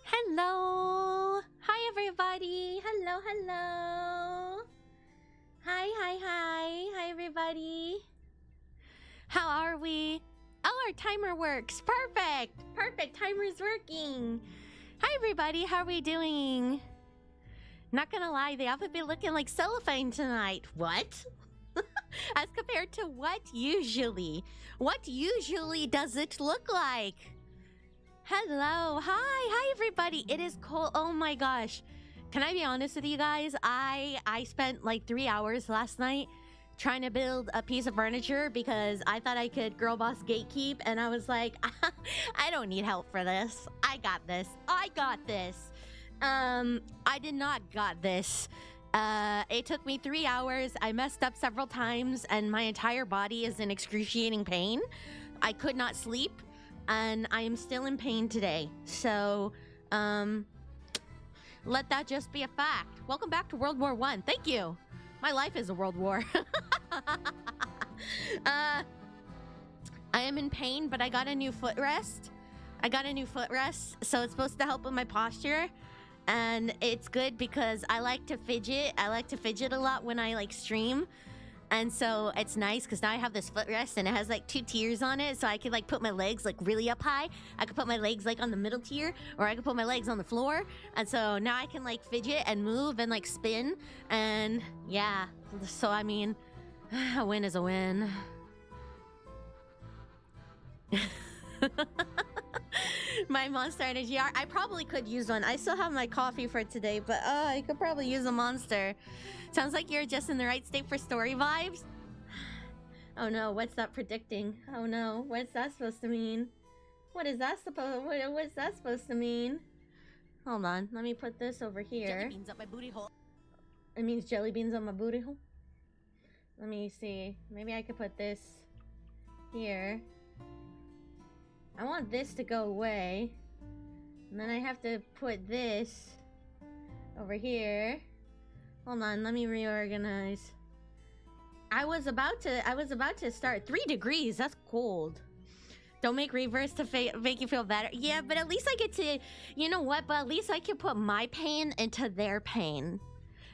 Hello! Hi, everybody! Hello, hello! Hi, everybody! How are we? Oh, our timer works! Perfect! Perfect, timer's working! Hi, everybody, how are we doing? Not gonna lie, the outfit be looking like cellophane tonight. What? As compared to what usually? What usually does it look like? Hello, hi everybody. It is cold. Oh my gosh. Can I be honest with you guys? I spent like 3 hours last night trying to build a piece of furniture because I thought I could girl boss gatekeep, and I was like, I don't need help for this. I got this. I got this. I did not got this. It took me 3 hours. I messed up several times and my entire body is in excruciating pain. I could not sleep. And I am still in pain today. So, let that just be a fact. Welcome back to World War I. Thank you. My life is a world war. I am in pain, but I got a new footrest. So it's supposed to help with my posture. And it's good because I like to fidget. I like to fidget a lot when I, like, stream. And so it's nice because now I have this footrest and it has like 2 tiers on it, so I can like put my legs like really up high. I could put my legs like on the middle tier, or I could put my legs on the floor. And so now I can like fidget and move and like spin. And yeah, so I mean, a win is a win. My Monster Energy, I probably could use one. I still have my coffee for today, but I could probably use a Monster. Sounds like you're just in the right state for story vibes. Oh no, what's that predicting? Oh no, what's that supposed to mean? What's that supposed to mean? Hold on, let me put this over here. Jelly beans up my booty hole. It means jelly beans on my booty hole? Let me see. Maybe I could put this here. I want this to go away. And then I have to put this over here. Hold on, let me reorganize. I was about to start 3 degrees. That's cold. Don't make reverse to make you feel better. Yeah, but at least I get to, you know what? But at least I can put my pain into their pain.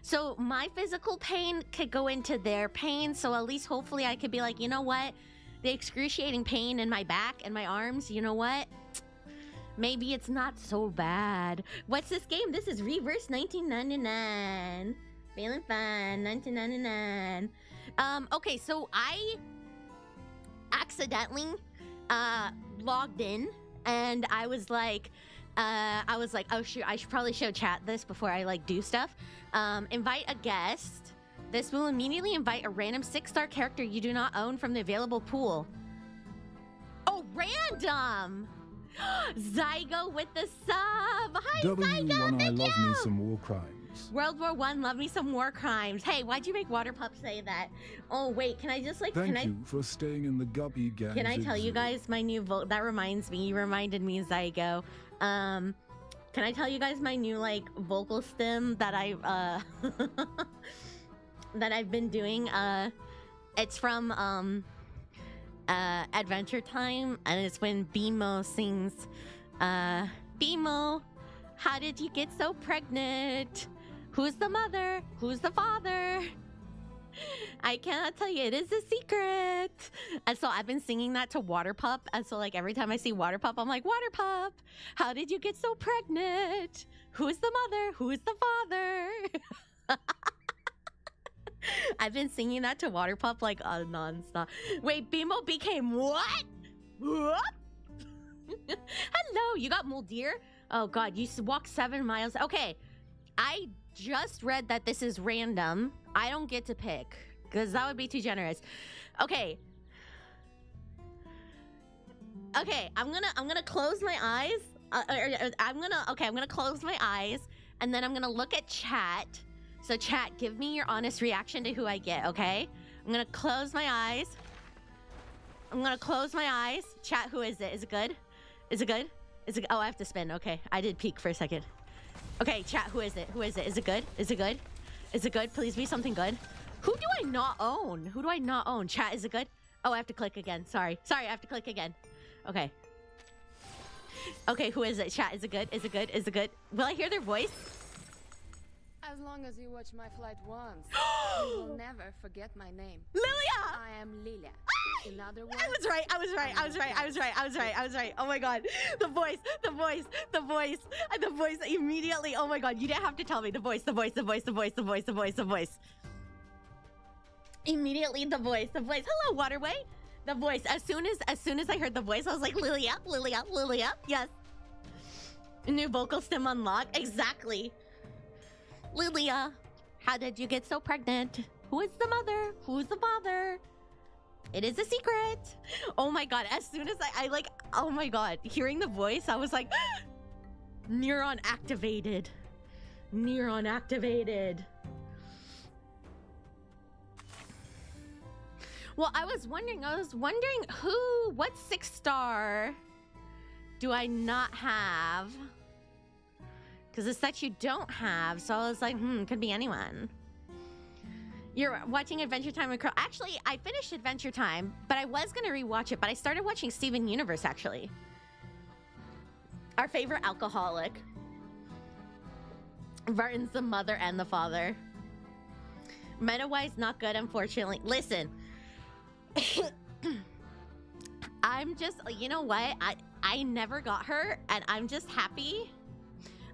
So my physical pain could go into their pain. So at least hopefully I could be like, you know what? The excruciating pain in my back and my arms, you know what? Maybe it's not so bad. What's this game? This is Reverse 1999. Feeling fun, 1999. Okay, so I accidentally logged in, and I was like, oh shoot, I should probably show chat this before I like do stuff. Invite a guest. This will immediately invite a random 6-star character you do not own from the available pool. Oh, random! Zygo with the sub! Hi, Zygo! Thank you! Love me some war crimes. World War I, love me some war crimes. Hey, why'd you make Waterpup say that? Oh, wait, can I just like... Thank you for staying in the guppy gang. Can I tell you guys my new vote? That reminds me, you reminded me, Zygo. Can I tell you guys my new, like, vocal stem that I, that I've been doing? It's from, Adventure Time, and it's when Bimo sings, Bimo, how did you get so pregnant? Who's the mother? Who's the father? I cannot tell you, it is a secret. And so I've been singing that to Waterpup, and so like every time I see Waterpup, I'm like, Waterpup, how did you get so pregnant? Who's the mother? Who's the father? I've been singing that to Waterpup like nonstop. Wait, Bimo became what? What? Hello, you got Muldeer? Oh god, you walked 7 miles. Okay, I just read that this is random. I don't get to pick because that would be too generous. Okay. Okay, I'm gonna close my eyes. I'm gonna close my eyes, and then I'm gonna look at chat. So chat, give me your honest reaction to who I get, okay? I'm gonna close my eyes. Chat, who is it? Is it good? Is it good? Is it? Oh, I have to spin. Okay, I did peek for a second. Okay, chat, who is it? Who is it? Is it good? Is it good? Is it good? Please be something good. Who do I not own? Who do I not own? Chat, is it good? Oh, I have to click again. Sorry. Sorry, I have to click again. Okay. Okay, who is it? Chat, is it good? Is it good? Is it good? Will I hear their voice? As long as you watch my flight once, you will never forget my name. Lilia! I am Lilia. In other words, I was right. I was right. I was right. I was right. I was right. I was right. Oh my god. The voice. The voice. The voice. The voice immediately. Oh my god. You didn't have to tell me. The voice. The voice. The voice. The voice. The voice. The voice. The voice. Immediately the voice. The voice. Hello, Waterway. The voice. As soon as I heard the voice, I was like, Lilia, Lilia, Lilia. Yes. New vocal stem unlocked. Exactly. Lilia, how did you get so pregnant? Who is the mother? Who's the father? It is a secret. Oh my god. As soon as I like, oh my god. Hearing the voice, I was like, neuron activated. Neuron activated. Well, I was wondering what 6-star do I not have? Because it's that you don't have. So I was like, could be anyone. You're watching Adventure Time with Crow. Actually, I finished Adventure Time, but I was going to rewatch it. But I started watching Steven Universe, actually. Our favorite alcoholic. Vartan's the mother and the father. Meta-wise, not good, unfortunately. Listen. I'm just, you know what? I never got her, and I'm just happy.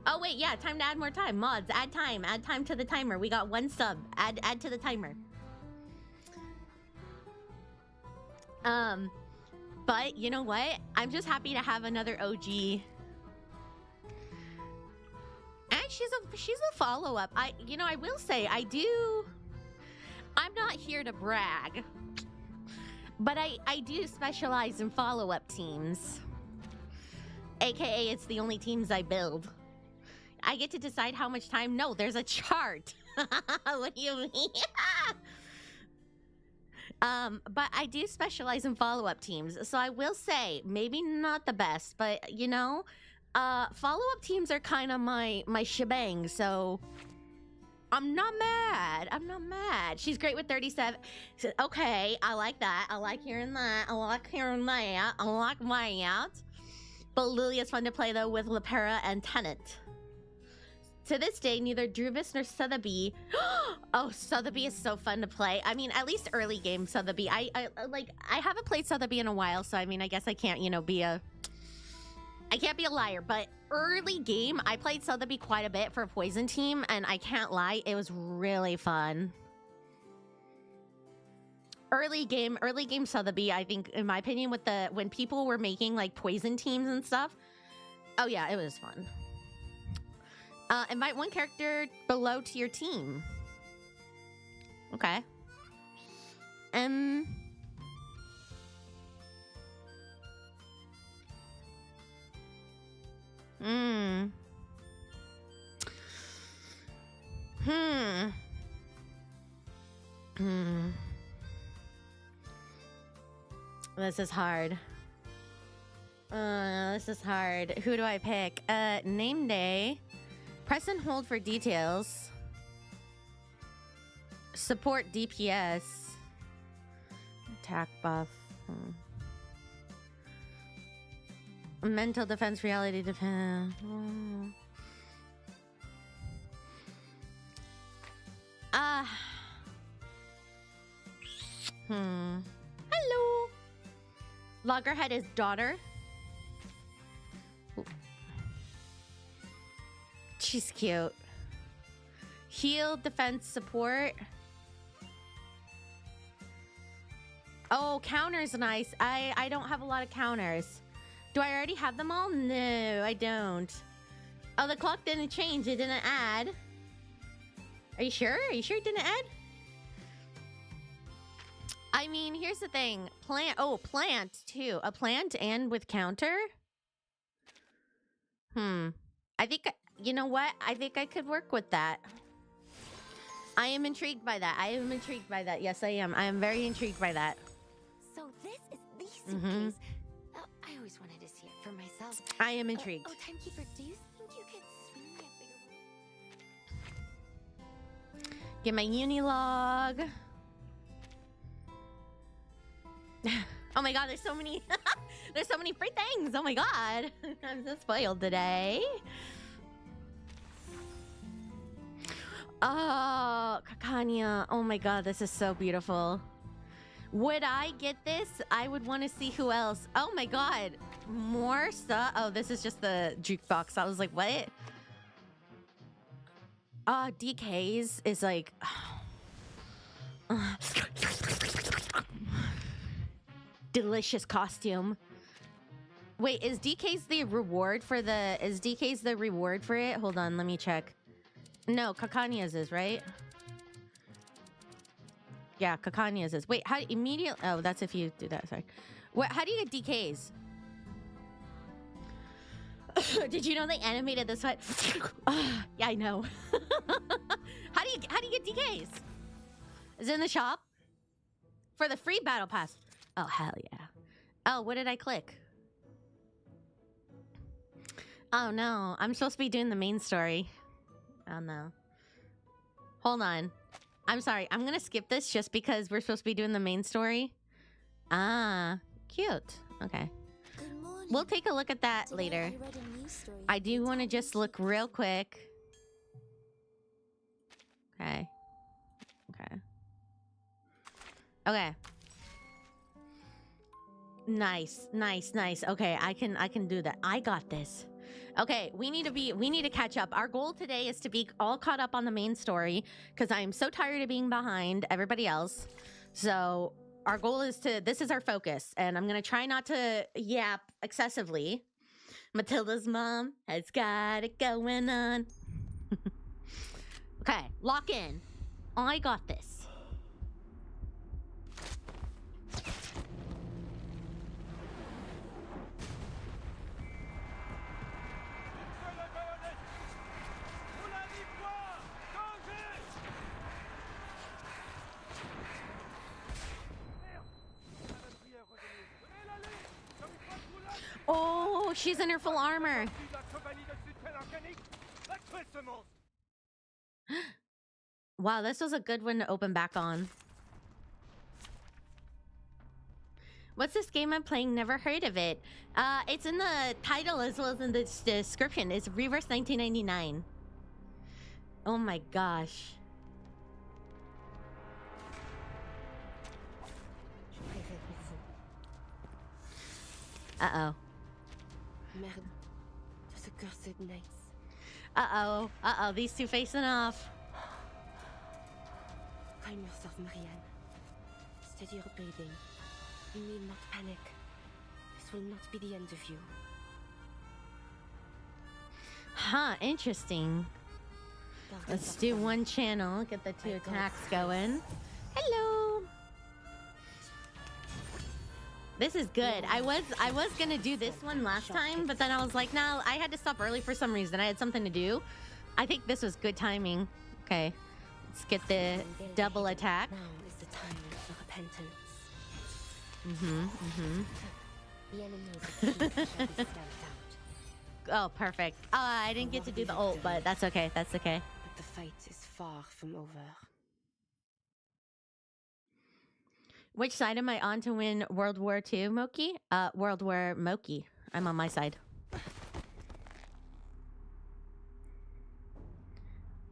Oh wait, yeah, time to add more time. Mods, add time to the timer. We got 1 sub. Add to the timer. But you know what? I'm just happy to have another OG. And she's a follow-up. I will say I'm not here to brag. But I do specialize in follow-up teams. AKA it's the only teams I build. I get to decide how much time. No, there's a chart. What do you mean? But I do specialize in follow-up teams. So I will say, maybe not the best, but follow-up teams are kind of my shebang, so I'm not mad. I'm not mad. She's great with 37. Okay, I like that. I like hearing that. I like hearing that. I like that. But Lilia's fun to play, though, with Lepera and Tennant. To this day, neither Druvis nor Sotheby. Oh, Sotheby is so fun to play. I mean, at least early game Sotheby. I haven't played Sotheby in a while, so I mean, I guess I can't, I can't be a liar. But early game, I played Sotheby quite a bit for a Poison team, and I can't lie, it was really fun. Early game Sotheby, I think, in my opinion, when people were making like Poison teams and stuff. Oh yeah, it was fun. Invite 1 character below to your team. Okay. This is hard. This is hard. Who do I pick? Name day. Press and hold for details. Support DPS. Attack buff. Mental defense, reality defense. Hello. Loggerhead is daughter. Ooh. She's cute. Heal, defense, support. Oh, counters nice. I don't have a lot of counters. Do I already have them all? No, I don't. Oh, the clock didn't change. It didn't add. Are you sure? Are you sure it didn't add? I mean, here's the thing. Plant. Oh, plant too. A plant and with counter? I think, you know what? I think I could work with that. I am intrigued by that. I am intrigued by that. Yes, I am. I am very intrigued by that. So this is the suitcase. Oh, I always wanted to see it for myself. I am intrigued. Timekeeper, do you think you could swing me a bigger one? Get my Unilog. Oh my god, there's so many there's so many free things. Oh my god. I'm so spoiled today. Oh, Kakanya. Oh my god, this is so beautiful. Would I get this? I would want to see who else. Oh my god. More stuff. Oh, this is just the jukebox. I was like, what? DK's is like delicious costume. Wait, is DK's the reward for the it? Hold on, let me check. No, Kakanya's is, right? Yeah, Kakanya's is. Wait, how immediately? Oh, that's if you do that. Sorry. What? How do you get DKs? Did you know they animated this fight? Yeah, I know. How do you get DKs? Is it in the shop? For the free battle pass. Oh, hell yeah. Oh, what did I click? Oh no, I'm supposed to be doing the main story. Oh no. Hold on. I'm sorry, I'm gonna skip this just because we're supposed to be doing the main story. Ah, cute. Okay. Good morning. We'll take a look at that Today later. I read a news story I do want to just look real quick. Okay. Okay. Okay. Nice, nice, nice. Okay, I can do that. I got this. Okay, we need to catch up. Our goal today is to be all caught up on the main story because I am so tired of being behind everybody else. So our goal is this is our focus, and I'm gonna try not to yap excessively. Matilda's mom has got it going on. Okay, lock in. I got this. Oh, she's in her full armor. Wow, this was a good one to open back on. What's this game I'm playing? Never heard of it. It's in the title as well as in the description. It's Reverse 1999. Oh my gosh. Uh-oh. Merde. Those accursed knights. Uh-oh. Uh-oh. These two facing off. Calm yourself, Marianne. Steady your breathing. You need not panic. This will not be the end of you. Huh, interesting. Let's do one channel, get the two attacks going. Hello. This is good. I was gonna do this one last time, but then I was like, no, I had to stop early for some reason. I had something to do. I think this was good timing. Okay, let's get the double attack. Now is the time for repentance. The enemies shall be stamped out. Oh, perfect. I didn't get to do the ult, but that's okay. That's okay. But the fight is far from over. Which side am I on to win World War II, Moki? World War Moki. I'm on my side.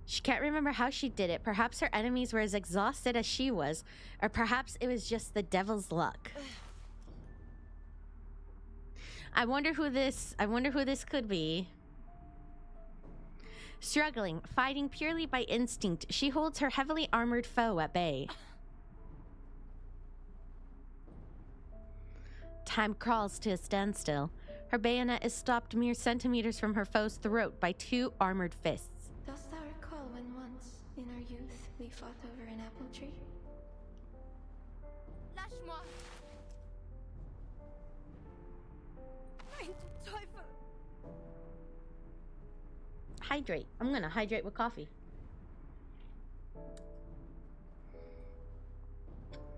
She can't remember how she did it. Perhaps her enemies were as exhausted as she was, or perhaps it was just the devil's luck. I wonder who this could be. Struggling, fighting purely by instinct, she holds her heavily armored foe at bay. Time crawls to a standstill. Her bayonet is stopped mere centimeters from her foe's throat by two armored fists. Dost thou recall when once, in our youth, we fought over an apple tree? Lâche-moi! Mein Teufel! Hydrate. I'm gonna hydrate with coffee.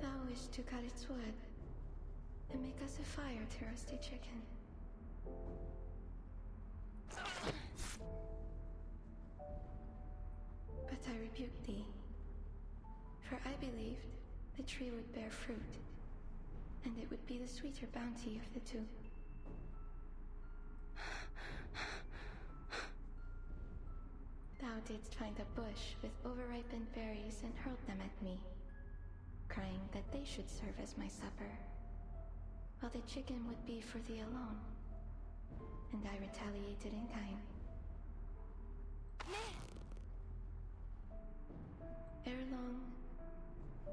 Thou wish to cut its wood and make us a fire to roast a chicken. But I rebuke thee, for I believed the tree would bear fruit, and it would be the sweeter bounty of the two. Thou didst find a bush with overripened berries and hurled them at me, crying that they should serve as my supper, while the chicken would be for thee alone. And I retaliated in kind. Ere long,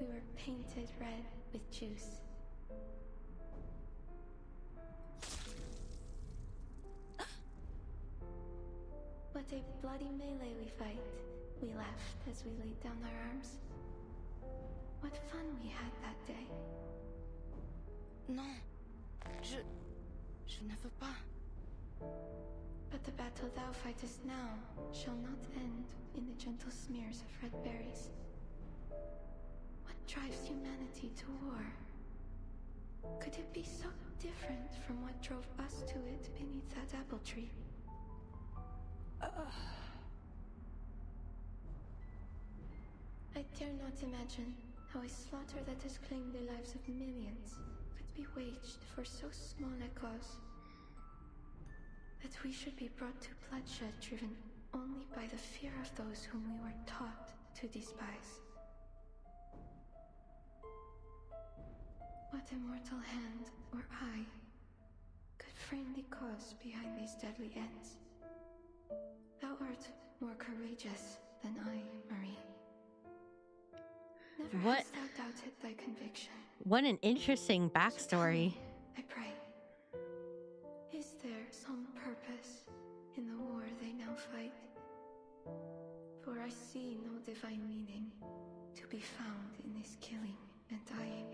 we were painted red with juice. What a bloody melee we fight. We laughed as we laid down our arms. What fun we had that day. Non. Je ne veux pas. But the battle thou fightest now shall not end in the gentle smears of red berries. What drives humanity to war? Could it be so different from what drove us to it beneath that apple tree? I dare not imagine how a slaughter that has claimed the lives of millions could be waged for so small a cause. That we should be brought to bloodshed driven only by the fear of those whom we were taught to despise. What immortal hand or eye could frame the cause behind these deadly ends? Thou art more courageous than I, Marie. Never hast thou doubted thy conviction. What an interesting backstory. I pray. Is there some purpose in the war they now fight? For I see no divine meaning to be found in this killing and dying.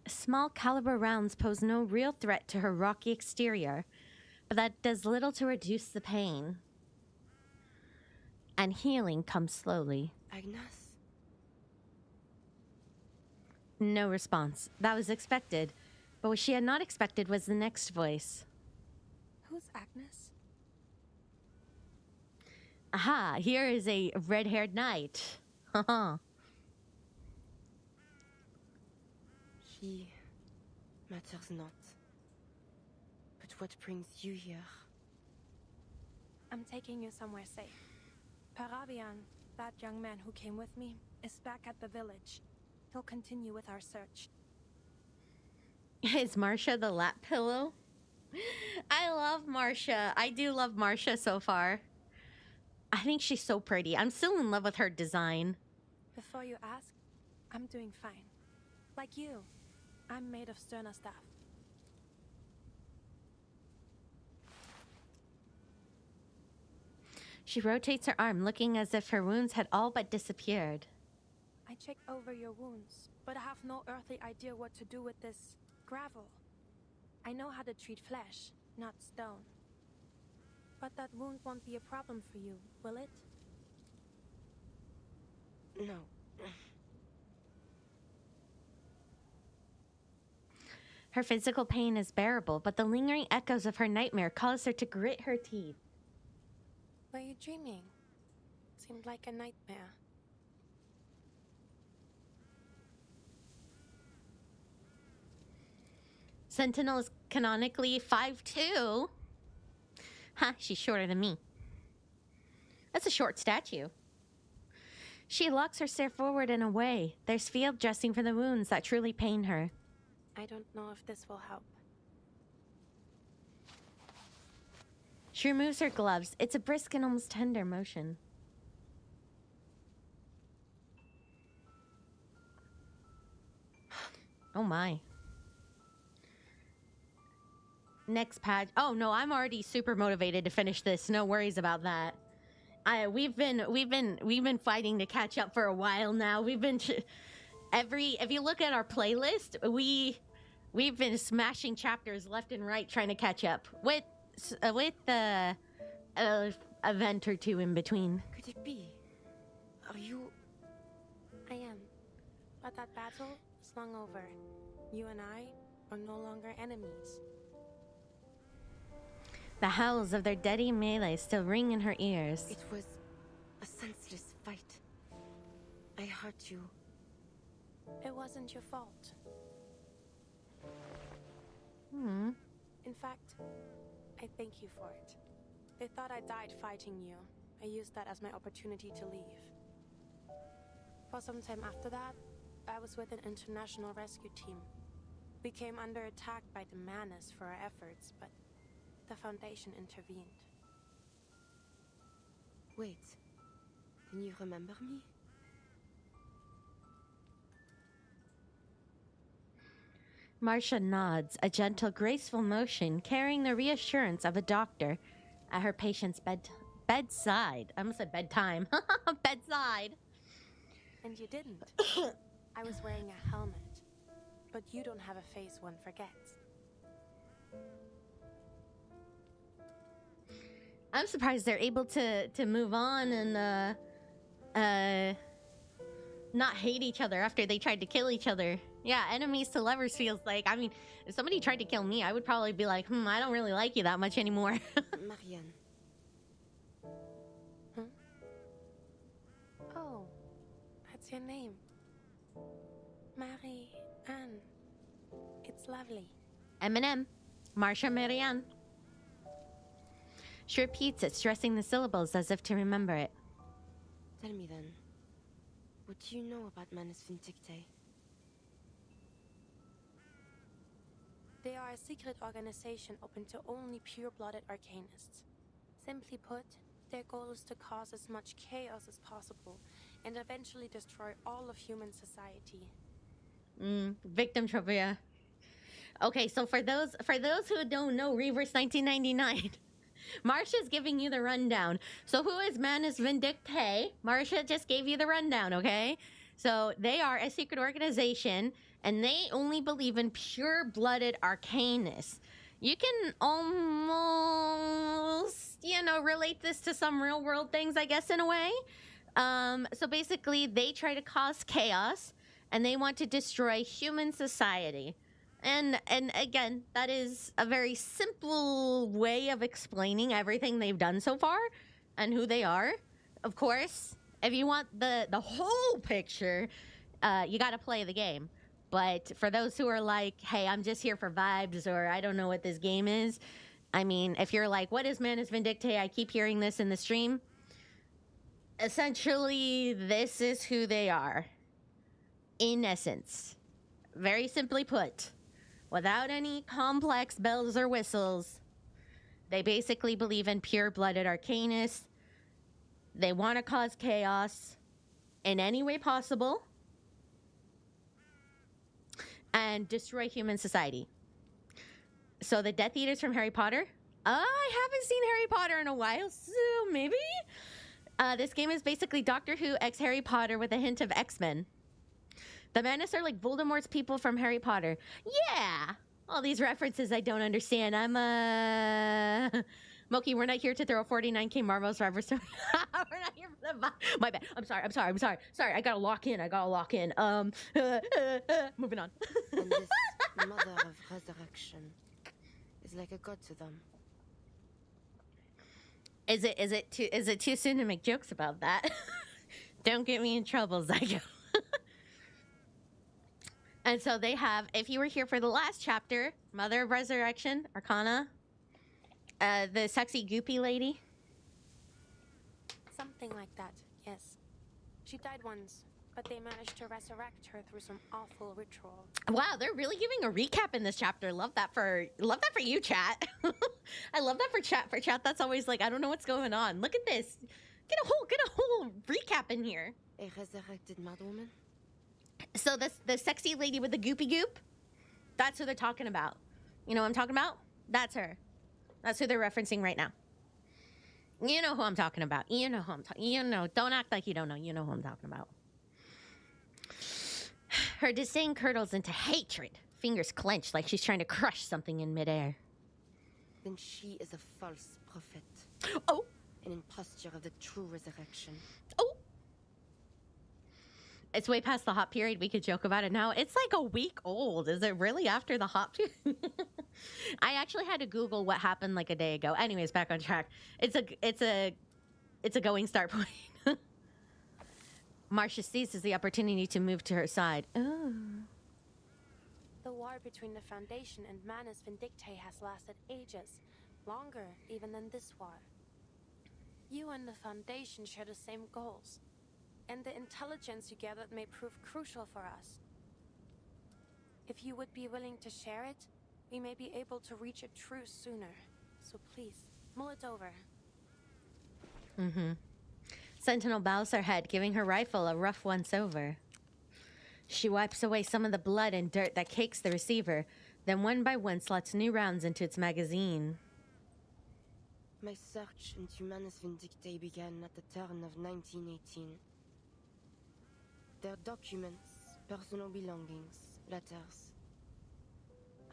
Small caliber rounds pose no real threat to her rocky exterior, but that does little to reduce the pain. And healing comes slowly. Agnes? No response. That was expected, but what she had not expected was the next voice. Who's Agnes? Aha, here is a red-haired knight. Haha. She matters not. But what brings you here? I'm taking you somewhere safe. Parabian, that young man who came with me, is back at the village. He'll continue with our search. Is Marcia the lap pillow? I love Marcia. I do love Marcia so far. I think she's so pretty. I'm still in love with her design. Before you ask, I'm doing fine. Like you, I'm made of sterner stuff. She rotates her arm, looking as if her wounds had all but disappeared. I checked over your wounds, but I have no earthly idea what to do with this gravel. I know how to treat flesh, not stone. But that wound won't be a problem for you, will it? No. Her physical pain is bearable, but the lingering echoes of her nightmare cause her to grit her teeth. Were you dreaming? Seemed like a nightmare. Sentinel is canonically 5'2". Ha, she's shorter than me. That's a short statue. She locks her stare forward and away. There's field dressing for the wounds that truly pain her. I don't know if this will help. She removes her gloves. It's a brisk and almost tender motion. Oh my. Next patch. Oh no, I'm already super motivated to finish this. No worries about that. We've been fighting to catch up for a while now. We've been if you look at our playlist, we've been smashing chapters left and right trying to catch up with the event or two in between. Could it be? Are you... I am. But that battle is long over. You and I are no longer enemies. The howls of their deadly melee still ring in her ears. It was a senseless fight. I hurt you. It wasn't your fault. Hmm. In fact, I thank you for it. They thought I died fighting you. I used that as my opportunity to leave. For some time after that, I was with an international rescue team. We came under attack by the Manus for our efforts, but the Foundation intervened. Wait, then you remember me? Marcia nods, a gentle, graceful motion carrying the reassurance of a doctor at her patient's bedside. I almost said bedtime. Bedside. And you didn't. I was wearing a helmet. But you don't have a face one forgets. I'm surprised they're able to move on and not hate each other after they tried to kill each other. Yeah, enemies to lovers feels like, I mean, if somebody tried to kill me, I would probably be like, I don't really like you that much anymore. Marianne. Huh? Oh, that's your name. Marie-Anne. It's lovely. Eminem. Marcia Marianne. She repeats it, stressing the syllables as if to remember it. Tell me then, what do you know about Manus Vindictae? They are a secret organization open to only pure-blooded arcanists. Simply put, their goal is to cause as much chaos as possible and eventually destroy all of human society. Victim tropia. Okay, so for those who don't know Reverse 1999, Marcia's giving you the rundown. So who is Manus Vindictae? Marcia just gave you the rundown, okay? So they are a secret organization, and they only believe in pure-blooded arcanists. You can almost, relate this to some real-world things, I guess, in a way. So basically, they try to cause chaos, and they want to destroy human society. And again, that is a very simple way of explaining everything they've done so far and who they are. Of course, if you want the whole picture, you got to play the game. But for those who are like, hey, I'm just here for vibes, or I don't know what this game is. I mean, if you're like, what is Manus Vindictae? I keep hearing this in the stream. Essentially, this is who they are. In essence. Very simply put. Without any complex bells or whistles, they basically believe in pure-blooded arcanists. They want to cause chaos in any way possible and destroy human society. So the Death Eaters from Harry Potter? I haven't seen Harry Potter in a while, so maybe? This game is basically Doctor Who x Harry Potter with a hint of X-Men. The Manus are like Voldemort's people from Harry Potter. Yeah! All these references I don't understand. Moki, we're not here to throw a 49k Marvel's reference. We're not here for the... My bad. I'm sorry. Sorry, I gotta lock in. Moving on. And this mother of resurrection is like a god to them. Is it too soon to make jokes about that? Don't get me in trouble, Zygo. And so they have, if you were here for the last chapter, Mother of Resurrection, Arcana, the sexy goopy lady. Something like that, yes. She died once, but they managed to resurrect her through some awful ritual. Wow, they're really giving a recap in this chapter. Love that for you, chat. I love that for chat. That's always like, I don't know what's going on. Look at this. Get a whole recap in here. A resurrected madwoman? So the sexy lady with the goopy goop, that's who they're talking about. You know what I'm talking about? That's her. That's who they're referencing right now. You know who I'm talking about. Don't act like you don't know. You know who I'm talking about. Her disdain curdles into hatred. Fingers clenched like she's trying to crush something in midair. Then she is a false prophet. Oh! An imposture of the true resurrection. Oh! It's way past the hot period. We could joke about it now. It's like a week old. Is it really after the hot period? I actually had to Google what happened like a day ago. Anyways, back on track. It's a going start point. Marcia seizes the opportunity to move to her side. Oh. The war between the Foundation and Manus Vindictae has lasted ages, longer even than this war. You and the Foundation share the same goals, and the intelligence you gathered may prove crucial for us. If you would be willing to share it, we may be able to reach a truce sooner. So please, mull it over. Mm-hmm. Sentinel bows her head, giving her rifle a rough once-over. She wipes away some of the blood and dirt that cakes the receiver, then one by one slots new rounds into its magazine. My search into Manus Vindictae began at the turn of 1918. Their documents, personal belongings, letters.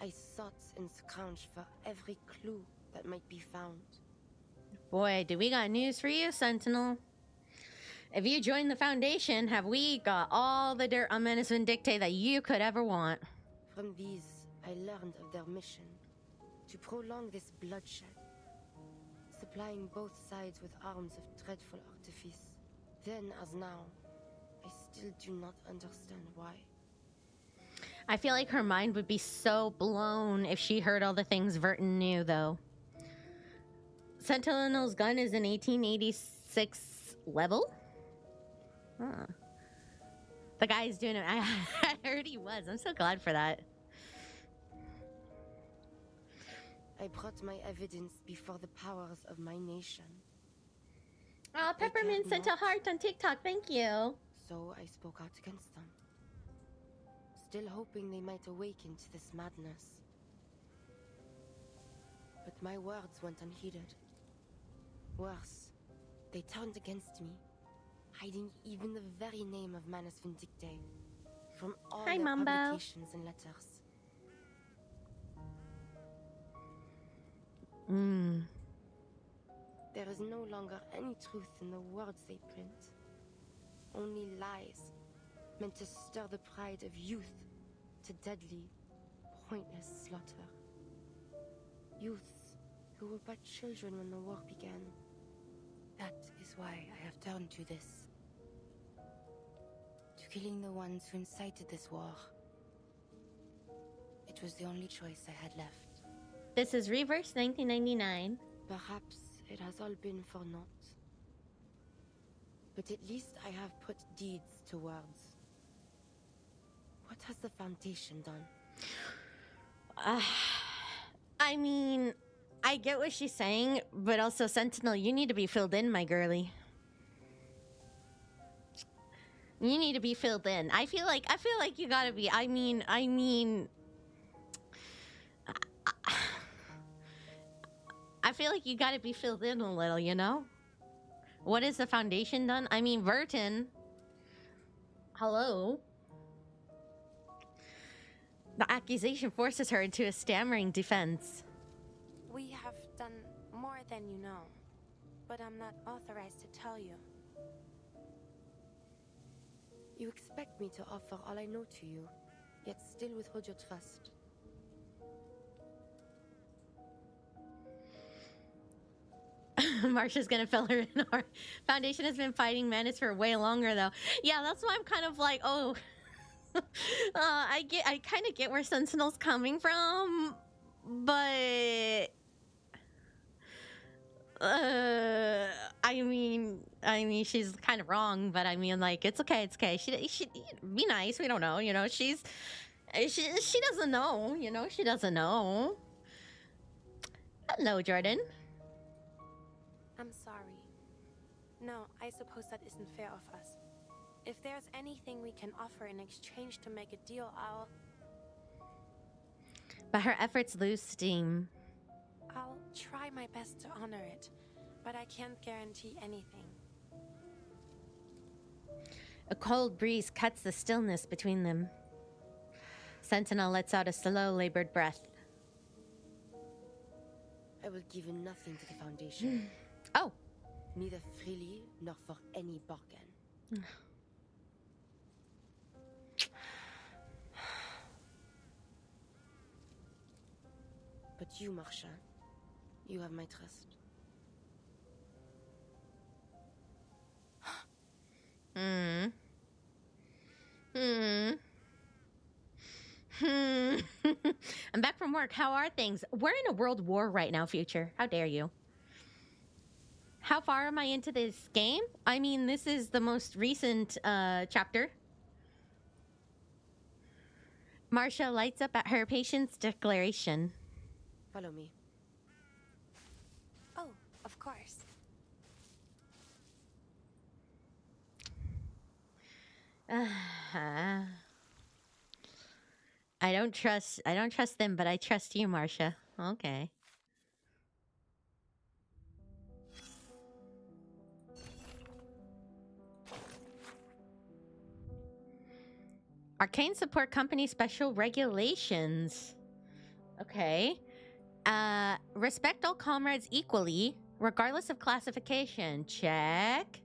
I sought and scrounged for every clue that might be found. Boy, do we got news for you, Sentinel. If you join the Foundation, have we got all the dirt on Manus Vindictae that you could ever want. From these, I learned of their mission, to prolong this bloodshed, supplying both sides with arms of dreadful artifice. Then, as now, I still do not understand why. I feel like her mind would be so blown if she heard all the things Verton knew, though. Sentinel's gun is an 1886 level? Huh. The guy's doing it. I heard he was. I'm so glad for that. I brought my evidence before the powers of my nation. Oh, Peppermint sent a heart on TikTok. Thank you. So I spoke out against them, still hoping they might awaken to this madness. But my words went unheeded. Worse, they turned against me, hiding even the very name of Manus Vindictae from all Hi, their Mambo. publications and letters. There is no longer any truth in the words they print. Only lies, meant to stir the pride of youth to deadly, pointless slaughter. Youths who were but children when the war began. That is why I have turned to this. To killing the ones who incited this war. It was the only choice I had left. This is Reverse 1999. Perhaps it has all been for naught. But at least I have put deeds to words. What has the Foundation done? I mean, I get what she's saying, but also, Sentinel, you need to be filled in, my girly. You need to be filled in. I feel like you gotta be. I mean, I feel like you gotta be filled in a little, you know? What has the Foundation done? I mean, Verton. Hello? The accusation forces her into a stammering defense. We have done more than you know, but I'm not authorized to tell you. You expect me to offer all I know to you, yet still withhold your trust. Marsha's gonna fill her in. Our Foundation has been fighting Manus for way longer, though. Yeah, that's why I'm kind of like, oh, I kind of get where Sentinel's coming from, but I mean, she's kind of wrong. But I mean, like, it's okay, it's okay. She be nice. We don't know, you know. She doesn't know, you know. She doesn't know. Hello, Jordan. I'm sorry. No, I suppose that isn't fair of us. If there's anything we can offer in exchange to make a deal, But her efforts lose steam. I'll try my best to honor it, but I can't guarantee anything. A cold breeze cuts the stillness between them. Sentinel lets out a slow, labored breath. I will give nothing to the Foundation. Oh. Neither freely nor for any bargain. But you, Marsha, you have my trust. Hmm. Hmm. Hmm. I'm back from work. How are things? We're in a world war right now, Future. How dare you? How far am I into this game? I mean, this is the most recent chapter. Marcia lights up at her patient's declaration. Follow me. Oh, of course. I don't trust them, but I trust you, Marcia. Okay. Arcane Support Company Special Regulations. Okay. Respect all comrades equally, regardless of classification. Check.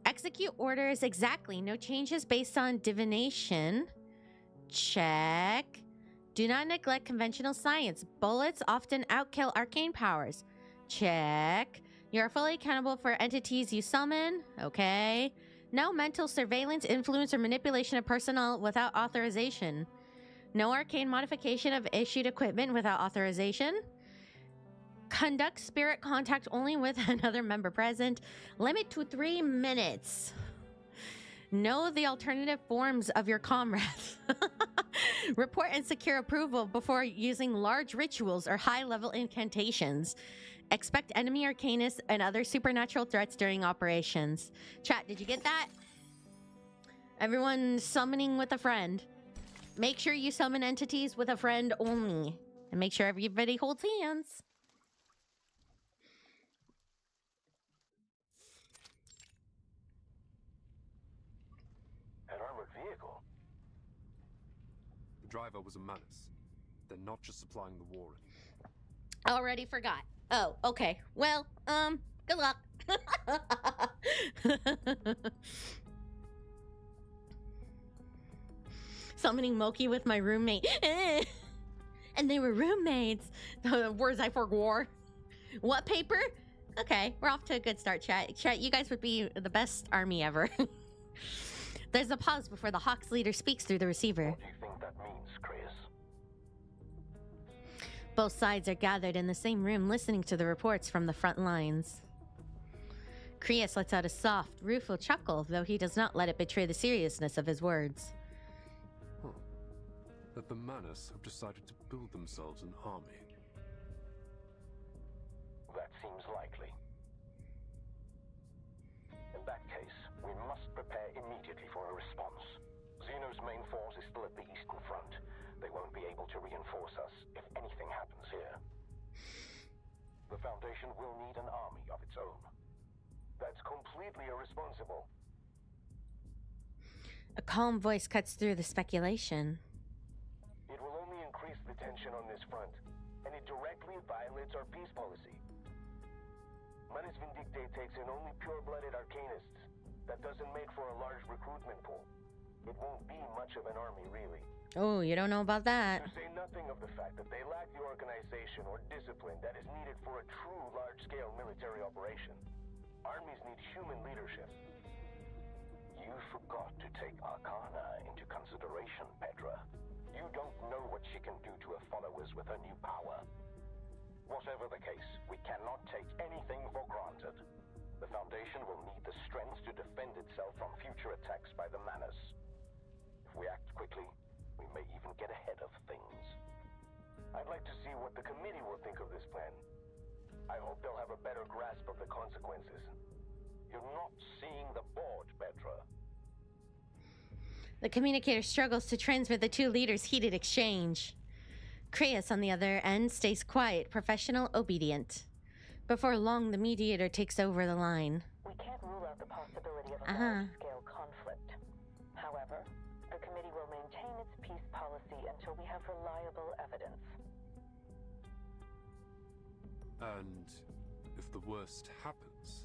Execute orders exactly. No changes based on divination. Check. Do not neglect conventional science. Bullets often outkill arcane powers. Check. You are fully accountable for entities you summon. Okay. No mental surveillance, influence, or manipulation of personnel without authorization. No arcane modification of issued equipment without authorization. Conduct spirit contact only with another member present. Limit to 3 minutes. Know the alternative forms of your comrades. Report and secure approval before using large rituals or high-level incantations. Expect enemy arcanists and other supernatural threats during operations. Chat, did you get that? Everyone summoning with a friend. Make sure you summon entities with a friend only. And make sure everybody holds hands. An armored vehicle? The driver was a menace. They're not just supplying the war anymore. Already forgot. Oh, okay. Well, good luck. Summoning Moki with my roommate. And they were roommates. The words I forgot. What paper? Okay, we're off to a good start, chat. Chat, you guys would be the best army ever. There's a pause before the Hawks leader speaks through the receiver. What do you think that means, Chris? Both sides are gathered in the same room listening to the reports from the front lines. Krios lets out a soft, rueful chuckle, though he does not let it betray the seriousness of his words. That the Manus have decided to build themselves an army. That seems likely. In that case, we must prepare immediately for a response. Xeno's main force is still at the eastern front. They won't be able to reinforce us if anything happens here. The Foundation will need an army of its own. That's completely irresponsible. A calm voice cuts through the speculation. It will only increase the tension on this front, and it directly violates our peace policy. Manus Vindicte takes in only pure-blooded arcanists. That doesn't make for a large recruitment pool. It won't be much of an army, really. Oh, you don't know about that. To say nothing of the fact that they lack the organization or discipline that is needed for a true large-scale military operation. Armies need human leadership. You forgot to take Arcana into consideration, Petra. You don't know what she can do to her followers with her new power. Whatever the case, we cannot take anything for granted. The Foundation will need the strength to defend itself from future attacks by the Manus. If we act quickly, we may even get ahead of things. I'd like to see what the committee will think of this plan. I hope they'll have a better grasp of the consequences. You're not seeing the board, Petra. The communicator struggles to transmit the two leaders' heated exchange. Krios, on the other end, stays quiet, professional, obedient. Before long, the mediator takes over the line. We can't rule out the possibility of a large-scale conflict. However, the committee will maintain its peace policy until we have reliable evidence. And if the worst happens?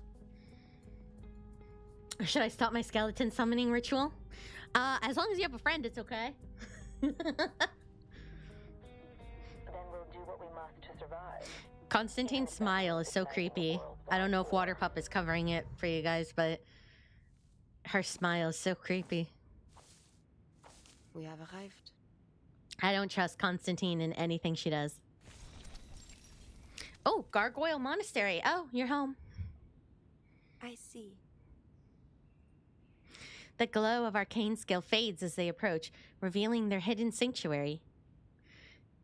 Should I stop my skeleton summoning ritual? As long as you have a friend, it's okay. Then we'll do what we must survive. Constantine's smile is so creepy. I don't know if Water Pup is covering it for you guys, but her smile is so creepy. We have arrived. I don't trust Constantine in anything she does. Oh, Gargoyle Monastery. Oh, you're home. I see. The glow of arcane skill fades as they approach, revealing their hidden sanctuary.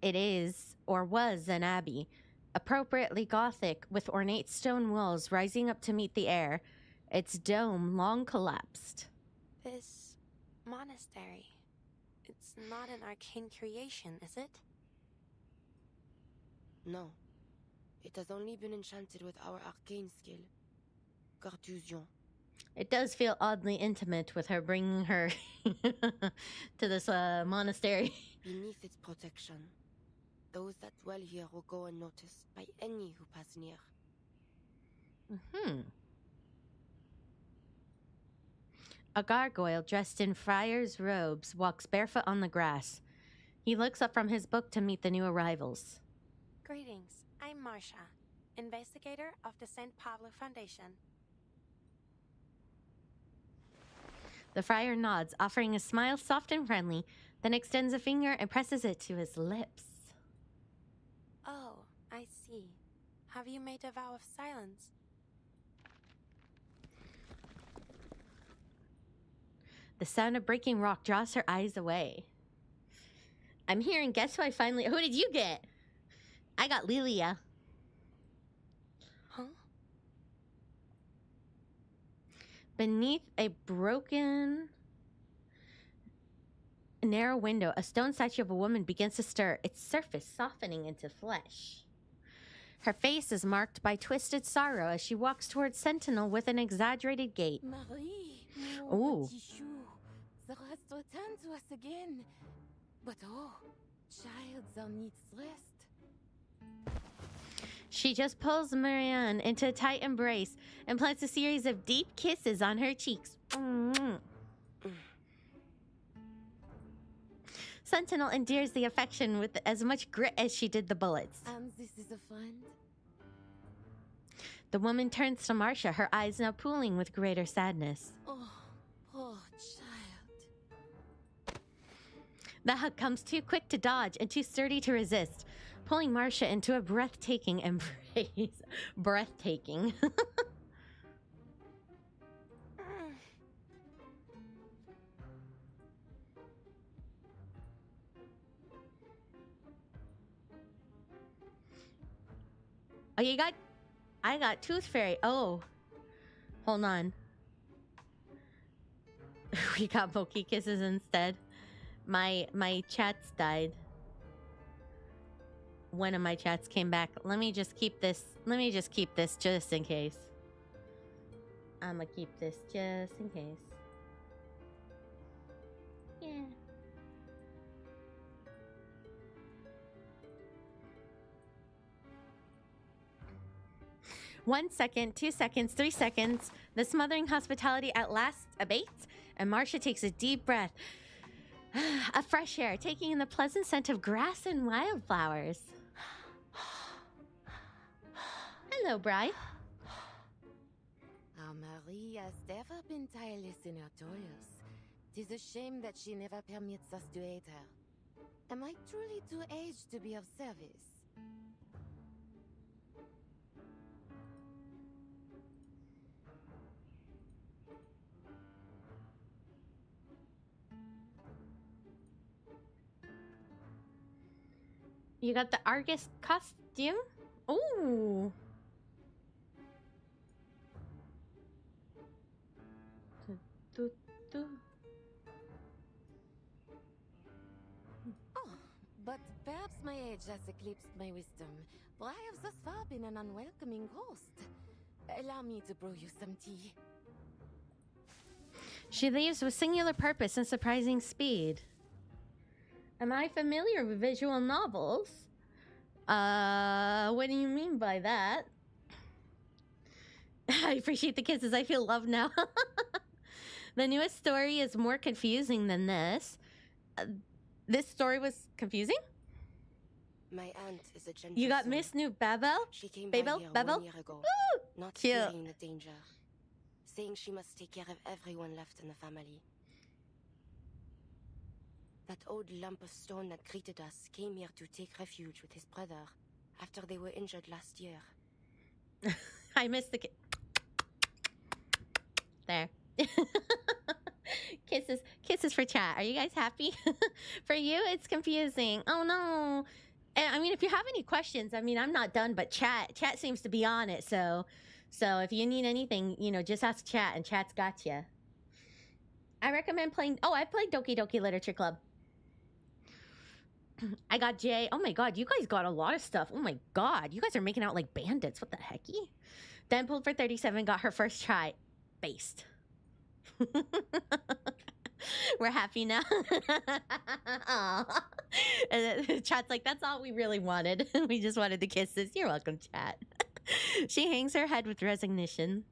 It is, or was, an abbey, appropriately Gothic, with ornate stone walls rising up to meet the air, its dome long collapsed. This monastery, it's not an arcane creation, is it? No. It has only been enchanted with our arcane skill. Carthusian. It does feel oddly intimate with her bringing her to this monastery. Beneath its protection, those that dwell here will go unnoticed by any who pass near. A gargoyle dressed in friar's robes walks barefoot on the grass. He looks up from his book to meet the new arrivals. Greetings, I'm Marcia, investigator of the St. Pablo Foundation. The friar nods, offering a smile soft and friendly, then extends a finger and presses it to his lips. Oh, I see. Have you made a vow of silence? The sound of breaking rock draws her eyes away. I'm here, and guess who I finally... Who did you get? I got Lilia. Huh? Beneath a broken, narrow window, a stone statue of a woman begins to stir, its surface softening into flesh. Her face is marked by twisted sorrow as she walks towards Sentinel with an exaggerated gait. Marie, Ooh. petit chou, the rest returned to us again. But oh, child, thou needs rest. She just pulls Marianne into a tight embrace and plants a series of deep kisses on her cheeks. Sentinel endears the affection with as much grit as she did the bullets. And this is a friend? The woman turns to Marcia, her eyes now pooling with greater sadness. Oh, poor child. The hug comes too quick to dodge and too sturdy to resist, pulling Marcia into a breathtaking embrace. Breathtaking. Oh, I got Tooth Fairy. Oh, hold on. We got Moki kisses instead. My chats died. One of my chats came back. Let me just keep this just in case. I'ma keep this just in case. Yeah. One second, 2 seconds, 3 seconds. The smothering hospitality at last abates, and Marcia takes a deep breath. A fresh air, taking in the pleasant scent of grass and wildflowers. Hello, Bride. Our Marie has never been tireless in her toils. 'Tis a shame that she never permits us to aid her. Am I truly too aged to be of service? You got the Argus costume? Ooh. Oh, but perhaps my age has eclipsed my wisdom, for I have thus far been an unwelcoming host. Allow me to brew you some tea. She leaves with singular purpose and surprising speed. Am I familiar with visual novels? What do you mean by that? I appreciate the kisses. I feel loved now. The newest story is more confusing than this. This story was confusing? My aunt is a gentle You got soul. Miss New Babel? She came Babel? by here Babel? 1 year ago, Woo! not Cute. fearing the danger, saying she must take care of everyone left in the family. That old lump of stone that greeted us came here to take refuge with his brother after they were injured last year. I missed the there. Kisses for chat. Are you guys happy? For you, it's confusing. Oh no. And I mean, if you have any questions, I mean, I'm not done, but chat seems to be on it. So if you need anything, you know, just ask chat, and chat's got you. I recommend playing. Oh, I played Doki Doki Literature Club. I got Jay. Oh my god, you guys got a lot of stuff. Oh my god, you guys are making out like bandits. What the hecky? Then pulled for 37, got her first try. Based. We're happy now. Aw. And then chat's like, that's all we really wanted. We just wanted the kisses. You're welcome, chat. She hangs her head with resignation.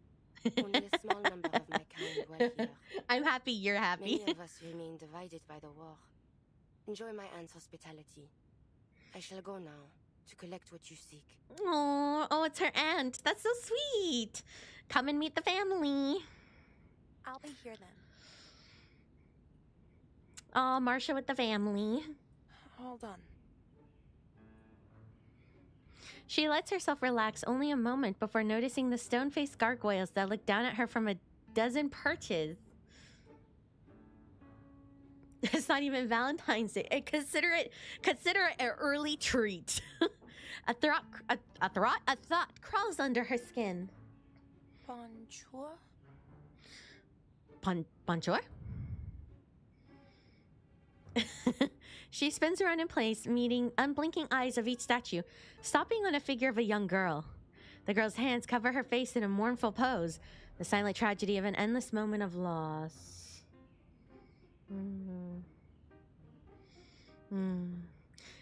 Only a small number of my kind were here. I'm happy you're happy. Many of us remain divided by the war. Enjoy my aunt's hospitality. I shall go now to collect what you seek. Oh, it's her aunt. That's so sweet. Come and meet the family. I'll be here then. Oh, Marcia with the family. Hold on. She lets herself relax only a moment before noticing the stone-faced gargoyles that look down at her from a dozen perches. It's not even Valentine's Day. Consider it an early treat. A thought crawls under her skin. Bonjour? Bonjour? She spins around in place, meeting unblinking eyes of each statue, stopping on a figure of a young girl. The girl's hands cover her face in a mournful pose, the silent tragedy of an endless moment of loss.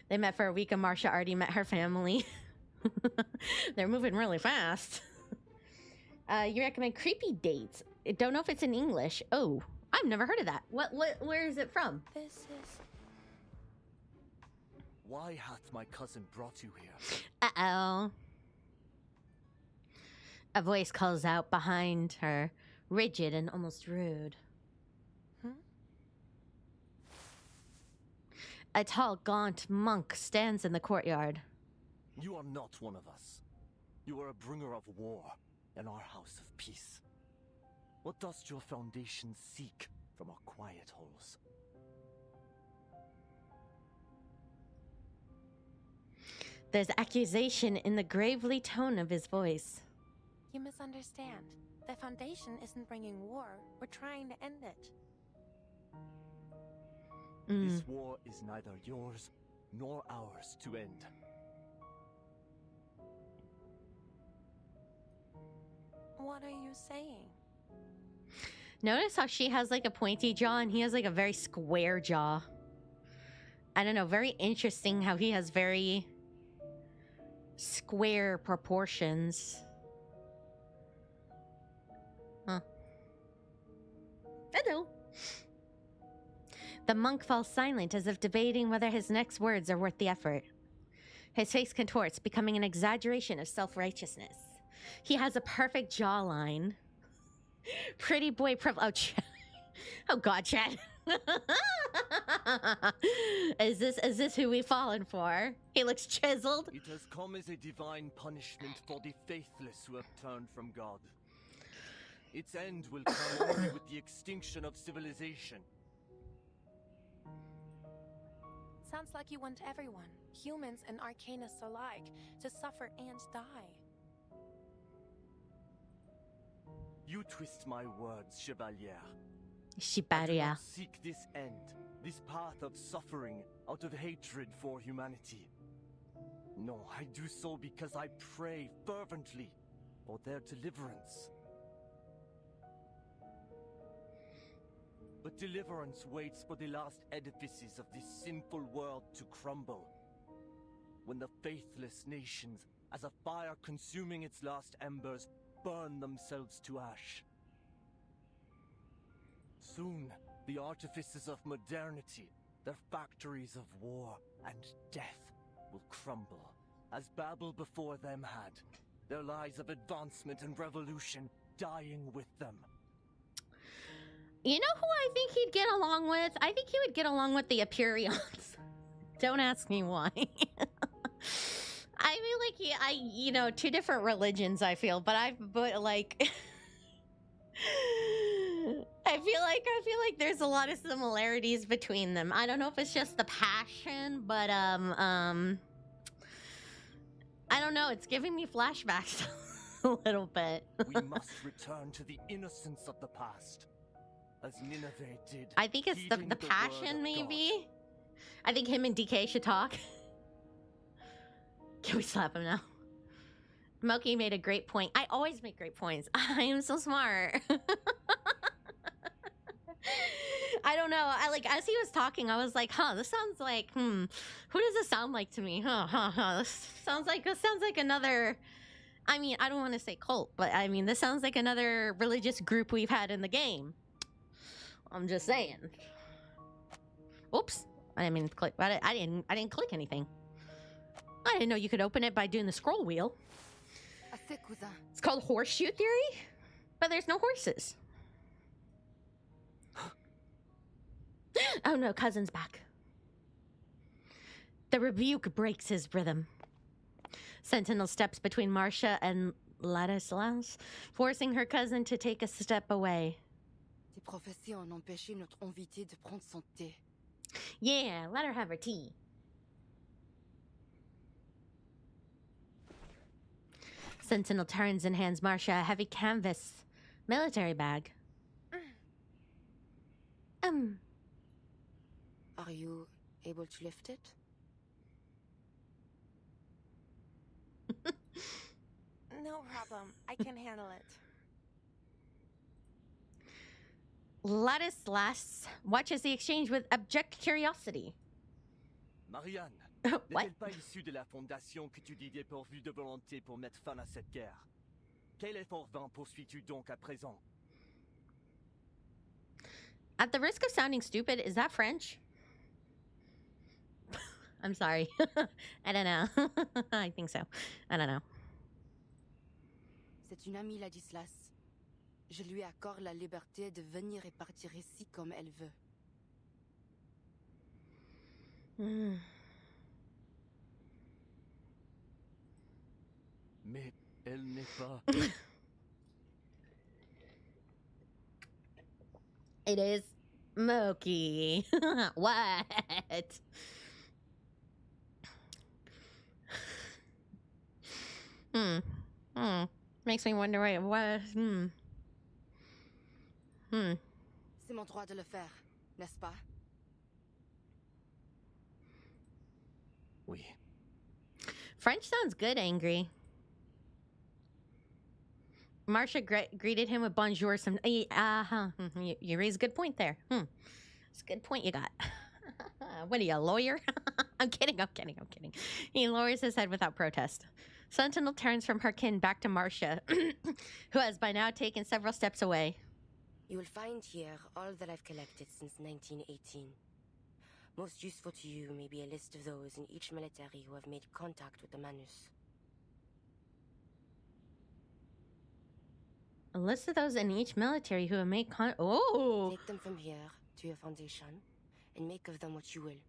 They met for a week and Marcia already met her family. They're moving really fast. You recommend creepy dates. I don't know if it's in English. Oh, I've never heard of that. Where is it from? This is... Why hath my cousin brought you here? Uh-oh. A voice calls out behind her, rigid and almost rude. A tall, gaunt monk stands in the courtyard. You are not one of us. You are a bringer of war in our house of peace. What does your foundation seek from our quiet holes? There's accusation in the gravely tone of his voice. You misunderstand. The Foundation isn't bringing war. We're trying to end it. This war is neither yours nor ours to end. What are you saying? Notice how she has like a pointy jaw and he has like a very square jaw. I don't know, very interesting how he has very square proportions. Huh. Hello. The monk falls silent as if debating whether his next words are worth the effort. His face contorts, becoming an exaggeration of self-righteousness. He has a perfect jawline. Pretty boy privilege. Oh God, Chad. Is this who we've fallen for? He looks chiseled. It has come as a divine punishment for the faithless who have turned from God. Its end will come only with the extinction of civilization. Sounds like you want everyone, humans and arcanists alike, to suffer and die. You twist my words, Chevalier. I do Shibaria. not seek this end, this path of suffering out of hatred for humanity. No, I do so because I pray fervently for their deliverance. But deliverance waits for the last edifices of this sinful world to crumble. When the faithless nations, as a fire consuming its last embers, burn themselves to ash. Soon, the artifices of modernity, their factories of war and death, will crumble, as Babel before them had, their lives of advancement and revolution dying with them. You know who I think he'd get along with? I think he would get along with the Apurions. Don't ask me why. I feel like two different religions. I feel like I feel like there's a lot of similarities between them. I don't know if it's just the passion, but I don't know. It's giving me flashbacks a little bit. We must return to the innocence of the past, as Nineveh did. I think it's the passion, maybe. God. I think him and DK should talk. Can we slap him now? Moki made a great point. I always make great points. I am so smart. I don't know. As he was talking, I was like, this sounds like, who does this sound like to me? This sounds like another, I mean, I don't want to say cult, but I mean, this sounds like another religious group we've had in the game. I'm just saying. Oops. I didn't mean to click. I didn't click anything. I didn't know you could open it by doing the scroll wheel. It's called horseshoe theory, but there's no horses. Oh no, cousin's back. The rebuke breaks his rhythm. Sentinel steps between Marcia and Ladislas, forcing her cousin to take a step away. Tes prophéties ont empêché notre invité de prendre son thé. Yeah, let her have her tea. Sentinel turns and hands Marcia a heavy canvas military bag. Are you able to lift it? No problem. I can handle it. Ladislas watches the exchange with abject curiosity. Marianne, What? n'est-elle pas issue de la fondation que tu dis dépourvue de volonté pour mettre fin à cette guerre? Quel effort vain poursuis-tu donc à présent? At the risk of sounding stupid, is that French? I'm sorry. I don't know. I think so. I don't know. C'est une amie, Ladislas. Je lui accorde la liberté de venir et partir ici comme elle veut. Mais elle n'est pas... It is Moki. What? Makes me wonder what. C'est mon droit de le faire, n'est-ce pas? Oui. French sounds good, angry. Marcia greeted him with bonjour. You raised a good point there. It's a good point you got. What are you, a lawyer? I'm kidding. He lowers his head without protest. Sentinel turns from her kin back to Marcia, who has by now taken several steps away. You will find here all that I've collected since 1918. Most useful to you may be a list of those in each military who have made contact with the Manus. A list of those in each military who have made Oh! Take them from here to your foundation, and make of them what you will.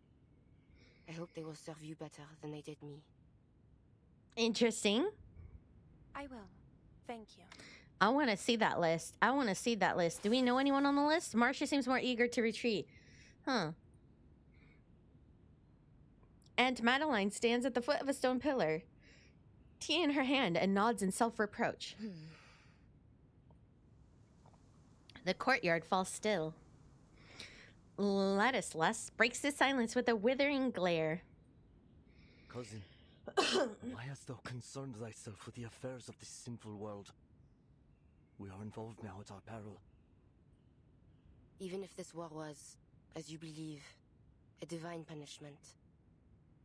I hope they will serve you better than they did me. Interesting. I will. Thank you. I want to see that list. Do we know anyone on the list? Marcia seems more eager to retreat. Aunt Madeline stands at the foot of a stone pillar, tea in her hand, and nods in self-reproach. The courtyard falls still. Ladislas breaks the silence with a withering glare. Cousin, why hast thou concerned thyself with the affairs of this sinful world? We are involved now at our peril. Even if this war was, as you believe, a divine punishment,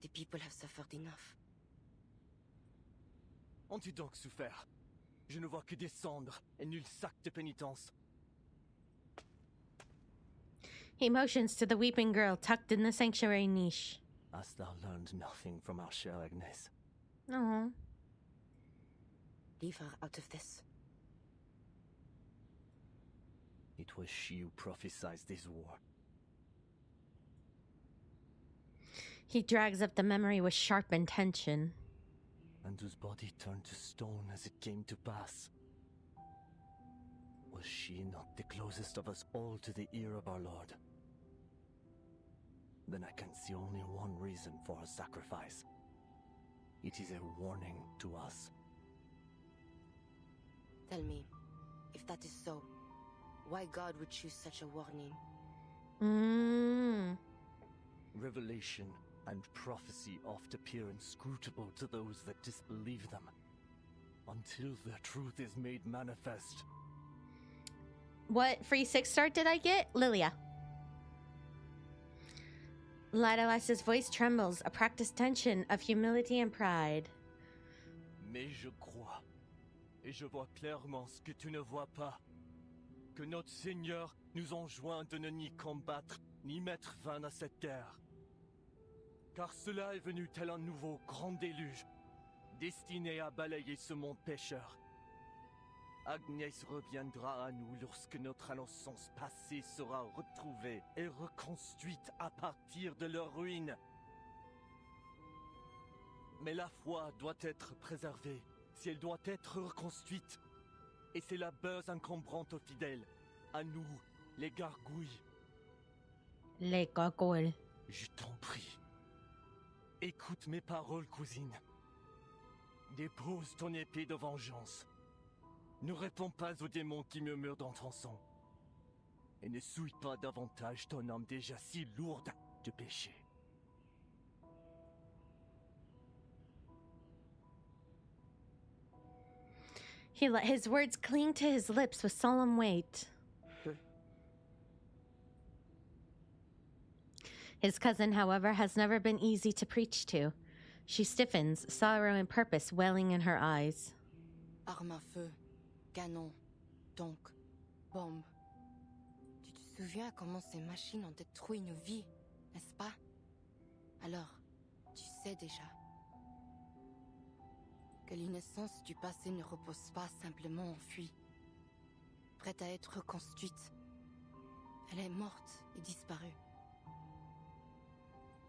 the people have suffered enough. Ont-tu donc souffert? Je ne vois que des cendres et nul sac de pénitence. He motions to the weeping girl tucked in the sanctuary niche. Hast thou learned nothing from our chère Agnes? No. Leave her out of this. It was she who prophesied this war. He drags up the memory with sharp intention. And whose body turned to stone as it came to pass. Was she not the closest of us all to the ear of our Lord? Then I can see only one reason for her sacrifice. It is a warning to us. Tell me, if that is so, why God would choose such a warning? Revelation and prophecy oft appear inscrutable to those that disbelieve them, until the truth is made manifest. What free 6-star did I get? Lilia. Ladoas's voice trembles, a practiced tension of humility and pride. Mais je crois, et je vois clairement ce que tu ne vois pas, que notre Seigneur nous enjoint de ne ni combattre, ni mettre fin à cette guerre. Car cela est venu tel un nouveau grand déluge, destiné à balayer ce monde pécheur. Agnès reviendra à nous lorsque notre innocence passée sera retrouvée et reconstruite à partir de leur ruine. Mais la foi doit être préservée si elle doit être reconstruite. Et c'est la base encombrante aux fidèles, à nous, les gargouilles. Les gargoyles. Je t'en prie. Écoute mes paroles, cousine. Dépose ton épée de vengeance. Ne réponds pas aux démons qui murmurent dans ton sang. Et ne souille pas davantage ton âme déjà si lourde de péché. He let his words cling to his lips with solemn weight. His cousin, however, has never been easy to preach to. She stiffens, sorrow and purpose welling in her eyes. Armes à feu, canon, tank, bombes. Tu te souviens comment ces machines ont détruit nos vies, n'est-ce pas? Alors, tu sais déjà que l'innocence du passé ne repose pas simplement enfuie, prête à être reconstruite. Elle est morte et disparue.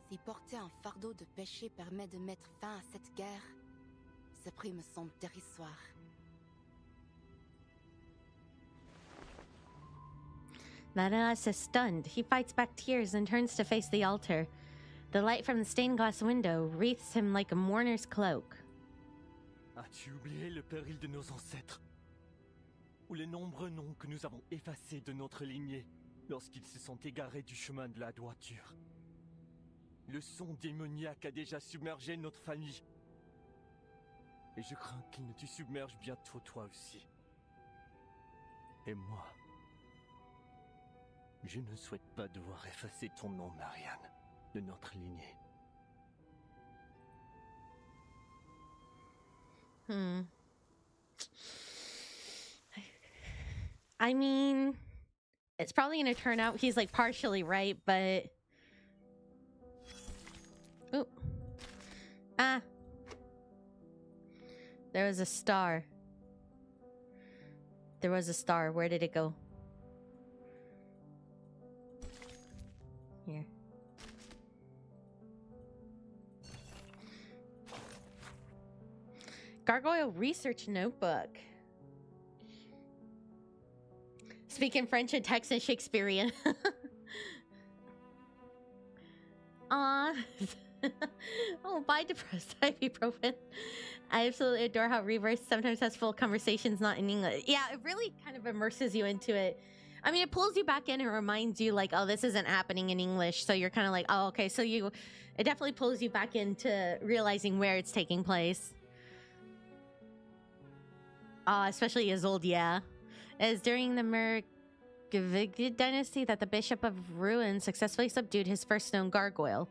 Si porter un fardeau de péché permet de mettre fin à cette guerre, ce prix me semble dérisoire. Ladoas is stunned. He fights back tears and turns to face the altar. The light from the stained glass window wreathes him like a mourner's cloak. As-tu oublié le péril de nos ancêtres? Ou les nombreux noms que nous avons effacés de notre lignée lorsqu'ils se sont égarés du chemin de la droiture? Le son démoniaque a déjà submergé notre famille. Et je crains qu'il ne te submerge bientôt toi aussi. Et moi, je ne souhaite pas devoir effacer ton nom, Marianne, de notre lignée. I mean, it's probably going to turn out he's like partially right, but... Ooh. Ah. There was a star. There was a star. Where did it go? Here. Gargoyle Research Notebook. Speaking French and Texan Shakespearean. Aw. Oh, bye, depressed ibuprofen. I absolutely adore how Reverse sometimes has full conversations not in English. Yeah, it really kind of immerses you into it. I mean, it pulls you back in and reminds you, like, oh, this isn't happening in English. So you're kind of like, oh, okay. So it definitely pulls you back into realizing where it's taking place. Especially Isolde, yeah. As during the Mergvigid dynasty that the Bishop of Ruin successfully subdued his first known gargoyle.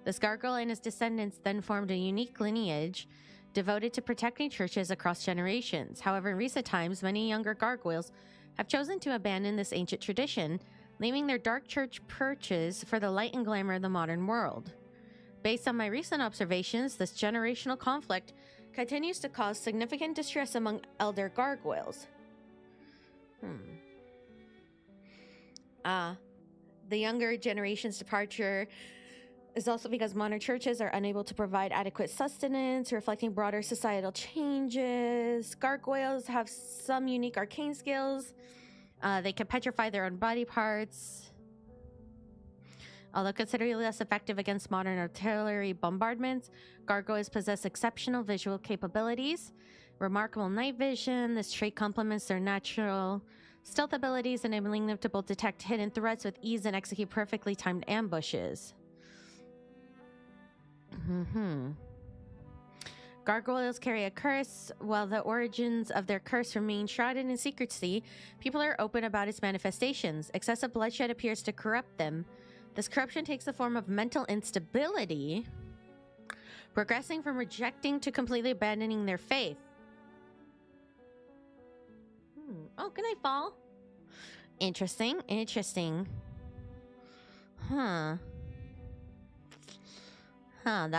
This gargoyle and his descendants then formed a unique lineage devoted to protecting churches across generations. However, in recent times, many younger gargoyles have chosen to abandon this ancient tradition, leaving their dark church perches for the light and glamour of the modern world. Based on my recent observations, this generational conflict continues to cause significant distress among elder gargoyles. The younger generation's departure is also because modern churches are unable to provide adequate sustenance, reflecting broader societal changes. Gargoyles have some unique arcane skills. They can petrify their own body parts. Although considerably less effective against modern artillery bombardments, gargoyles possess exceptional visual capabilities, remarkable night vision. This trait complements their natural stealth abilities, enabling them to both detect hidden threats with ease and execute perfectly timed ambushes. Gargoyles carry a curse. While the origins of their curse remain shrouded in secrecy, people are open about its manifestations. Excessive bloodshed appears to corrupt them. This corruption takes the form of mental instability, progressing from rejecting to completely abandoning their faith. Oh, can I fall? Interesting, interesting. That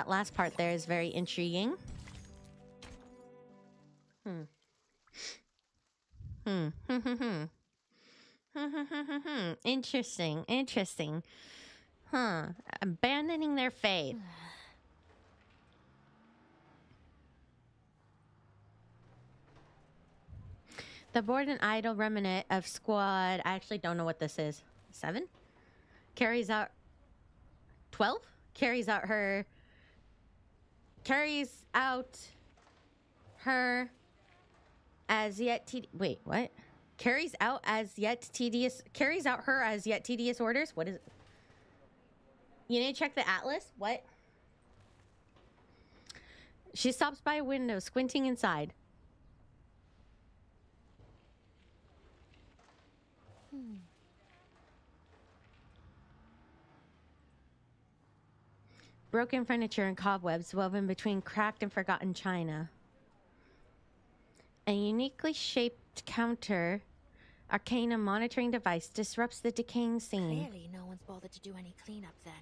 last part there is very intriguing. Interesting, interesting. Abandoning their faith. The bored and idle remnant of squad, I actually don't know what this is. 7? Carries out 12? Carries out her as yet wait, what? Carries out her as yet tedious orders? What is it? You need to check the atlas? What? She stops by a window, squinting inside. Broken furniture and cobwebs woven between cracked and forgotten china. A uniquely shaped counter arcana monitoring device disrupts the decaying scene. Clearly, no one's bothered to do any cleanup then.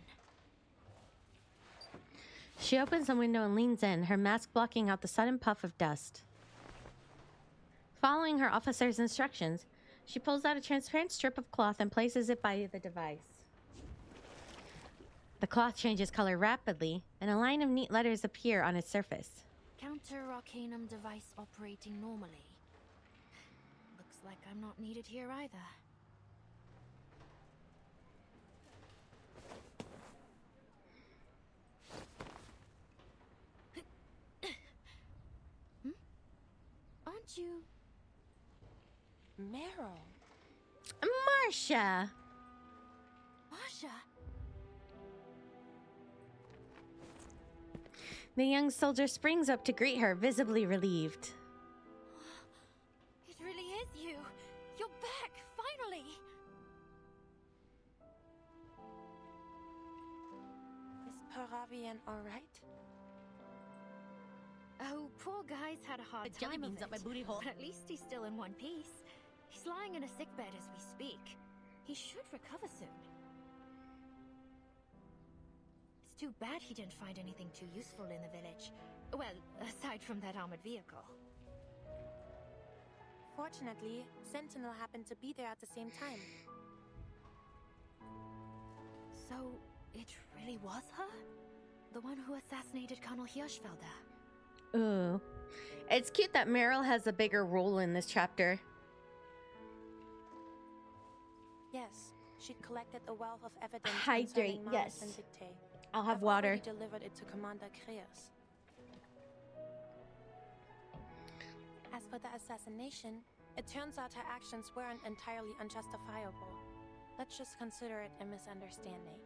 She opens a window and leans in, her mask blocking out the sudden puff of dust. Following her officer's instructions, she pulls out a transparent strip of cloth and places it by the device. The cloth changes color rapidly, and a line of neat letters appear on its surface. Counter Arcanum device operating normally. Looks like I'm not needed here either. Aren't you... Meryl? Marcia! Marcia? The young soldier springs up to greet her, visibly relieved. It really is you! You're back, finally! Is Paravian alright? Oh, poor guy's had a hard time of it. Up my booty hole. But at least he's still in one piece. He's lying in a sickbed as we speak. He should recover soon. It's too bad he didn't find anything too useful in the village. Well, aside from that armored vehicle. Fortunately, Sentinel happened to be there at the same time. So, it really was her? The one who assassinated Colonel Hirschfelder? Ooh. It's cute that Meryl has a bigger role in this chapter. Yes, she'd collected a wealth of evidence Hydrate, concerning yes. Maris and Dictate. I'll have I've water. already delivered it to Commander Kreos. As for the assassination, it turns out her actions weren't entirely unjustifiable. Let's just consider it a misunderstanding.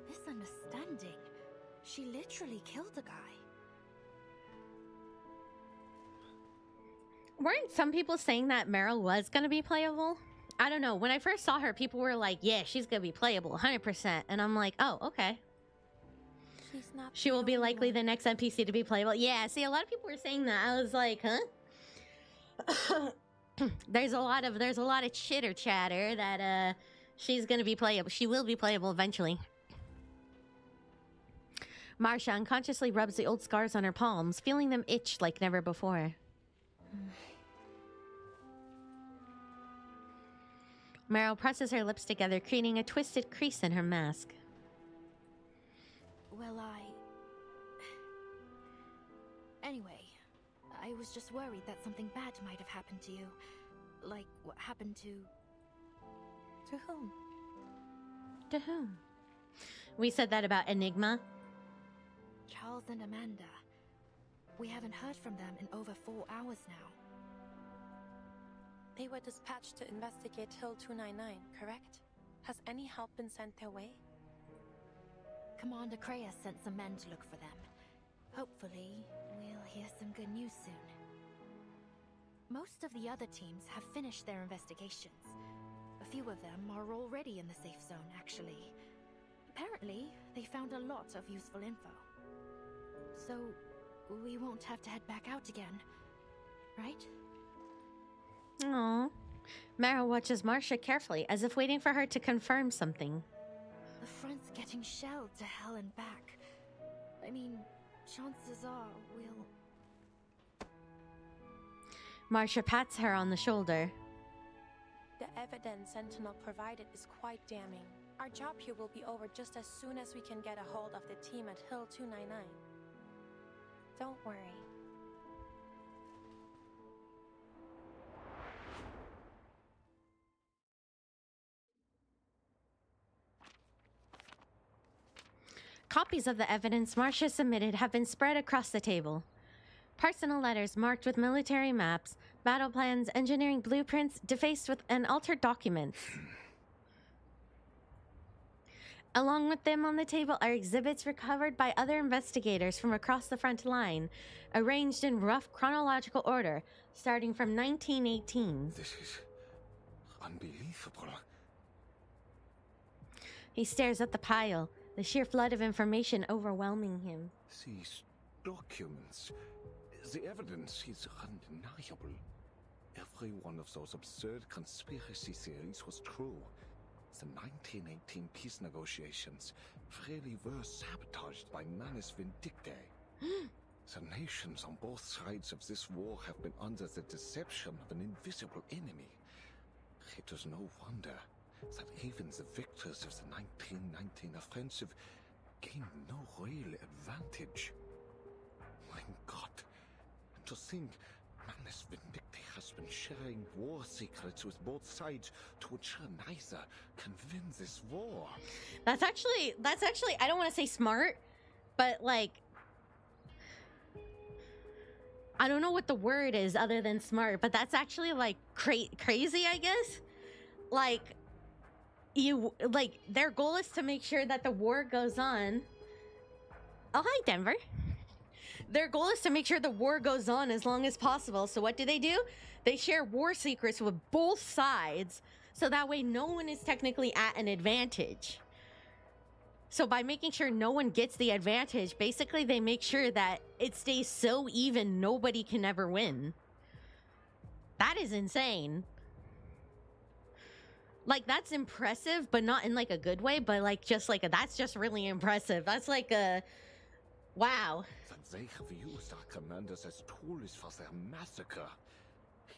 Misunderstanding? She literally killed the guy. Weren't some people saying that Meryl was going to be playable? I don't know. When I first saw her, people were like, yeah, she's going to be playable, 100%. And I'm like, oh, okay. She's not She will be likely the next NPC to be playable. Yeah, see, a lot of people were saying that. I was like, huh? there's a lot of chitter chatter that She's gonna be playable. She will be playable eventually. Marcia unconsciously rubs the old scars on her palms, feeling them itch like never before. Meryl presses her lips together, creating a twisted crease in her mask. Well, Anyway, I was just worried that something bad might have happened to you. Like what happened to... To whom? To whom? We said that about Enigma. Charles and Amanda. We haven't heard from them in over 4 hours now. They were dispatched to investigate Hill 299, correct? Has any help been sent their way? Commander Kreia sent some men to look for them. Hopefully, we'll hear some good news soon. Most of the other teams have finished their investigations. A few of them are already in the safe zone, actually. Apparently, they found a lot of useful info. So, we won't have to head back out again, right? Aww. Meryl watches Marcia carefully, as if waiting for her to confirm something. The front's getting shelled to hell and back. I mean, chances are we'll... Marcia pats her on the shoulder. The evidence Sentinel provided is quite damning. Our job here will be over just as soon as we can get a hold of the team at Hill 299. Don't worry. Copies of the evidence Marcia submitted have been spread across the table. Personal letters marked with military maps, battle plans, engineering blueprints, defaced with and altered documents. Along with them on the table are exhibits recovered by other investigators from across the front line, arranged in rough chronological order, starting from 1918. This is unbelievable. He stares at the pile, the sheer flood of information overwhelming him. These documents, the evidence is undeniable. Every one of those absurd conspiracy theories was true. The 1918 peace negotiations really were sabotaged by Manus Vindictae. The nations on both sides of this war have been under the deception of an invisible enemy. It is no wonder that even the victors of the 1919 offensive gained no real advantage. My God, to think Manus Vindictae has been sharing war secrets with both sides to ensure neither can win this war. That's actually, I don't want to say smart, but like, I don't know what the word is other than smart, but that's actually like crazy, I guess. Like, their goal is to make sure that the war goes on. Oh, hi, Denver. Their goal is to make sure the war goes on as long as possible. So what do? They share war secrets with both sides, so that way no one is technically at an advantage. So by making sure no one gets the advantage, basically they make sure that it stays so even nobody can ever win. That is insane. Like, that's impressive, but not in like a good way, but like just like that's just really impressive. That's like a wow. That they have used our commanders as tools for their massacre.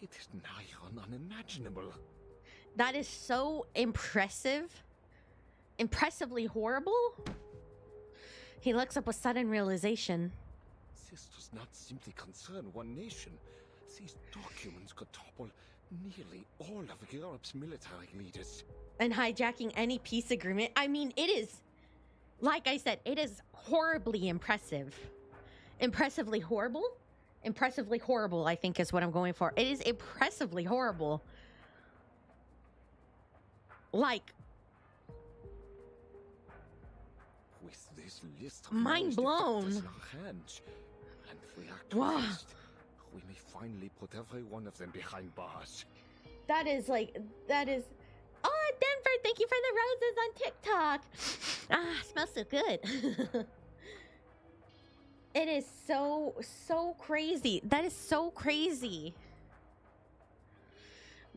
It is nigh on unimaginable. That is so impressive. Impressively horrible. He looks up with sudden realization. This does not simply concern one nation. These documents could topple nearly all of Europe's military leaders. And hijacking any peace agreement. I mean, it is, like I said, it is horribly impressive. Impressively horrible? Impressively horrible, I think is what I'm going for. It is impressively horrible. Like, with this list of mind blown. In our hands, and if we act fast, we may finally put every one of them behind bars. That is. Oh, Denver, thank you for the roses on TikTok. Ah, smells so good. It is so crazy. That is so crazy.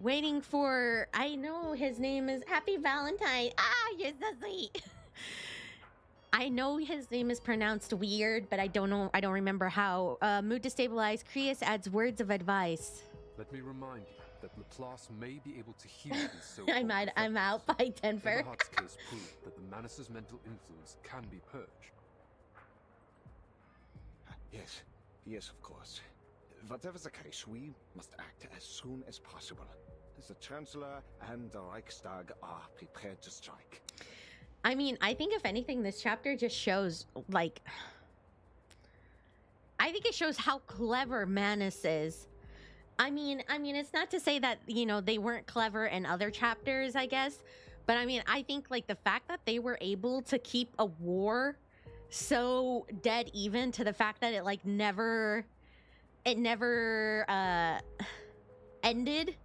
Waiting for, I know his name is Happy Valentine. Ah, you're so sweet. I know his name is pronounced weird, but I don't remember how. Mood destabilized. Krius adds words of advice. Let me remind you that Laplace may be able to heal these so-called I'm out by Denver. Eberhard's case proved that the Manus's mental influence can be purged. Yes, of course. Whatever the case, we must act as soon as possible. The Chancellor and the Reichstag are prepared to strike. I mean, I think if anything, this chapter just shows, like... I think it shows how clever Manus is. I mean, it's not to say that, you know, they weren't clever in other chapters, I guess. But I mean, I think, like, the fact that they were able to keep a war so dead even to the fact that it, like, never ended,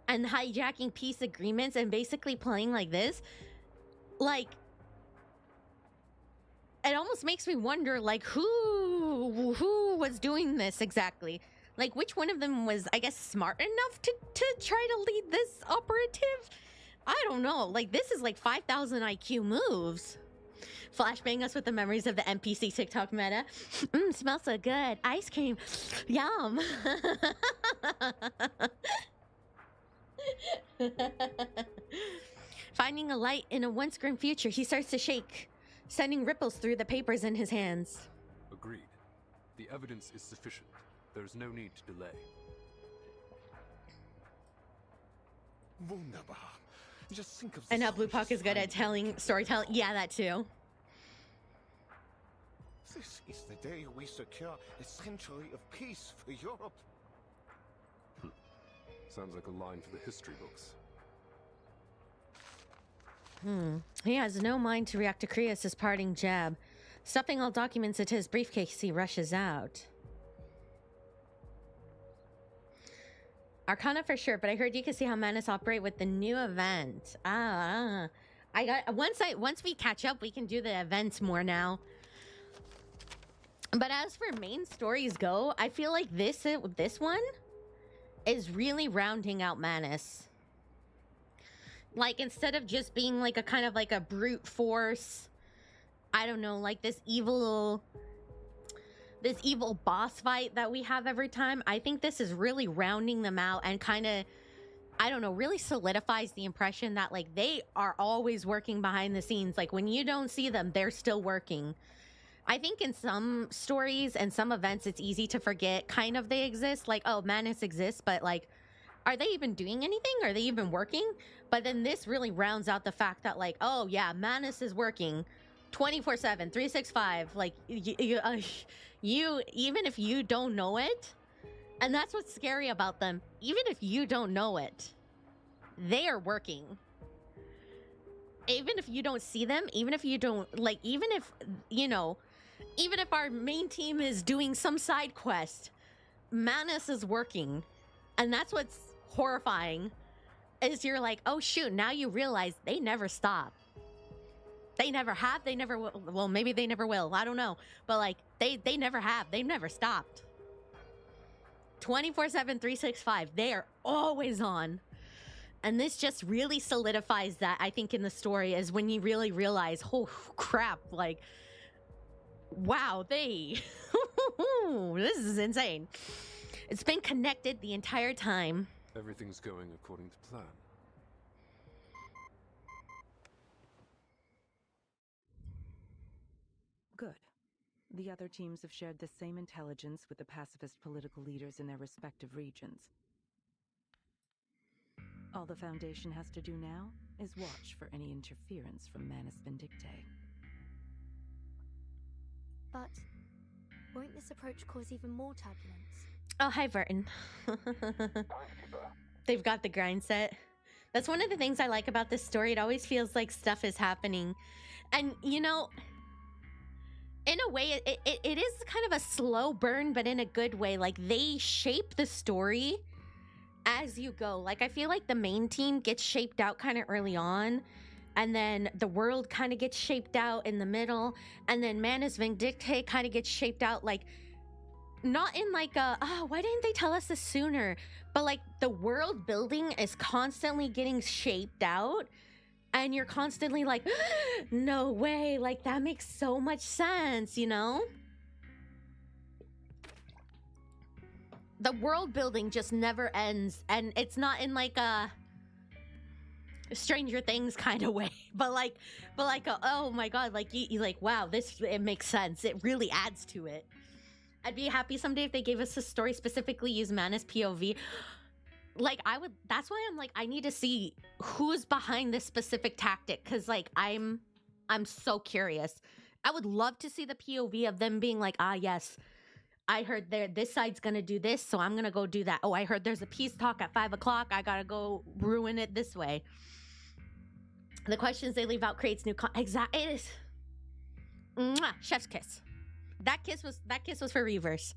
and hijacking peace agreements and basically playing like this, like, it almost makes me wonder, like, who was doing this exactly? Like, which one of them was, I guess, smart enough to try to lead this operative? I don't know. Like, this is like 5,000 IQ moves. Flashbang us with the memories of the NPC TikTok meta. Smells so good. Ice cream. Yum. Finding a light in a once grim future, he starts to shake, sending ripples through the papers in his hands. Agreed. The evidence is sufficient. There's no need to delay. Wunderbar. Just think of And how Blue Puck is good at storytelling. Yeah, that too. This is the day we secure a century of peace for Europe. Sounds like a line for the history books. He has no mind to react to Krius' parting jab. Stuffing all documents into his briefcase, he rushes out. Arcana for sure, but I heard you can see how Manus operate with the new event. I got once we catch up, we can do the events more now. But as for main stories go, I feel like this one is really rounding out Manus. Like, instead of just being like a kind of like a brute force, I don't know, like this evil boss fight that we have every time, I think this is really rounding them out and kind of, I don't know, really solidifies the impression that like they are always working behind the scenes. Like, when you don't see them, they're still working. I think in some stories and some events, it's easy to forget kind of they exist. Like, oh, Manus exists, but like, are they even doing anything? Are they even working? But then this really rounds out the fact that like, oh yeah, Manus is working 24/7, 365. Like, you, even if you don't know it, and that's what's scary about them, even if you don't know it, they are working. Even if you don't see them, even if you don't, like, even if, you know, even if our main team is doing some side quest, Manus is working. And that's what's horrifying, is you're like, oh shoot, now you realize they never stop. They never have, they never will. Well, maybe they never will, I don't know. But like, they never have, they've never stopped. 24/7, 365, they are always on. And this just really solidifies that, I think, in the story, is when you really realize, oh crap, like, wow, this is insane. It's been connected the entire time. Everything's going according to plan. Good. The other teams have shared the same intelligence with the pacifist political leaders in their respective regions. All the Foundation has to do now is watch for any interference from Manus Vindictae. But won't this approach cause even more turbulence? Oh, hi, Verton. They've got the grind set. That's one of the things I like about this story. It always feels like stuff is happening. And, you know, in a way, it is kind of a slow burn, but in a good way. Like, they shape the story as you go. Like, I feel like the main team gets shaped out kind of early on, and then the world kind of gets shaped out in the middle, and then Manus Vindictae kind of gets shaped out like not in like a, oh, why didn't they tell us this sooner? But like the world building is constantly getting shaped out, and you're constantly like, no way, like that makes so much sense, you know? The world building just never ends, and it's not in like a Stranger Things kind of way, but like oh my god, like you like, wow, this, it makes sense. It really adds to it. I'd be happy someday if they gave us a story specifically use Manus POV. Like I would, that's why I'm like, I need to see who's behind this specific tactic, because like I'm so curious. I would love to see the POV of them being like, ah yes, I heard this side's gonna do this, so I'm gonna go do that. Oh, I heard there's a peace talk at 5 o'clock, I gotta go ruin it this way. The questions they leave out creates new exact. It is. Mwah, chef's kiss. That kiss was for Reavers.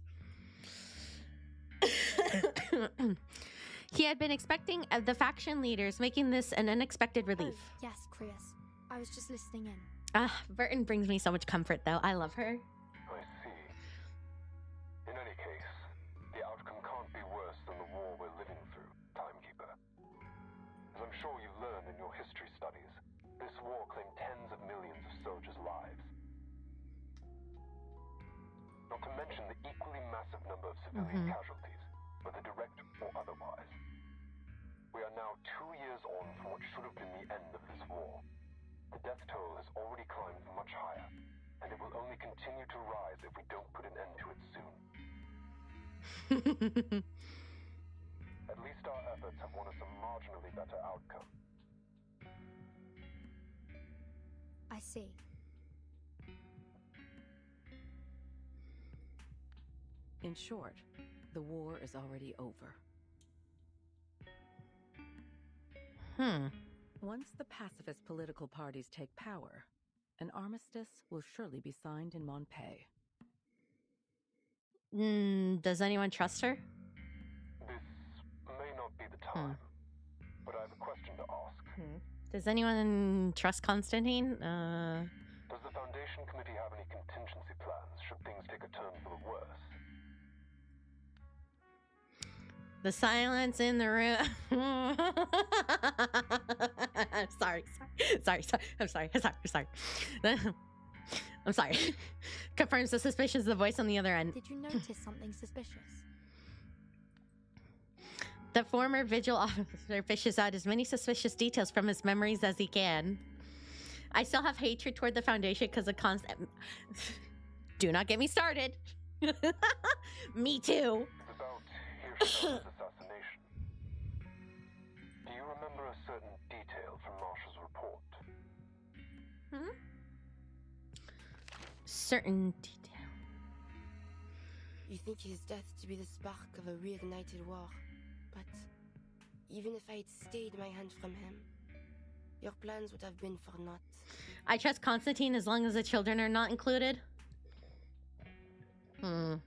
He had been expecting the faction leaders, making this an unexpected relief. Oh, yes, Krios. I was just listening in. Burton brings me so much comfort, though. I love her. I see. In any case, the outcome can't be worse than the war we're living through, Timekeeper. As I'm sure you've learned in your history studies, this war claimed tens of millions of soldiers' lives. Not to mention the equally massive number of civilian casualties, whether direct or otherwise. We are now 2 years on from what should have been the end of this war. The death toll has already climbed much higher, and it will only continue to rise if we don't put an end to it soon. At least our efforts have won us a marginally better outcome. I see. In short, the war is already over. Once the pacifist political parties take power, an armistice will surely be signed in Montpellier. Does anyone trust her? This may not be the time, but I have a question to ask. Does anyone trust Constantine? Does the Foundation Committee have any contingency plans should things take a turn for the worse? The silence in the room. sorry. I'm sorry. Confirms the suspicious the voice on the other end. Did you notice something suspicious? The former vigil officer fishes out as many suspicious details from his memories as he can. I still have hatred toward the Foundation because of constant... Do not get me started. Me too. About Hirschfeld's assassination. Do you remember a certain detail from Marshall's report? Certain detail. You think his death to be the spark of a reignited war, but even if I had stayed my hand from him, your plans would have been for naught. I trust Constantine as long as the children are not included. If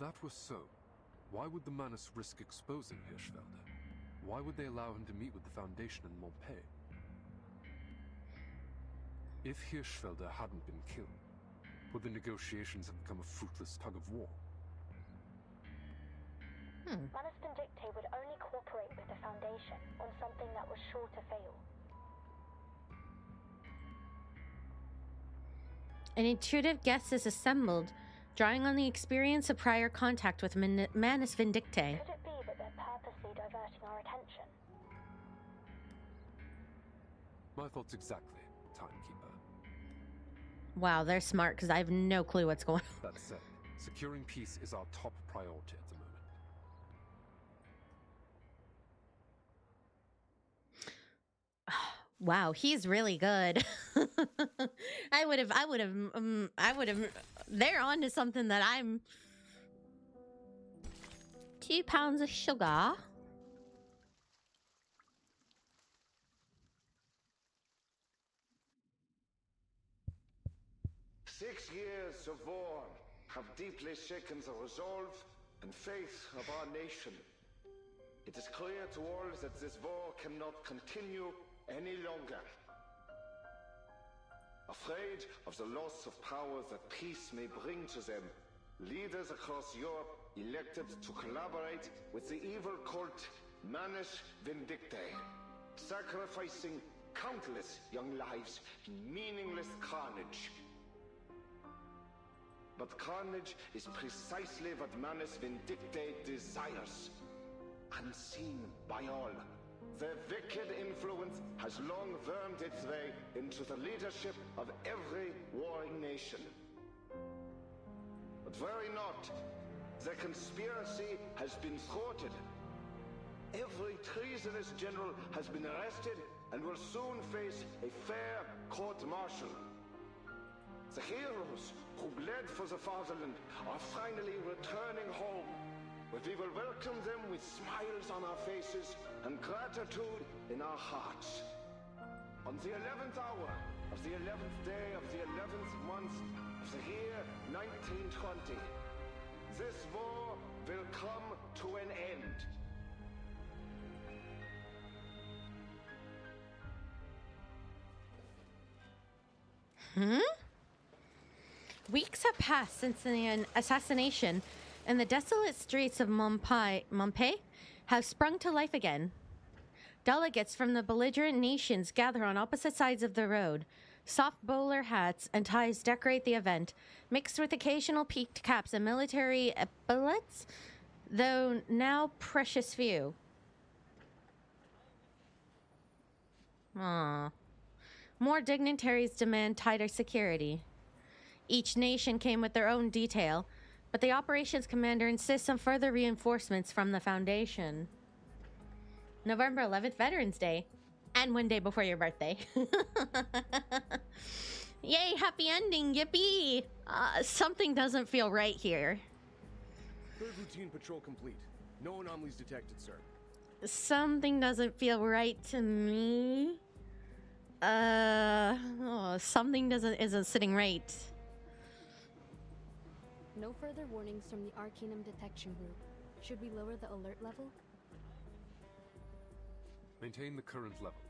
that was so, why would the Manus risk exposing Hirschfelder? Why would they allow him to meet with the Foundation in Montpellier? If Hirschfelder hadn't been killed, would the negotiations have become a fruitless tug of war? Manus Vindictae would only cooperate with the Foundation on something that was sure to fail. An intuitive guess is assembled, drawing on the experience of prior contact with Manus Vindictae. Could it be that they're purposely diverting our attention? My thoughts exactly, Timekeeper. Wow, they're smart because I have no clue what's going on. That said, securing peace is our top priority at the moment. Wow, he's really good. I would have. They're on to something that I'm. 2 pounds of sugar. "6 years of war have deeply shaken the resolve and faith of our nation. It is clear to all that this war cannot continue any longer. Afraid of the loss of power that peace may bring to them, leaders across Europe elected to collaborate with the evil cult Manus Vindictae, sacrificing countless young lives in meaningless carnage. But carnage is precisely what Manus Vindictae desires. Unseen by all, their wicked influence has long wormed its way into the leadership of every warring nation. But worry not, the conspiracy has been thwarted. Every treasonous general has been arrested and will soon face a fair court-martial. The heroes who bled for the fatherland are finally returning home, where we will welcome them with smiles on our faces and gratitude in our hearts. On the 11th hour of the 11th day of the 11th month of the year 1920, this war will come to an end. Weeks have passed since the assassination, and the desolate streets of Montpellier have sprung to life again. Delegates from the belligerent nations gather on opposite sides of the road. Soft bowler hats and ties decorate the event, mixed with occasional peaked caps and military epaulets, though now precious few. More dignitaries demand tighter security. Each nation came with their own detail, but the operations commander insists on further reinforcements from the Foundation. November 11th, Veterans Day. And one day before your birthday. Yay, happy ending, yippee! Something doesn't feel right here. Third routine patrol complete. No anomalies detected, sir. Something doesn't feel right to me. Something isn't sitting right. No further warnings from the Arcanum detection group. Should we lower the alert level? Maintain the current level.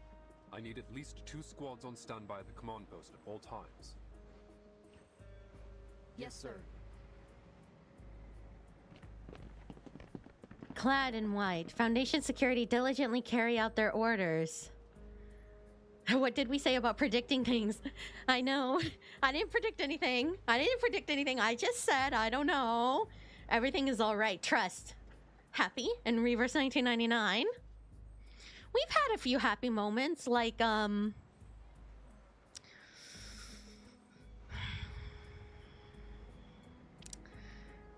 I need at least 2 squads on standby at the command post at all times. Yes, sir. Clad in white, Foundation security diligently carry out their orders. What did we say about predicting things? I know. I didn't predict anything. I just said, I don't know. Everything is all right. Trust. Happy in Reverse 1999. We've had a few happy moments, like,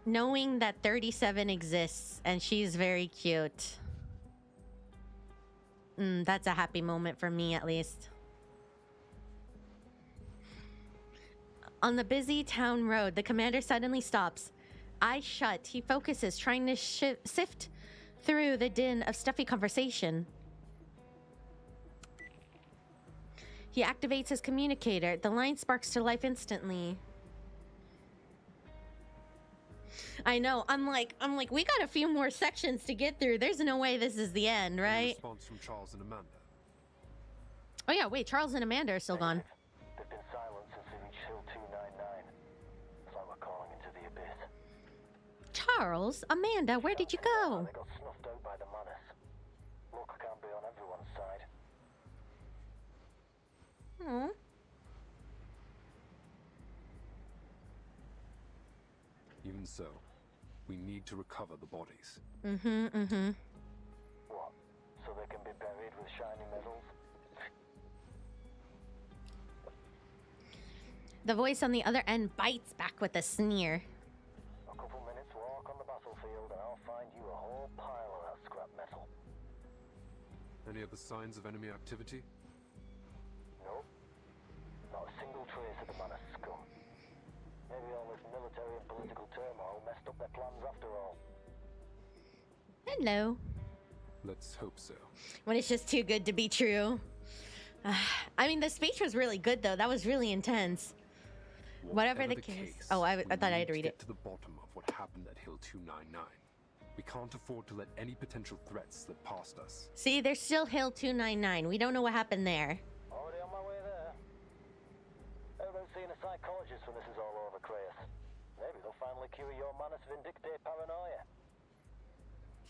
knowing that 37 exists and she's very cute. That's a happy moment for me, at least. On the busy town road, the commander suddenly stops. Eyes shut, he focuses, trying to sift through the din of stuffy conversation. He activates his communicator. The line sparks to life instantly. I know. I'm like, we got a few more sections to get through. There's no way this is the end, right? Response from Charles and Amanda. Oh yeah, wait, Charles and Amanda are still gone. They've been silent since they reached Hill 299. It's like we're calling into the abyss. Charles, Amanda, where did you go? They got snuffed out by the Manus. Luck can't be on everyone's side. Aww. Even so, we need to recover the bodies. What? So they can be buried with shiny medals? The voice on the other end bites back with a sneer. A couple minutes walk on the battlefield and I'll find you a whole pile of that scrap metal. Any other signs of enemy activity? Nope. Not a single trace of the Manus scum. Maybe all this military and political turmoil messed up their plans after all. Hello. Let's hope so. When it's just too good to be true. I mean, the speech was really good, though. That was really intense. Whatever the case. Oh, I thought I had to read it. Get to the bottom of what happened at Hill 299. We can't afford to let any potential threats slip past us. See, there's still Hill 299. We don't know what happened there. Already on my way there. Everyone's seeing a psychologist when this is all over, Kratos. Maybe they'll finally cure your Manus Vindictae paranoia.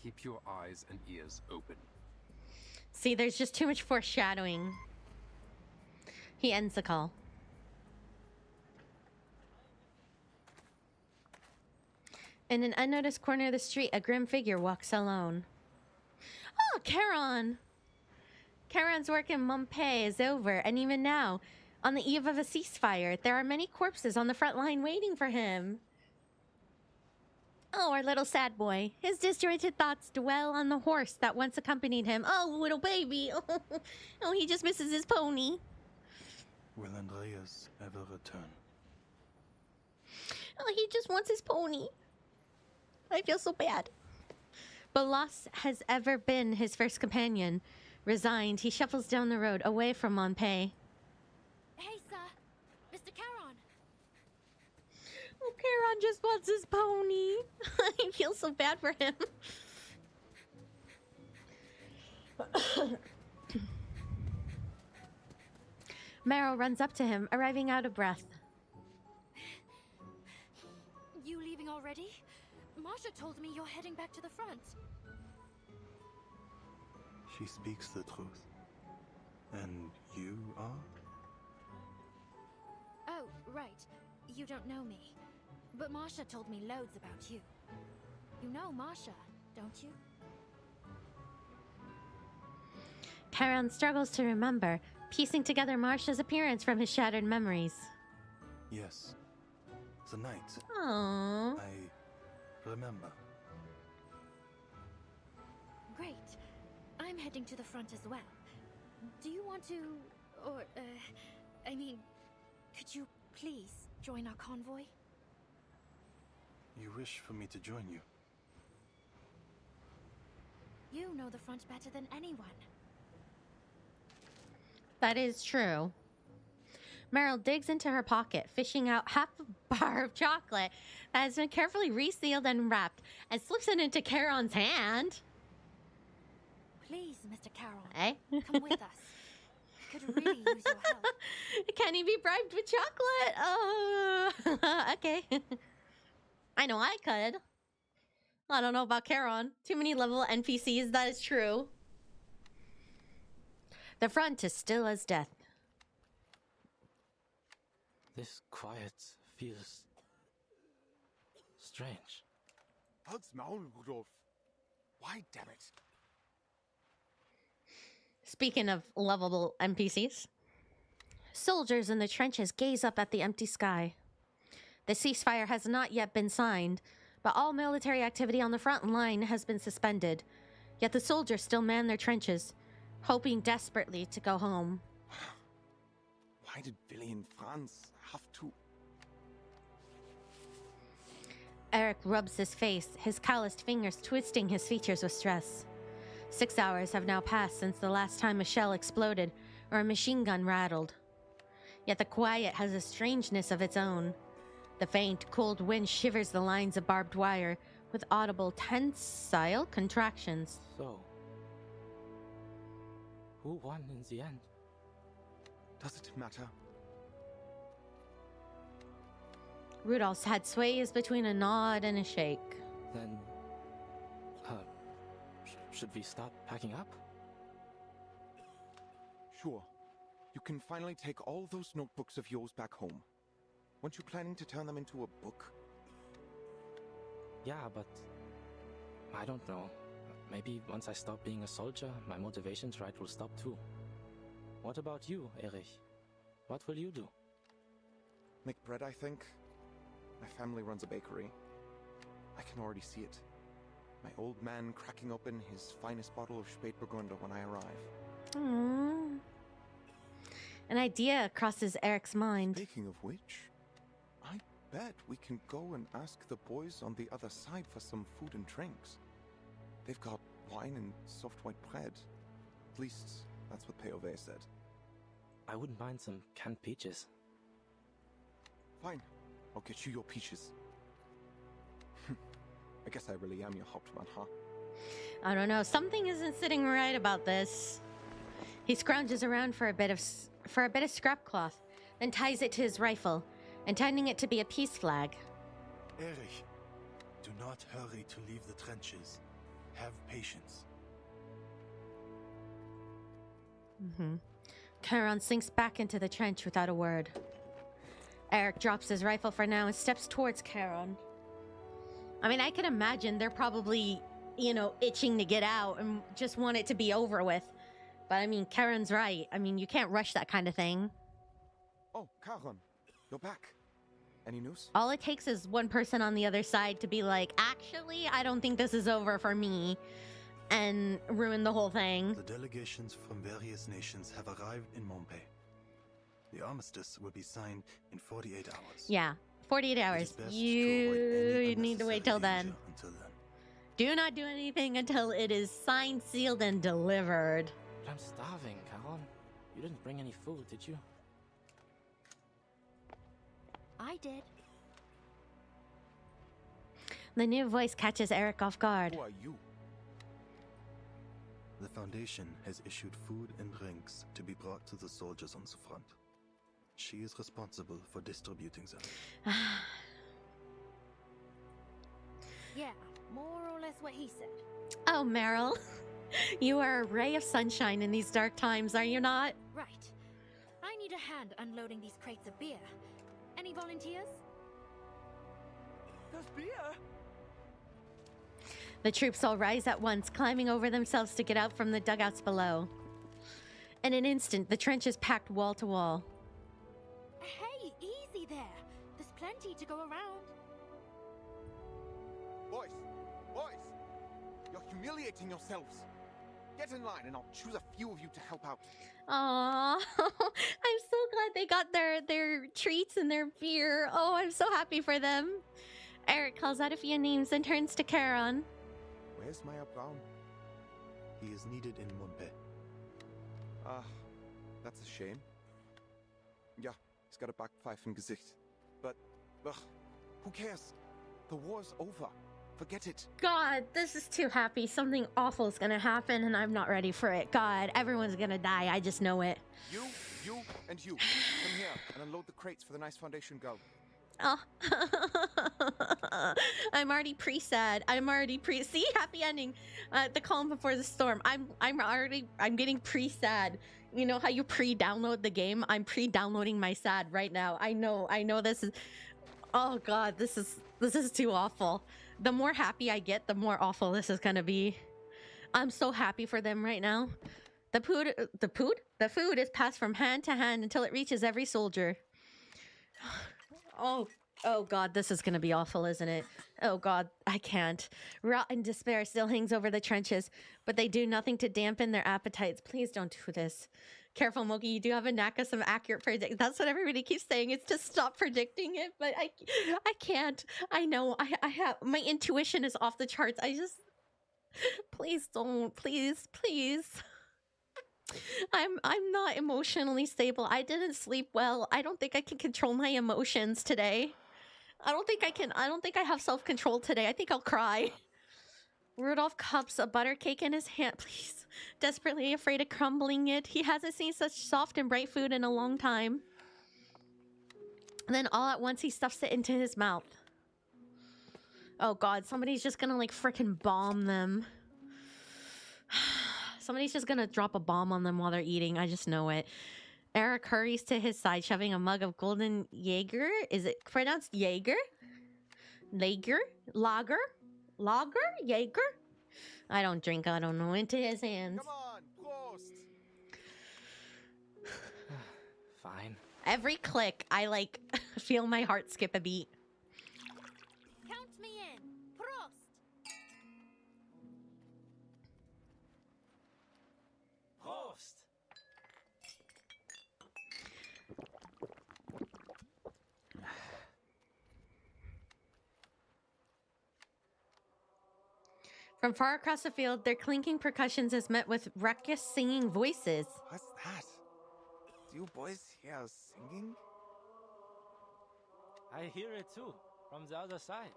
Keep your eyes and ears open. See, there's just too much foreshadowing. He ends the call. In an unnoticed corner of the street, a grim figure walks alone. Oh, Charon! Charon's work in Montpellier is over, and even now, on the eve of a ceasefire, there are many corpses on the front line waiting for him. Oh, our little sad boy. His disjointed thoughts dwell on the horse that once accompanied him. Oh, little baby. Oh, he just misses his pony. Will Andreas ever return? Oh, he just wants his pony. I feel so bad. But loss has ever been his first companion. Resigned, he shuffles down the road away from Montpellier. Hey, sir. Mr. Charon. Oh, Charon just wants his pony. I feel so bad for him. Meryl runs up to him, arriving out of breath. You leaving already? Marsha told me you're heading back to the front. She speaks the truth. And you are? Oh, right. You don't know me. But Marsha told me loads about you. You know Marsha, don't you? Charon struggles to remember, piecing together Marsha's appearance from his shattered memories. Yes. The night. Aww. I remember. Great. I'm heading to the front as well. Do you want to... or, I mean, could you please join our convoy? You wish for me to join you? You know the front better than anyone. That is true. Meryl digs into her pocket, fishing out half a bar of chocolate that has been carefully resealed and wrapped, and slips it into Charon's hand. Please, Mr. Charon, Hey? come with us. I could really use your help. Can he be bribed with chocolate? Oh, okay. I know I could. I don't know about Charon. Too many level NPCs, that is true. The front is still as death. This quiet feels strange. Halt's Maul, Rudolf. Why, damn it? Speaking of lovable NPCs, soldiers in the trenches gaze up at the empty sky. The ceasefire has not yet been signed, but all military activity on the front line has been suspended. Yet the soldiers still man their trenches, hoping desperately to go home. Why did Willy and Franz have to... Eric rubs his face, his calloused fingers twisting his features with stress. 6 hours have now passed since the last time a shell exploded or a machine gun rattled. Yet the quiet has a strangeness of its own. The faint, cold wind shivers the lines of barbed wire with audible tensile contractions. So, who won in the end? Does it matter? Rudolph's head sways between a nod and a shake. Then, should we start packing up? Sure. You can finally take all those notebooks of yours back home. Weren't you planning to turn them into a book? Yeah, but I don't know. Maybe once I stop being a soldier, my motivation to write will stop too. What about you, Erich? What will you do? Make bread, I think. My family runs a bakery. I can already see it. My old man cracking open his finest bottle of Spätburgunder when I arrive. Aww. An idea crosses Eric's mind. Speaking of which, I bet we can go and ask the boys on the other side for some food and drinks. They've got wine and soft white bread. At least, that's what Peove said. I wouldn't mind some canned peaches. Fine. I'll get you your peaches. I guess I really am your Hauptmann, huh? I don't know. Something isn't sitting right about this. He scrounges around for a bit of scrap cloth, then ties it to his rifle, intending it to be a peace flag. Erich, do not hurry to leave the trenches. Have patience. Charon sinks back into the trench without a word. Eric drops his rifle for now and steps towards Charon. I mean, I can imagine they're probably, you know, itching to get out and just want it to be over with. But I mean, Charon's right. I mean, you can't rush that kind of thing. Oh, Charon, you're back. Any news? All it takes is one person on the other side to be like, actually, I don't think this is over for me, and ruin the whole thing. The delegations from various nations have arrived in Montpellier. The armistice will be signed in 48 hours. Yeah, 48 hours. You need to wait till then. Do not do anything until it is signed, sealed, and delivered. I'm starving, Caron. You didn't bring any food, did you? I did. The new voice catches Eric off guard. Who are you? The Foundation has issued food and drinks to be brought to the soldiers on the front. She is responsible for distributing them. Yeah, more or less what he said. Oh, Meryl. You are a ray of sunshine in these dark times, are you not? Right. I need a hand unloading these crates of beer. Any volunteers? There's beer? The troops all rise at once, climbing over themselves to get out from the dugouts below. In an instant, the trench is packed wall to wall. Hey, easy there. There's plenty to go around. Boys! You're humiliating yourselves. Get in line and I'll choose a few of you to help out. Aww, I'm so glad they got their treats and their beer. Oh, I'm so happy for them. Eric calls out a few names and turns to Charon. Where's Meyer Braun? He is needed in Montpellier. Ah, that's a shame. Yeah, he's got a Backpfeifen Gesicht. But, ugh, who cares? The war's over. Forget it. God, this is too happy. Something awful is gonna happen and I'm not ready for it. God, everyone's gonna die. I just know it. You, and you. Come here and unload the crates for the nice Foundation go. Oh. I'm already pre-sad. See, happy ending. The calm before the storm. I'm getting pre-sad. You know how you pre-download the game? I'm pre-downloading my sad right now. I know this is... Oh God, this is too awful. The more happy I get, the more awful this is gonna be. I'm so happy for them right now. The food is passed from hand to hand until it reaches every soldier. Oh God, this is gonna be awful, isn't it? Oh God, I can't. Rotten despair still hangs over the trenches, but they do nothing to dampen their appetites. Please don't do this. Careful, Moki, you do have a knack of some accurate predict. That's what everybody keeps saying. It's to stop predicting it, but I can't. I know. I have my intuition is off the charts. I just please don't. Please. I'm not emotionally stable. I didn't sleep well. I don't think I can control my emotions today. I don't think I have self-control today. I think I'll cry. Rudolph cups a butter cake in his hand, please. Desperately afraid of crumbling it. He hasn't seen such soft and bright food in a long time. And then all at once he stuffs it into his mouth. Oh God, somebody's just gonna like frickin' bomb them. Somebody's just gonna drop a bomb on them while they're eating. I just know it. Eric hurries to his side, shoving a mug of golden Jaeger. Is it pronounced Jaeger? Lager? Jaeger? I don't drink, I don't know. Into his hands. Come on, Prost! Fine. Every click, I like feel my heart skip a beat. Count me in. Prost! Prost! From far across the field, their clinking percussions is met with raucous singing voices. What's that? Do you boys hear us singing? I hear it too, from the other side.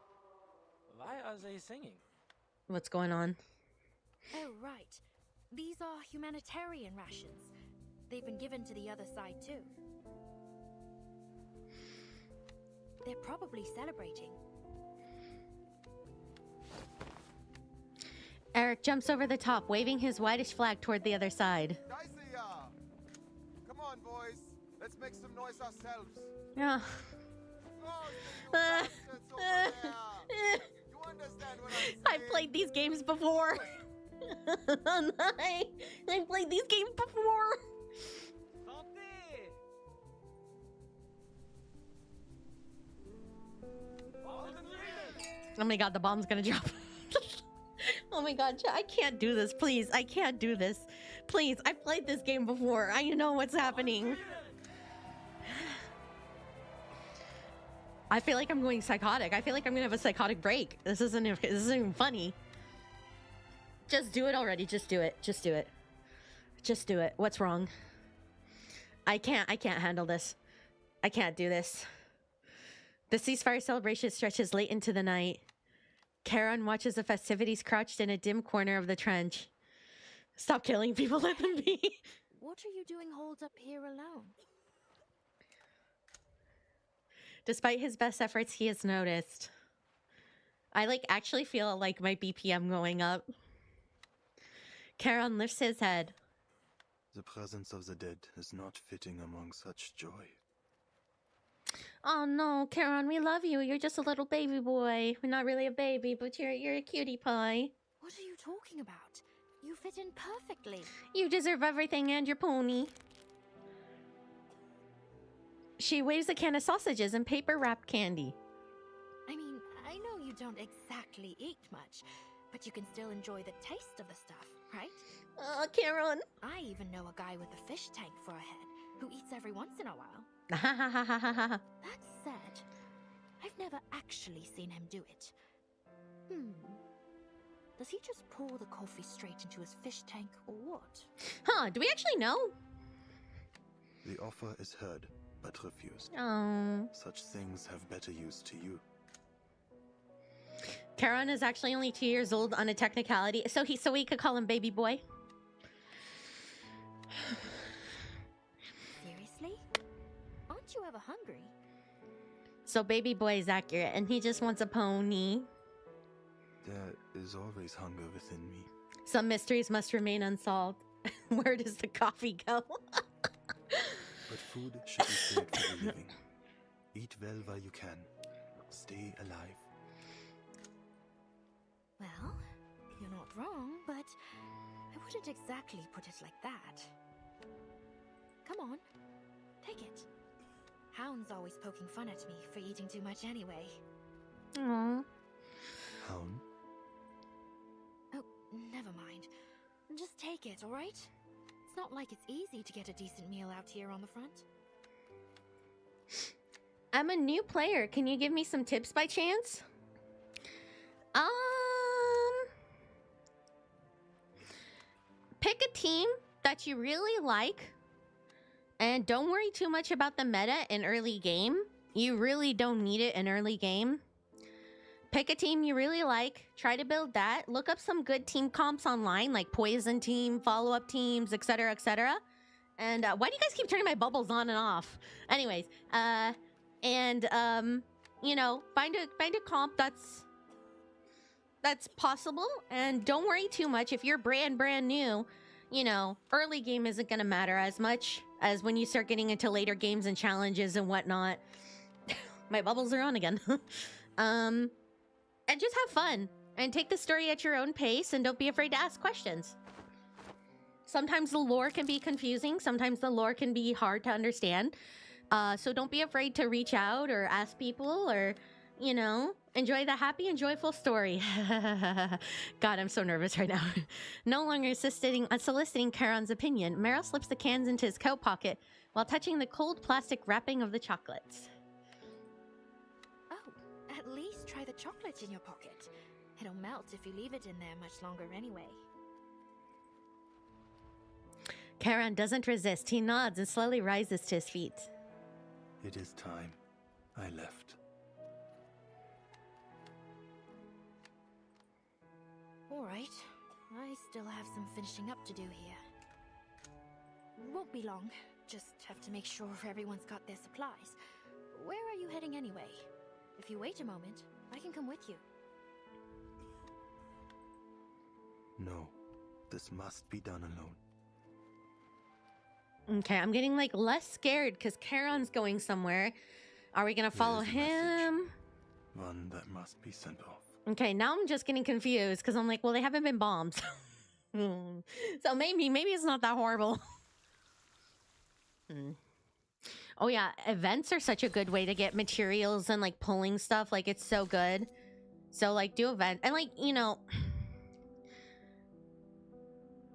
Why are they singing? What's going on? Oh, right. These are humanitarian rations. They've been given to the other side, too. They're probably celebrating. Eric jumps over the top, waving his whitish flag toward the other side. Come on, boys. Let's make some noise ourselves. Yeah. I've played these games before. I've played these games before. Oh my god, the bomb's gonna drop. Oh my god, I can't do this. Please, I can't do this. Please, I played this game before. I know what's happening. I feel like I'm going psychotic. I feel like I'm gonna have a psychotic break. This isn't even funny. Just do it already. Just do it. Just do it. Just do it. What's wrong? I can't handle this. I can't do this. The ceasefire celebration stretches late into the night. Charon watches the festivities crouched in a dim corner of the trench. Stop killing people, let them be. What are you doing holed up here alone? Despite his best efforts, he is noticed. I actually feel like my BPM going up. Charon lifts his head. The presence of the dead is not fitting among such joy. Oh no, Charon, we love you. You're just a little baby boy. We're not really a baby, but you're a cutie pie. What are you talking about? You fit in perfectly. You deserve everything and your pony. She waves a can of sausages and paper-wrapped candy. I mean, I know you don't exactly eat much, but you can still enjoy the taste of the stuff, right? Oh, Charon. I even know a guy with a fish tank for a head who eats every once in a while. That said, I've never actually seen him do it. Does he just pour the coffee straight into his fish tank or what? Huh, do we actually know? The offer is heard, but refused. Oh. Such things have better use to you. Charon is actually only 2 years old on a technicality, so we could call him baby boy. Seriously? Aren't you ever hungry? So baby boy is accurate, and he just wants a pony. There is always hunger within me. Some mysteries must remain unsolved. Where does the coffee go? But food should be saved for the living. Eat well while you can. Stay alive. Well, you're not wrong, but I wouldn't exactly put it like that. Come on, take it. Hound's always poking fun at me for eating too much anyway. Aww. Hound? Oh, never mind. Just take it, alright? It's not like it's easy to get a decent meal out here on the front. I'm a new player. Can you give me some tips by chance? Pick a team that you really like. And don't worry too much about the meta in early game. You really don't need it in early game. Pick a team you really like. Try to build that. Look up some good team comps online, like Poison Team, follow-up teams, etc., etc. And why do you guys keep turning my bubbles on and off? Anyways, you know, find a comp that's possible, and don't worry too much if you're brand new. You know, early game isn't gonna matter as much as when you start getting into later games and challenges and whatnot. My bubbles are on again. And just have fun and take the story at your own pace, and don't be afraid to ask questions. Sometimes the lore can be confusing. Sometimes the lore can be hard to understand. So don't be afraid to reach out or ask people, or, you know, enjoy the happy and joyful story. God, I'm so nervous right now. No longer soliciting Charon's opinion, Meryl slips the cans into his coat pocket while touching the cold plastic wrapping of the chocolates. Oh, at least try the chocolate in your pocket. It'll melt if you leave it in there much longer anyway. Charon doesn't resist. He nods and slowly rises to his feet. It is time I left. Alright. I still have some finishing up to do here. Won't be long. Just have to make sure everyone's got their supplies. Where are you heading anyway? If you wait a moment, I can come with you. No. This must be done alone. Okay, I'm getting like less scared because Charon's going somewhere. Are we gonna follow him? One that must be sent off. Okay, now I'm just getting confused because I'm like, well, they haven't been bombed. So maybe it's not that horrible. Oh yeah, events are such a good way to get materials and like pulling stuff. Like it's so good. So like do event and like, you know,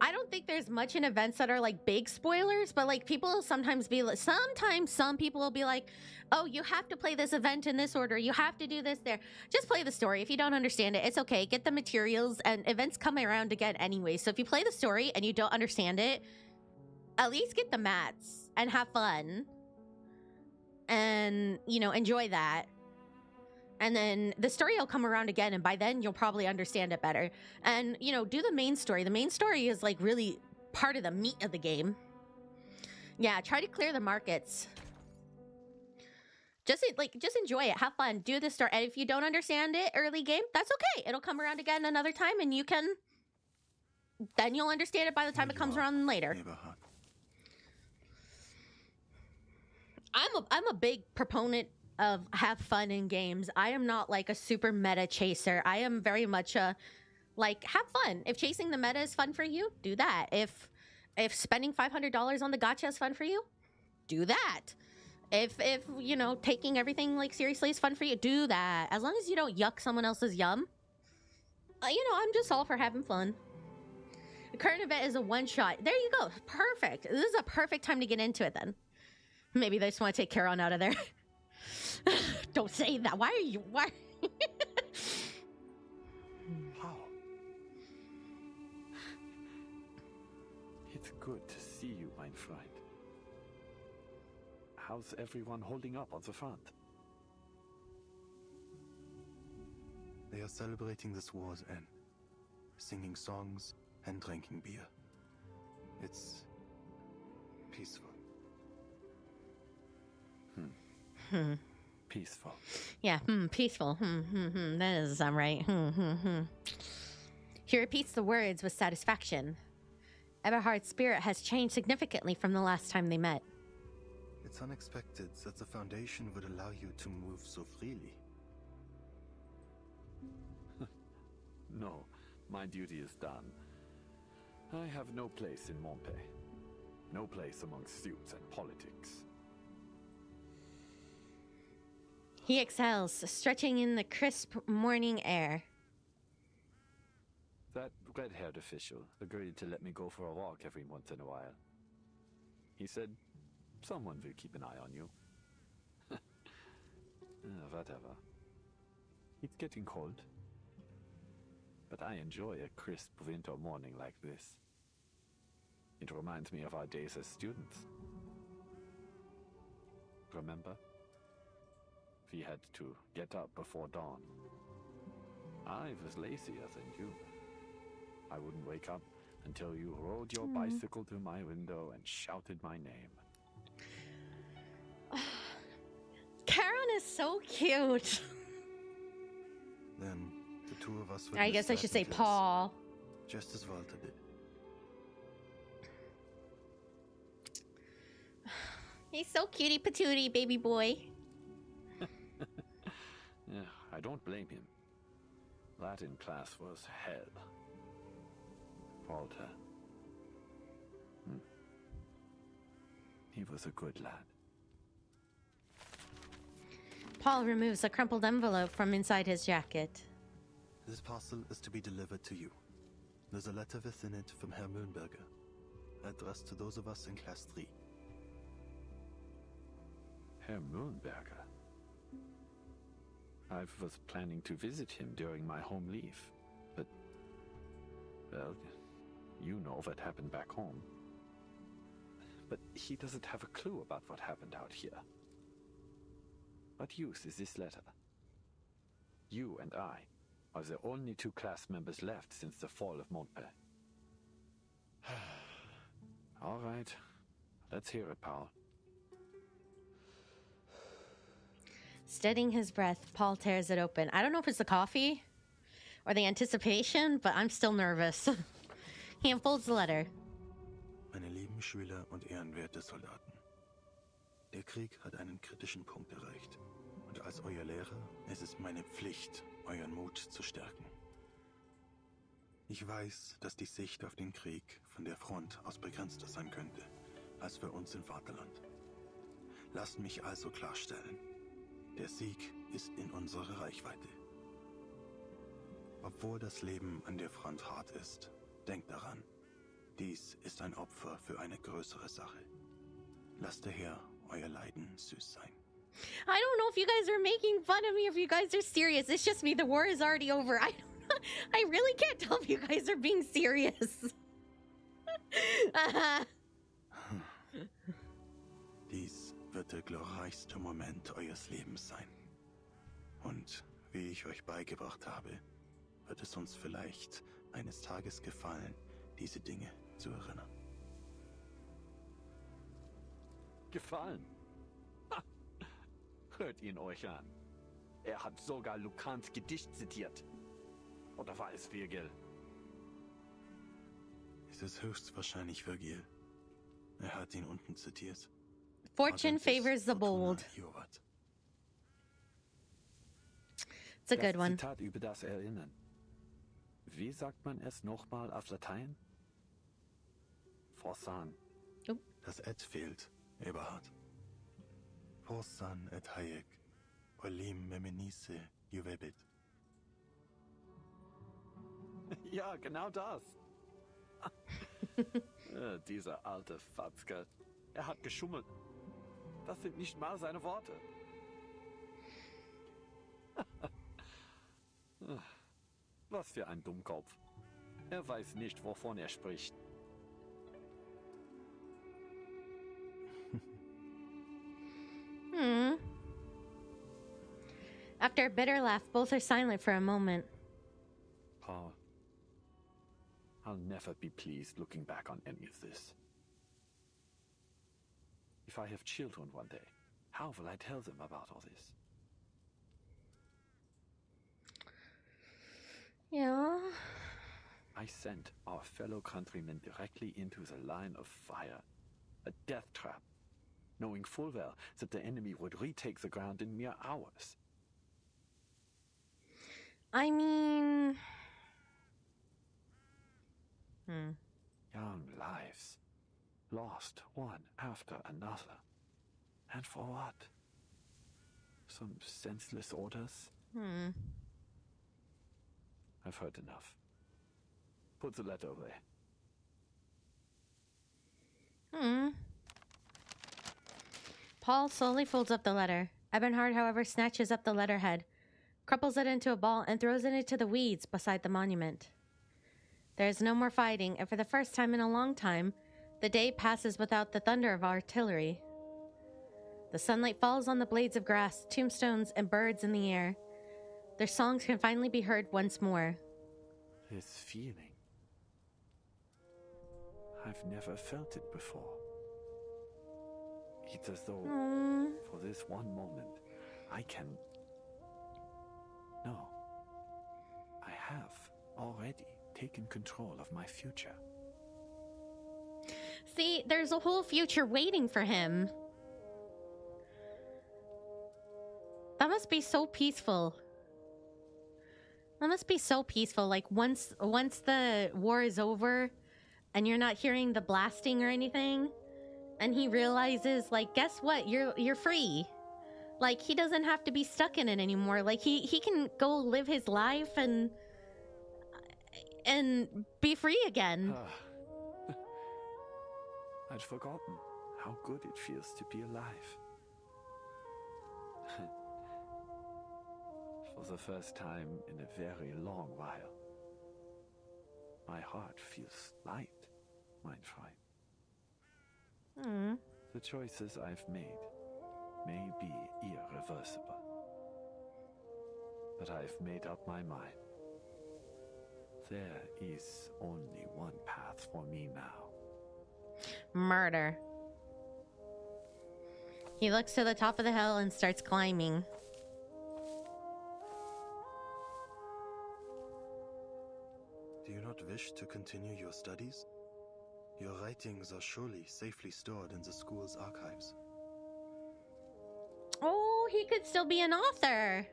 I don't think there's much in events that are like big spoilers, but like people sometimes be like, sometimes some people will be like, oh, you have to play this event in this order. You have to do this there. Just play the story. If you don't understand it, it's okay. Get the materials, and events come around again anyway. So if you play the story and you don't understand it, at least get the mats and have fun and, you know, enjoy that. And then the story will come around again, and by then you'll probably understand it better. And, you know, do the main story. The main story is like really part of the meat of the game. Yeah, try to clear the markets. Just enjoy it. Have fun. Do the story. And if you don't understand it early game, that's okay. It'll come around again another time, and you can... Then you'll understand it by the time it comes around later. I'm a big proponent of have fun in games. I am not like a super meta chaser. I am very much a like have fun. If chasing the meta is fun for you, do that. If spending $500 on the gacha is fun for you, do that. If you know taking everything like seriously is fun for you, do that. As long as you don't yuck someone else's yum. You know, I'm just all for having fun. The current event is a one shot. There you go. Perfect. This is a perfect time to get into it then. Maybe they just want to take Charon out of there. Don't say that. Why are you... Why? How? It's good to see you, mein Freund. How's everyone holding up on the front? They are celebrating this war's end. Singing songs and drinking beer. It's peaceful. Peaceful. Yeah, peaceful. That doesn't sound right. He repeats the words with satisfaction. Eberhard's spirit has changed significantly from the last time they met. It's unexpected that the Foundation would allow you to move so freely. No, my duty is done. I have no place in Montpé. No place among suits and politics. He exhales, stretching in the crisp morning air. That red-haired official agreed to let me go for a walk every once in a while. He said, someone will keep an eye on you. Whatever. It's getting cold. But I enjoy a crisp winter morning like this. It reminds me of our days as students. Remember? We had to get up before dawn. I was lazier than you. I wouldn't wake up until you rode your bicycle to my window and shouted my name. Charon is so cute. Then the two of us would I guess I should say Paul. Just as Walter did. He's so cutie patootie, baby boy. Yeah, I don't blame him. Latin class was hell. Walter. He was a good lad. Paul removes a crumpled envelope from inside his jacket. This parcel is to be delivered to you. There's a letter within it from Herr Mühlenberger, addressed to those of us in Class 3. Herr Mühlenberger? I was planning to visit him during my home leave, but... well, you know what happened back home. But he doesn't have a clue about what happened out here. What use is this letter? You and I, are the only two class members left since the fall of Montpellier. All right. Let's hear it, Paul. Steadying his breath, Paul tears it open. I don't know if it's the coffee or the anticipation, but I'm still nervous. He unfolds the letter. Meine lieben Schüler und ehrenwerte Soldaten. Der Krieg hat einen kritischen Punkt erreicht. Und als euer Lehrer ist es meine Pflicht, euren Mut zu stärken. Ich weiß, dass die Sicht auf den Krieg von der Front aus begrenzter sein könnte, als für uns im Vaterland. Lasst mich also klarstellen, der Sieg ist in unserer Reichweite. Obwohl das Leben an der Front hart ist, denkt daran, dies ist ein Opfer für eine größere Sache. Lasst daher euer Leiden süß sein. I don't know if you guys are making fun of me, if you guys are serious. It's just me. The war is already over. I really can't tell if you guys are being serious. Dies wird der glorreichste Moment eures Lebens sein. Und wie ich euch beigebracht habe, wird es uns vielleicht eines Tages gefallen, diese Dinge zu erinnern. Gefallen? Ha. Hört ihn euch an. Er hat sogar Lucans Gedicht zitiert. Oder war es Virgil? Es ist höchstwahrscheinlich Virgil. Er hat ihn unten zitiert. Fortune favors the bold. It's a good one. Das Zitat über das Erinnern. Wie sagt man es nochmal auf Latein? Forsan. Das Et fehlt, Eberhard. Forsan et haec, olim memenisse juvebit. Ja, genau das. Dieser alte Fatzke. Er hat geschummelt. Das sind nicht mal seine Worte. Was für ein Dummkopf. Er weiß nicht, wovon er spricht. After a bitter laugh, both are silent for a moment. Paul, I'll never be pleased looking back on any of this. If I have children one day, how will I tell them about all this? Yeah. I sent our fellow countrymen directly into the line of fire. A death trap, knowing full well that the enemy would retake the ground in mere hours. I mean... Young lives, lost one after another. And for what? Some senseless orders? I've heard enough. Put the letter away. Paul slowly folds up the letter. Eberhard, however, snatches up the letterhead, crumples it into a ball, and throws it into the weeds beside the monument. There is no more fighting, and for the first time in a long time, the day passes without the thunder of artillery. The sunlight falls on the blades of grass, tombstones, and birds in the air. Their songs can finally be heard once more. This feeling. I've never felt it before. It's as though, for this one moment, I can... No. I have already taken control of my future. See, there's a whole future waiting for him. That must be so peaceful. That must be so peaceful. Like once the war is over and you're not hearing the blasting or anything, and he realizes, like, guess what? You're free. Like, he doesn't have to be stuck in it anymore. Like, he can go live his life and be free again. I'd forgotten how good it feels to be alive. For the first time in a very long while, my heart feels light, mein Freund. The choices I've made may be irreversible, but I've made up my mind. There is only one path for me now. Murder. He looks to the top of the hill and starts climbing. Do you not wish to continue your studies? Your writings are surely safely stored in the school's archives. Oh, he could still be an author.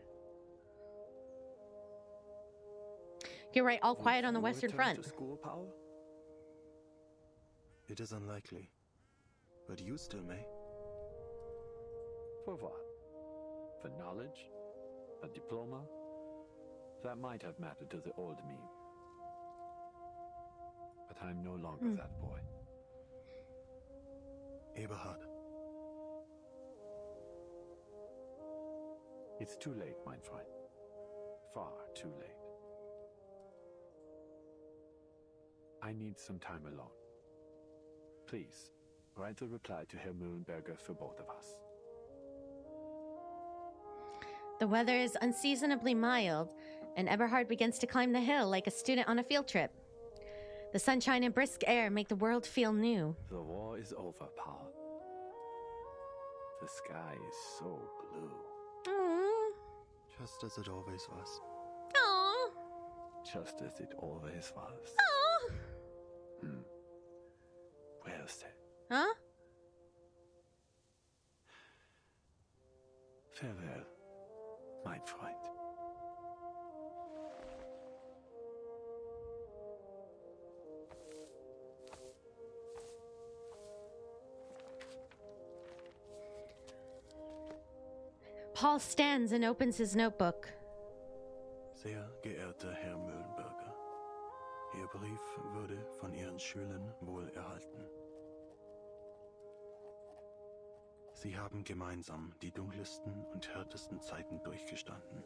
You're right, all quiet on the Western Front. To school, Paul? It is unlikely, but you still may. For what? For knowledge? A diploma? That might have mattered to the old me. But I'm no longer that boy. Eberhard. It's too late, mein Freund. Far too late. I need some time alone. Please, write a reply to Herr Mühlenberger for both of us. The weather is unseasonably mild, and Eberhard begins to climb the hill like a student on a field trip. The sunshine and brisk air make the world feel new. The war is over, Paul. The sky is so blue. Aww. Just as it always was. Aww. Just as it always was. Aww. Well said. Huh? Farewell, mein Freund. Paul stands and opens his notebook. Sehr geehrter Herr Mühlenberger, Ihr Brief wurde von Ihren Schülern wohl erhalten. Sie haben gemeinsam die dunkelsten und härtesten Zeiten durchgestanden.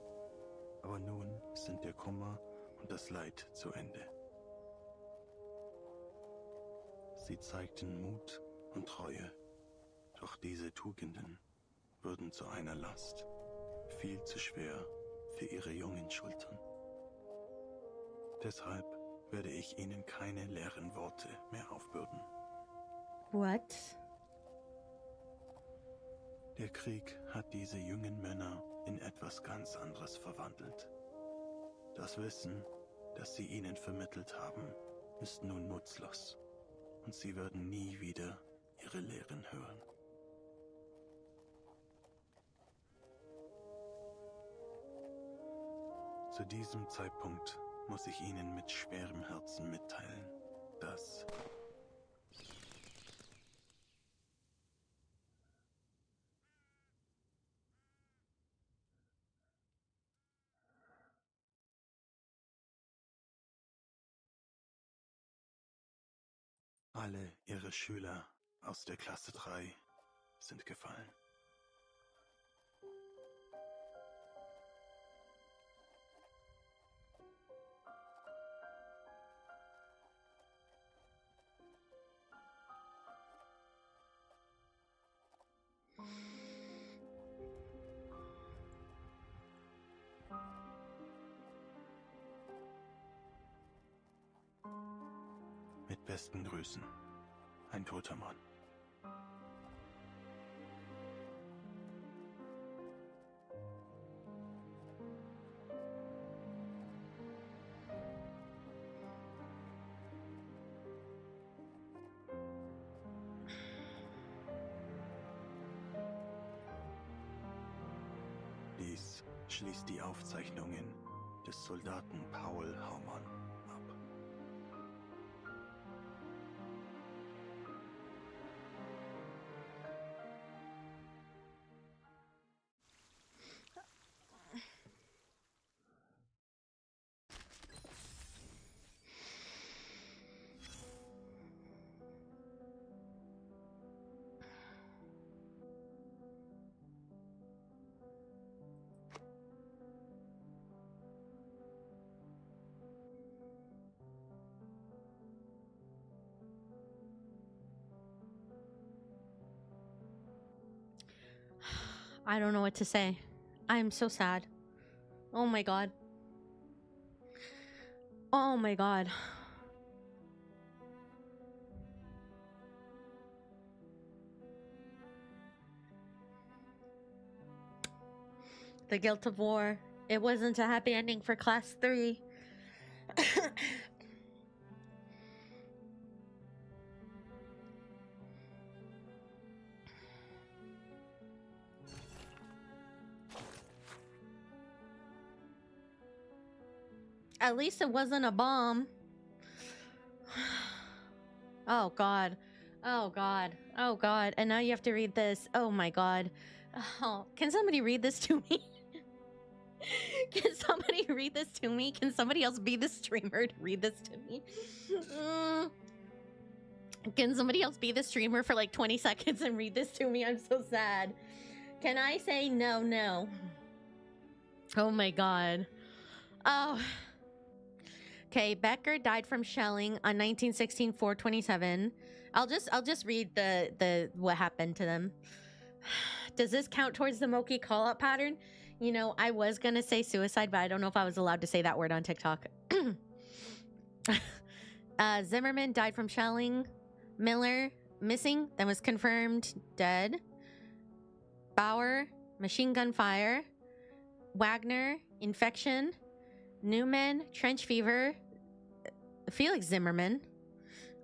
Aber nun sind der Kummer und das Leid zu Ende. Sie zeigten Mut und Treue, doch diese Tugenden wurden zu einer Last, viel zu schwer für ihre jungen Schultern. Deshalb werde ich Ihnen keine leeren Worte mehr aufbürden. What? Der Krieg hat diese jungen Männer in etwas ganz anderes verwandelt. Das Wissen, das Sie ihnen vermittelt haben, ist nun nutzlos. Und sie werden nie wieder ihre Lehren hören. Zu diesem Zeitpunkt muss ich Ihnen mit schwerem Herzen mitteilen, dass alle Ihre Schüler aus der Klasse 3 sind gefallen. Mit besten Grüßen, ein toter Mann. Dies schließt die Aufzeichnungen des Soldaten Paul Haumann ab. I don't know what to say. I'm so sad. Oh my god. Oh my god. The guilt of war. It wasn't a happy ending for class 3. At least it wasn't a bomb. Oh god. Oh god. Oh god. And now you have to read this. Oh my god. Oh, can somebody read this to me? Can somebody read this to me? Can somebody else be the streamer to read this to me? Can somebody else be the streamer for like 20 seconds and read this to me? I'm so sad. Can I say no, no? Oh my god. Oh. Okay, Becker died from shelling on 1916 4/27. I'll just read the what happened to them. Does this count towards the Moki call-out pattern? You know, I was gonna say suicide, but I don't know if I was allowed to say that word on TikTok. Zimmerman died from shelling. Miller, missing, then was confirmed dead. Bauer, machine gun fire. Wagner, infection. Newman, trench fever. Felix Zimmerman.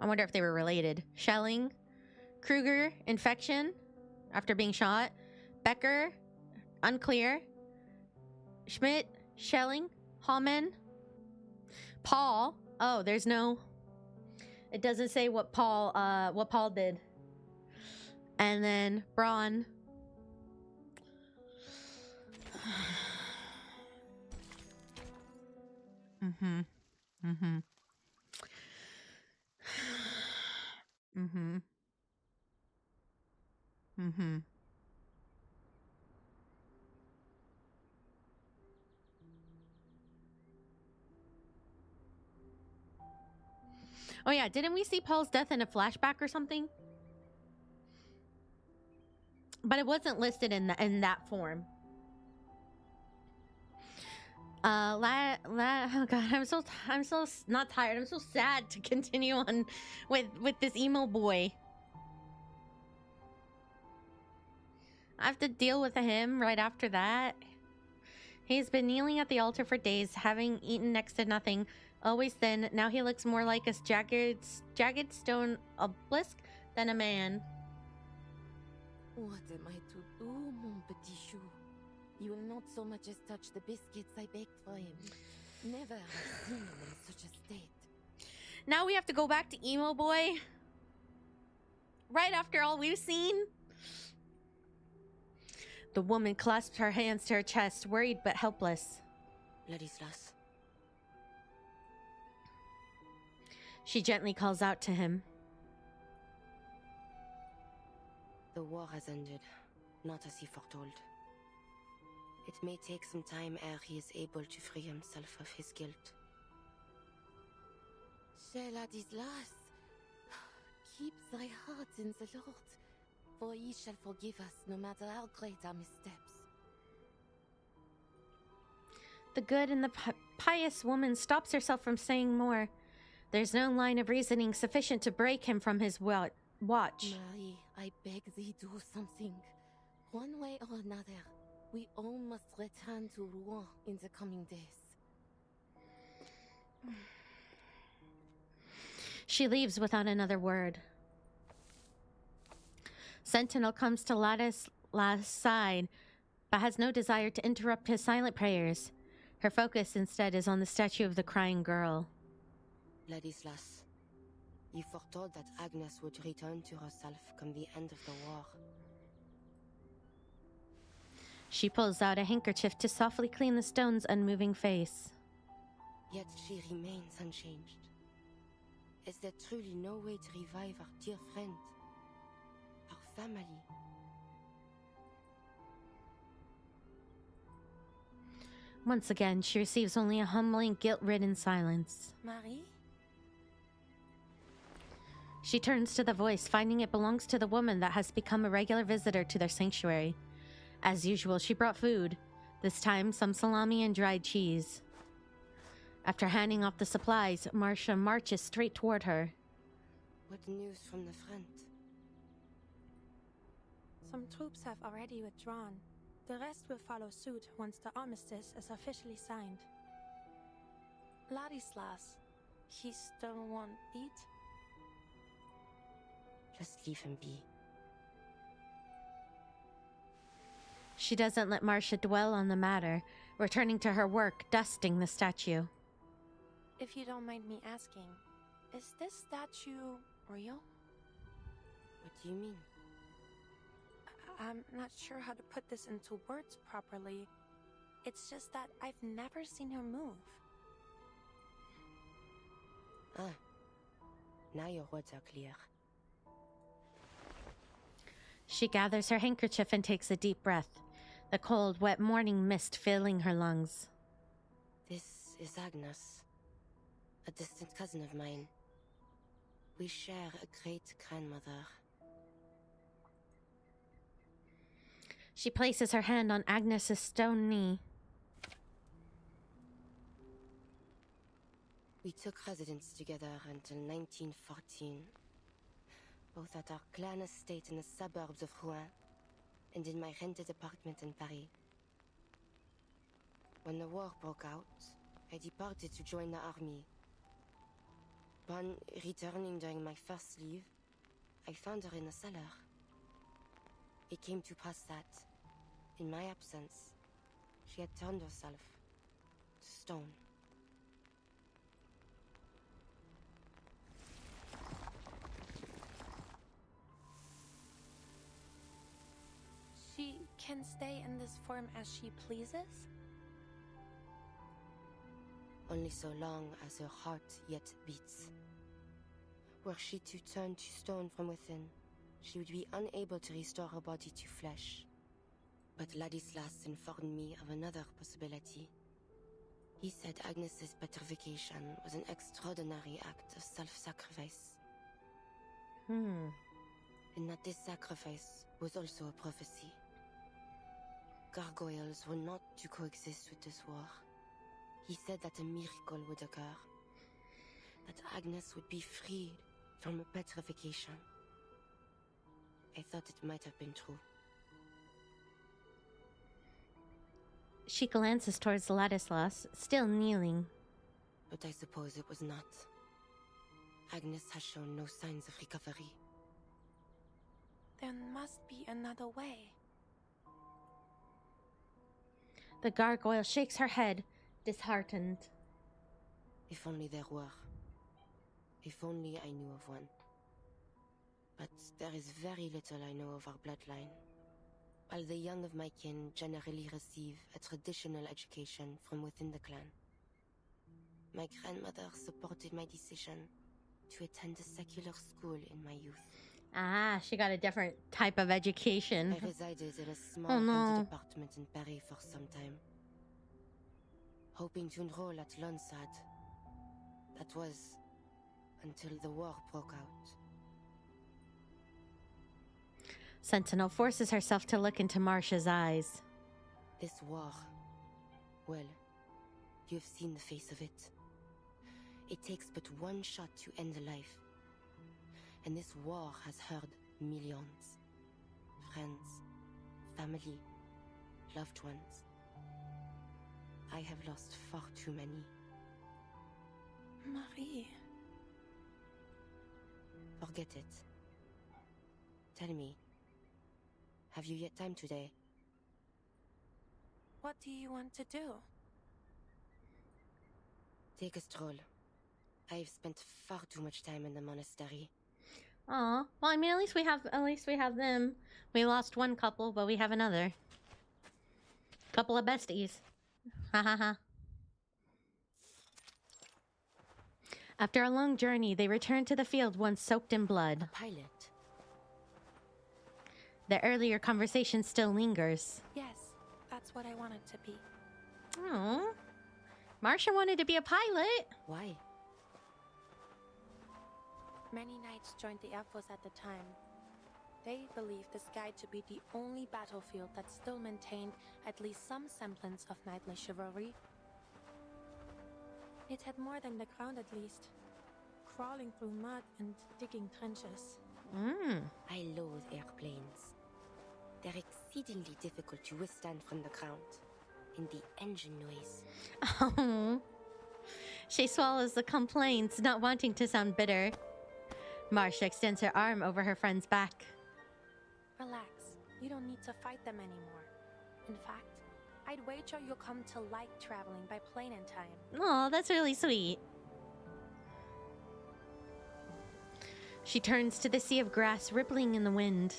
I wonder if they were related. Shelling. Kruger, infection after being shot. Becker, unclear. Schmidt, shelling. Hallman. Paul. Oh, there's no... It doesn't say what Paul did. And then Braun. Mm-hmm. Mm-hmm. Mm-hmm. Mm-hmm. Oh yeah, didn't we see Paul's death in a flashback or something? But it wasn't listed in that form. Oh god, I'm so not tired. I'm so sad to continue on with this emo boy. I have to deal with him right after that. He's been kneeling at the altar for days, having eaten next to nothing, always thin. Now he looks more like a jagged stone obelisk than a man. What am I to do, mon petit chou? You will not so much as touch the biscuits I baked for him. Never have seen him in such a state. Now we have to go back to emo boy? Right after all we've seen? The woman clasped her hands to her chest, worried but helpless. Ladislas. She gently calls out to him. The war has ended, not as he foretold. It may take some time ere he is able to free himself of his guilt. Cher Ladislas, keep thy heart in the Lord, for he shall forgive us no matter how great our missteps. The good and the pious woman stops herself from saying more. There's no line of reasoning sufficient to break him from his watch. Marie, I beg thee, do something. One way or another, we all must return to Rouen in the coming days. She leaves without another word. Sentinel comes to Ladislas' side, but has no desire to interrupt his silent prayers. Her focus instead is on the statue of the crying girl. Ladislas, you foretold that Agnes would return to herself come the end of the war. She pulls out a handkerchief to softly clean the stone's unmoving face. Yet she remains unchanged. Is there truly no way to revive our dear friend? Our family? Once again, she receives only a humbling, guilt-ridden silence. Marie? She turns to the voice, finding it belongs to the woman that has become a regular visitor to their sanctuary. As usual, she brought food. This time, some salami and dried cheese. After handing off the supplies, Marcia marches straight toward her. What news from the front? Some troops have already withdrawn. The rest will follow suit once the armistice is officially signed. Ladislas, he still won't eat? Just leave him be. She doesn't let Marcia dwell on the matter, returning to her work, dusting the statue. If you don't mind me asking, is this statue real? What do you mean? I'm not sure how to put this into words properly. It's just that I've never seen her move. Ah. Now your words are clear. She gathers her handkerchief and takes a deep breath, the cold, wet morning mist filling her lungs. This is Agnes, a distant cousin of mine. We share a great-grandmother. She places her hand on Agnes's stone knee. We took residence together until 1914, both at our clan estate in the suburbs of Rouen and in my rented apartment in Paris. When the war broke out, I departed to join the army. Upon returning during my first leave, I found her in the cellar. It came to pass that, in my absence, she had turned herself to stone. She can stay in this form as she pleases? Only so long as her heart yet beats. Were she to turn to stone from within, she would be unable to restore her body to flesh. But Ladislas informed me of another possibility. He said Agnes's petrification was an extraordinary act of self-sacrifice. And that this sacrifice was also a prophecy. Gargoyles were not to coexist with this war. He said that a miracle would occur. That Agnes would be freed from her petrification. I thought it might have been true. She glances towards Ladislas, still kneeling. But I suppose it was not. Agnes has shown no signs of recovery. There must be another way. The gargoyle shakes her head, disheartened. If only there were. If only I knew of one. But there is very little I know of our bloodline. While the young of my kin generally receive a traditional education from within the clan. My grandmother supported my decision to attend a secular school in my youth. Ah, she got a different type of education. I resided in a small rented apartment in Paris for some time. Hoping to enroll at Lonsad. That was until the war broke out. Sentinel forces herself to look into Marcia's eyes. This war, well, you've seen the face of it. It takes but one shot to end a life. And this war has hurt millions. Friends, family, loved ones. I have lost far too many. Marie. Forget it. Tell me, have you yet time today? What do you want to do? Take a stroll. I've spent far too much time in the monastery. Aw, well, I mean, at least we have them. We lost one couple, but we have another. Couple of besties. Ha ha ha. After a long journey, they return to the field once soaked in blood. A pilot. The earlier conversation still lingers. Yes, that's what I wanted to be. Oh, Marcia wanted to be a pilot. Why? Many knights joined the Air Force at the time. They believed the sky to be the only battlefield that still maintained at least some semblance of knightly chivalry. It had more than the ground at least. Crawling through mud and digging trenches. I loathe airplanes. They're exceedingly difficult to withstand from the ground. And the engine noise. Oh. She swallows the complaints, not wanting to sound bitter. Marcia extends her arm over her friend's back. Relax. You don't need to fight them anymore. In fact, I'd wager you'll come to like traveling by plane in time. Oh, that's really sweet. She turns to the sea of grass rippling in the wind.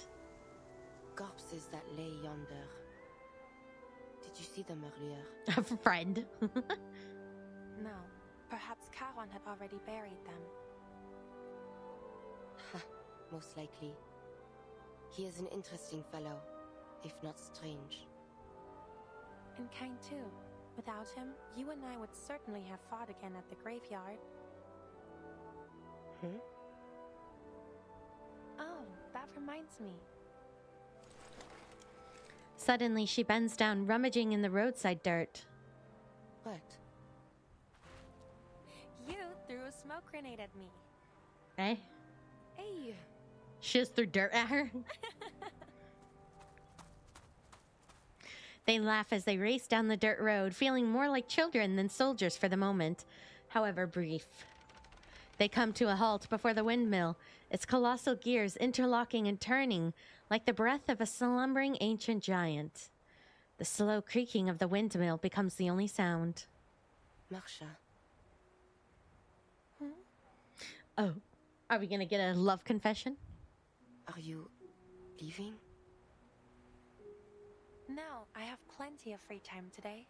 Corpses that lay yonder. Did you see them earlier? A friend. No. Perhaps Charon had already buried them. Most likely. He is an interesting fellow, if not strange. And kind too. Without him, you and I would certainly have fought again at the graveyard. Oh, that reminds me. Suddenly, she bends down, rummaging in the roadside dirt. What? You threw a smoke grenade at me. Eh? Hey! She just threw dirt at her. They laugh as they race down the dirt road, feeling more like children than soldiers for the moment, however brief. They come to a halt before the windmill, its colossal gears interlocking and turning like the breath of a slumbering ancient giant. The slow creaking of the windmill becomes the only sound. Marcia. Oh, are we gonna get a love confession? Are you leaving? No, I have plenty of free time today.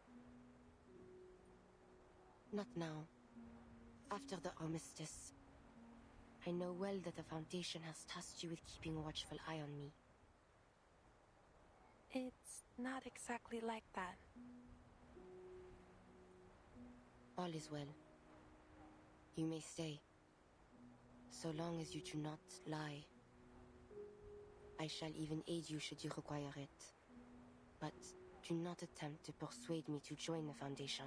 Not now. After the armistice. I know well that the Foundation has tasked you with keeping a watchful eye on me. It's not exactly like that. All is well. You may stay. So long as you do not lie. I shall even aid you should you require it. But do not attempt to persuade me to join the Foundation.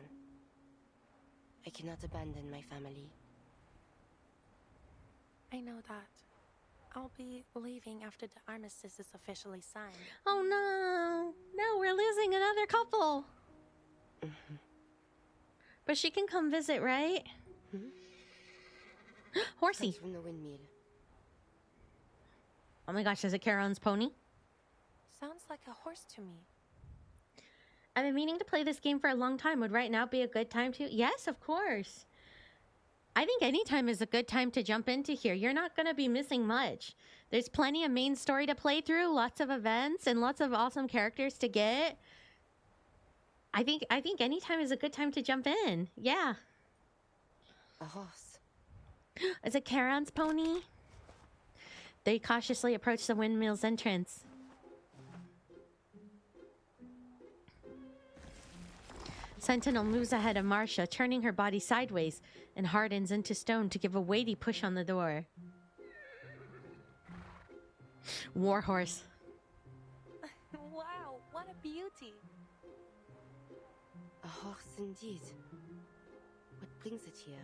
I cannot abandon my family. I know that. I'll be leaving after the armistice is officially signed. Oh no! No, we're losing another couple! But she can come visit, right? Horsey! Comes from the windmill. Oh my gosh, is it Charon's pony? Sounds like a horse to me. I've been meaning to play this game for a long time. Would right now be a good time to? Yes, of course. I think any time is a good time to jump into here. You're not going to be missing much. There's plenty of main story to play through, lots of events, and lots of awesome characters to get. I think any time is a good time to jump in. Yeah. A horse. Is it Charon's pony? They cautiously approach the windmill's entrance. Sentinel moves ahead of Marcia, turning her body sideways and hardens into stone to give a weighty push on the door. Warhorse. Wow, what a beauty. A horse indeed. What brings it here?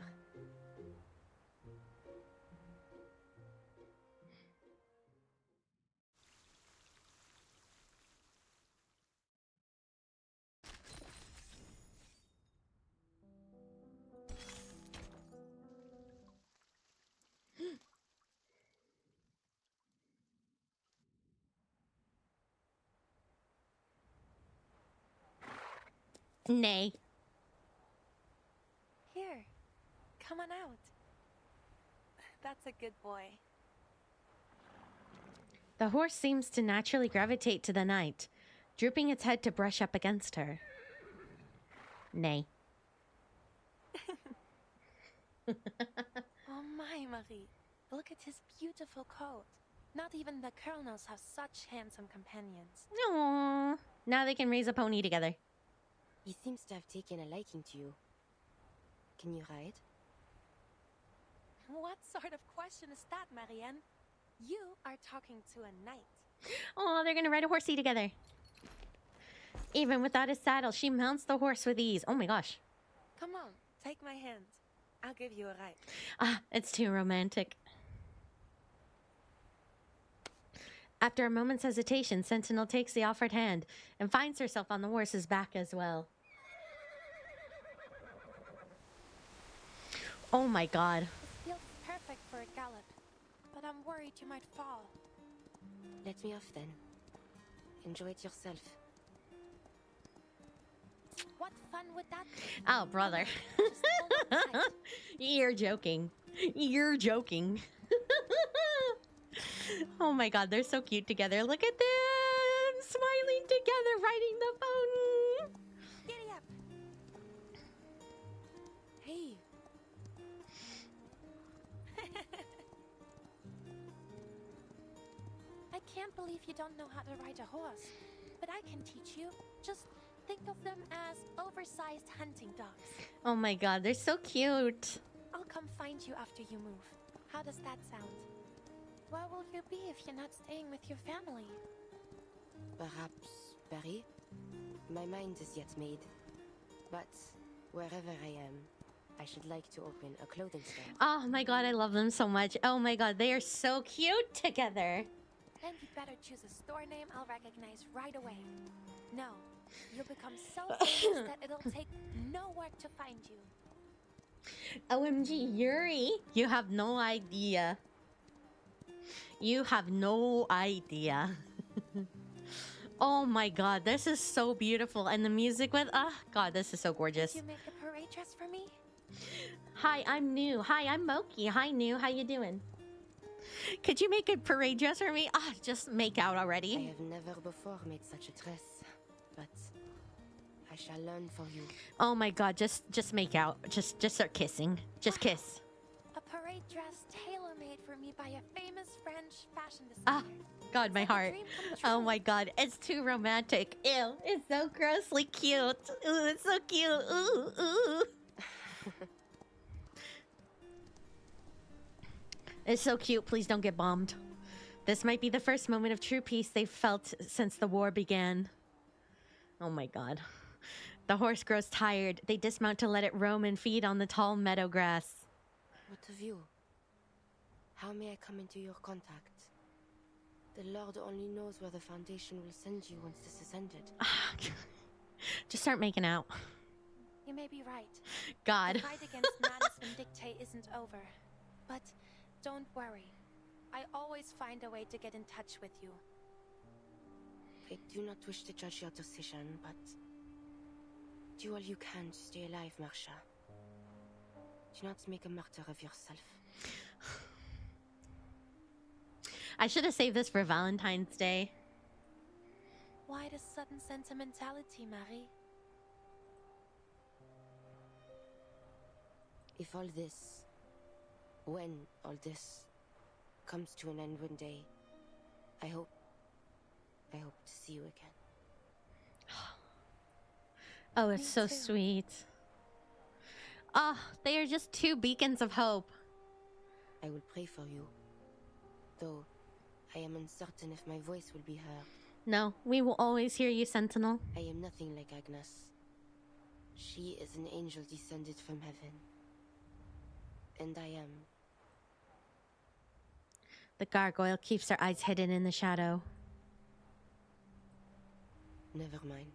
Nay. Here, come on out. That's a good boy. The horse seems to naturally gravitate to the knight, drooping its head to brush up against her. Nay. Oh my, Marie. Look at his beautiful coat. Not even the colonels have such handsome companions. Aww. Now they can raise a pony together. He seems to have taken a liking to you. Can you ride? What sort of question is that, Marianne? You are talking to a knight. Oh, they're gonna ride a horsey together. Even without a saddle, she mounts the horse with ease. Oh my gosh. Come on, Take my hand. I'll give you a ride. Ah, it's too romantic. After a moment's hesitation, Sentinel takes the offered hand and finds herself on the horse's back as well. Oh my god. This feels perfect for a gallop, but I'm worried you might fall. Let me off then. Enjoy it yourself. What fun would that be? Oh, brother. You're joking. You're joking. Oh my god, they're so cute together. Look at them smiling together, riding the pony. Giddy up. Hey. I can't believe you don't know how to ride a horse, but I can teach you. Just think of them as oversized hunting dogs. Oh my god, they're so cute. I'll come find you after you move. How does that sound? Where will you be if you're not staying with your family? Perhaps Paris? My mind is yet made. But wherever I am, I should like to open a clothing store. Oh my god, I love them so much. Oh my god, they are so cute together. Then you'd better choose a store name I'll recognize right away. No, you'll become so famous that it'll take no work to find you. OMG, Yuri, you have no idea. You have no idea. Oh my god, this is so beautiful. And the music with, god, this is so gorgeous. Did you make a parade dress for me? Hi, I'm New. Hi, I'm Moki. Hi, New. How you doing? Could you make a parade dress for me? Just make out already. I have never before made such a dress, but I shall learn for you. Oh my god, just make out. Just start kissing. Just kiss. A parade dress tailor-made for me by a famous French fashion designer. God, my heart. Oh my god, it's too romantic. Ew, it's so grossly cute. Ooh, it's so cute. Ooh, ooh. It's so cute. Please don't get bombed. This might be the first moment of true peace they've felt since the war began. Oh my god. The horse grows tired. They dismount to let it roam and feed on the tall meadow grass. What of you? How may I come into your contact? The Lord only knows where the Foundation will send you once this is ended. Just start making out. You may be right. God. The fight against Manus and Dictate isn't over. But don't worry. I always find a way to get in touch with you. I do not wish to judge your decision, but do all you can to stay alive, Marsha. Do not make a martyr of yourself. I should have saved this for Valentine's Day. Why the sudden sentimentality, Marie? If all this, when all this comes to an end one day, I hope to see you again. Oh, it's so sweet. They are just two beacons of hope. I will pray for you, though I am uncertain if my voice will be heard. No, we will always hear you, Sentinel. I am nothing like Agnes. She is an angel descended from heaven. And I am. The gargoyle keeps her eyes hidden in the shadow. Never mind.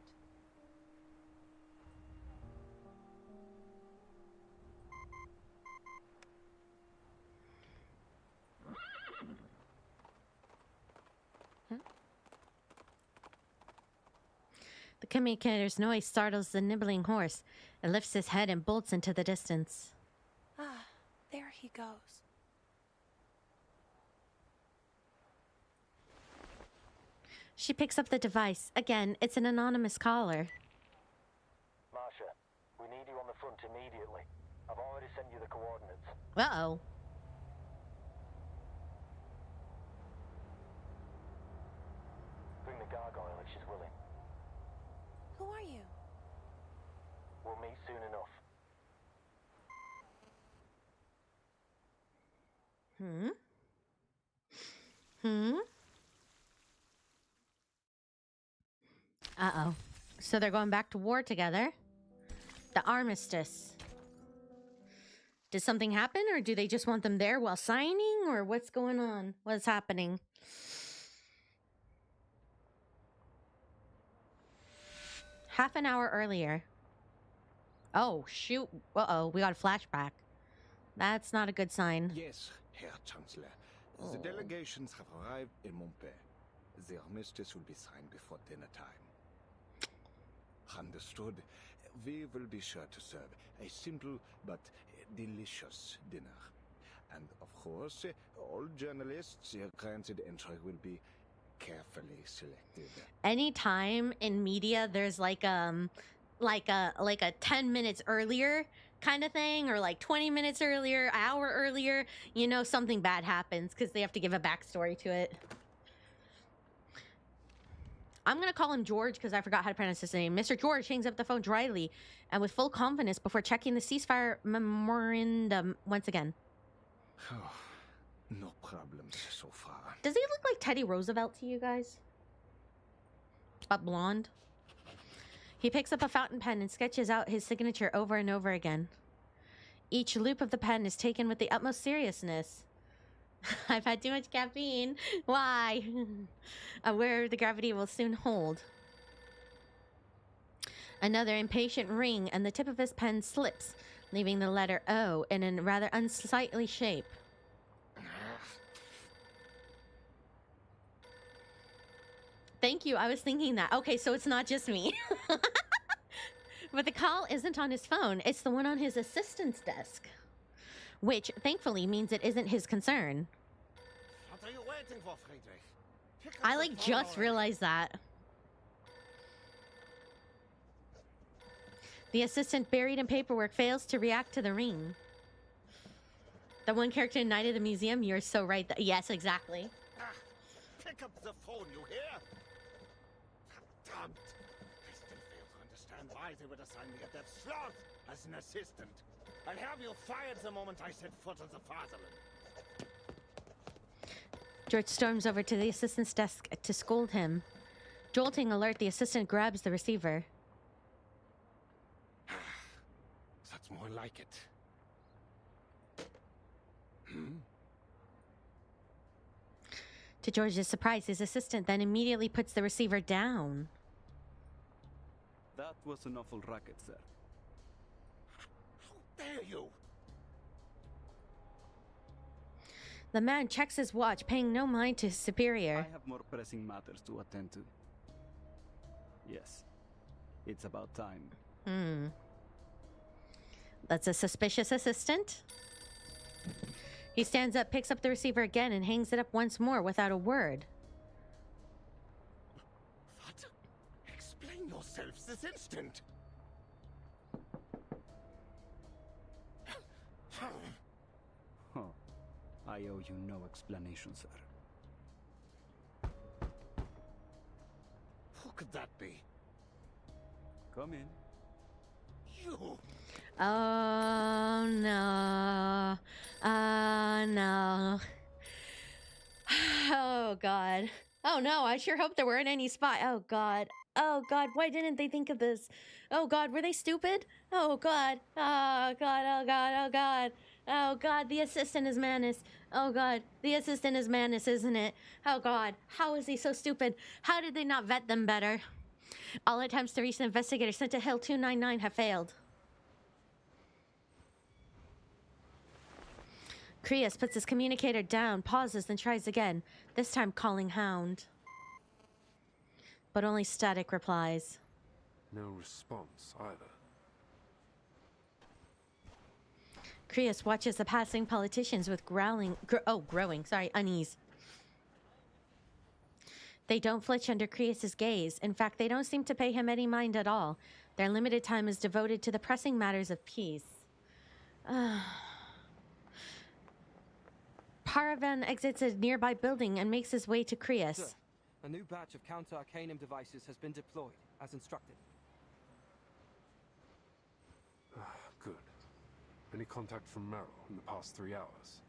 The communicator's noise startles the nibbling horse. It lifts his head and bolts into the distance. Ah, there he goes. She picks up the device. Again, it's an anonymous caller. Marsha, we need you on the front immediately. I've already sent you the coordinates. Uh-oh. Bring the gargoyle if she's willing. Who are you? We'll meet soon enough. Uh-oh. So they're going back to war together. The armistice. Did something happen, or do they just want them there while signing, or what's going on? What's happening? Half an hour earlier. Oh, shoot. Uh-oh, we got a flashback. That's not a good sign. Yes, Herr Chancellor. The delegations have arrived in Montpellier. Their armistice will be signed before dinner time. Understood. We will be sure to serve a simple but delicious dinner. And of course, all journalists granted entry will be carefully selected. Anytime in media there's like a 10 minutes earlier kind of thing, or like 20 minutes earlier, an hour earlier, you know something bad happens because they have to give a backstory to it. I'm gonna call him George because I forgot how to pronounce his name. Mr. George hangs up the phone dryly and with full confidence before checking the ceasefire memorandum once again. No problems so far. Does he look like Teddy Roosevelt to you guys? But blonde. He picks up a fountain pen and sketches out his signature over and over again. Each loop of the pen is taken with the utmost seriousness. I've had too much caffeine. Why? Aware the gravity will soon hold. Another impatient ring, and the tip of his pen slips, leaving the letter O in a rather unsightly shape. Thank you. I was thinking that. Okay, so it's not just me. But the call isn't on his phone. It's the one on his assistant's desk. Which, thankfully, means it isn't his concern. What are you waiting for, Friedrich? I, like, just realized that. The assistant, buried in paperwork, fails to react to the ring. The one character in Night of the Museum, you're so right. Yes, exactly. Pick up the phone, you hear? Damned. I still fail to understand why they would assign me a death slot as an assistant. I'll have you fired the moment I set foot on the fatherland. George storms over to the assistant's desk to scold him. Jolting alert, the assistant grabs the receiver. That's more like it. To George's surprise, his assistant then immediately puts the receiver down. That was an awful racket, sir. How dare you? The man checks his watch, paying no mind to his superior. I have more pressing matters to attend to. Yes, it's about time. That's a suspicious assistant. He stands up, picks up the receiver again, and hangs it up once more without a word. What? Explain yourselves this instant. I owe you no explanation, sir. Who could that be? Come in. You. Oh, no. No. Oh, God. Oh, no, I sure hope there weren't any spy. Oh, God. Oh, God, why didn't they think of this? Oh, God, were they stupid? Oh, God. Oh, God, oh, God, oh, God. Oh, God, the assistant is Manus. Oh, God, the assistant is Manus, isn't it? Oh, God, how is he so stupid? How did they not vet them better? All attempts to reach the investigator sent to Hill 299 have failed. Krios puts his communicator down, pauses, then tries again, this time calling Hound. But only static replies. No response either. Krios watches the passing politicians with growing unease. They don't flinch under Krios' gaze. In fact, they don't seem to pay him any mind at all. Their limited time is devoted to the pressing matters of peace. Paravan exits a nearby building and makes his way to Krios. Sir, a new batch of counter-arcanum devices has been deployed, as instructed. Good. Any contact from Meryl in the past 3 hours?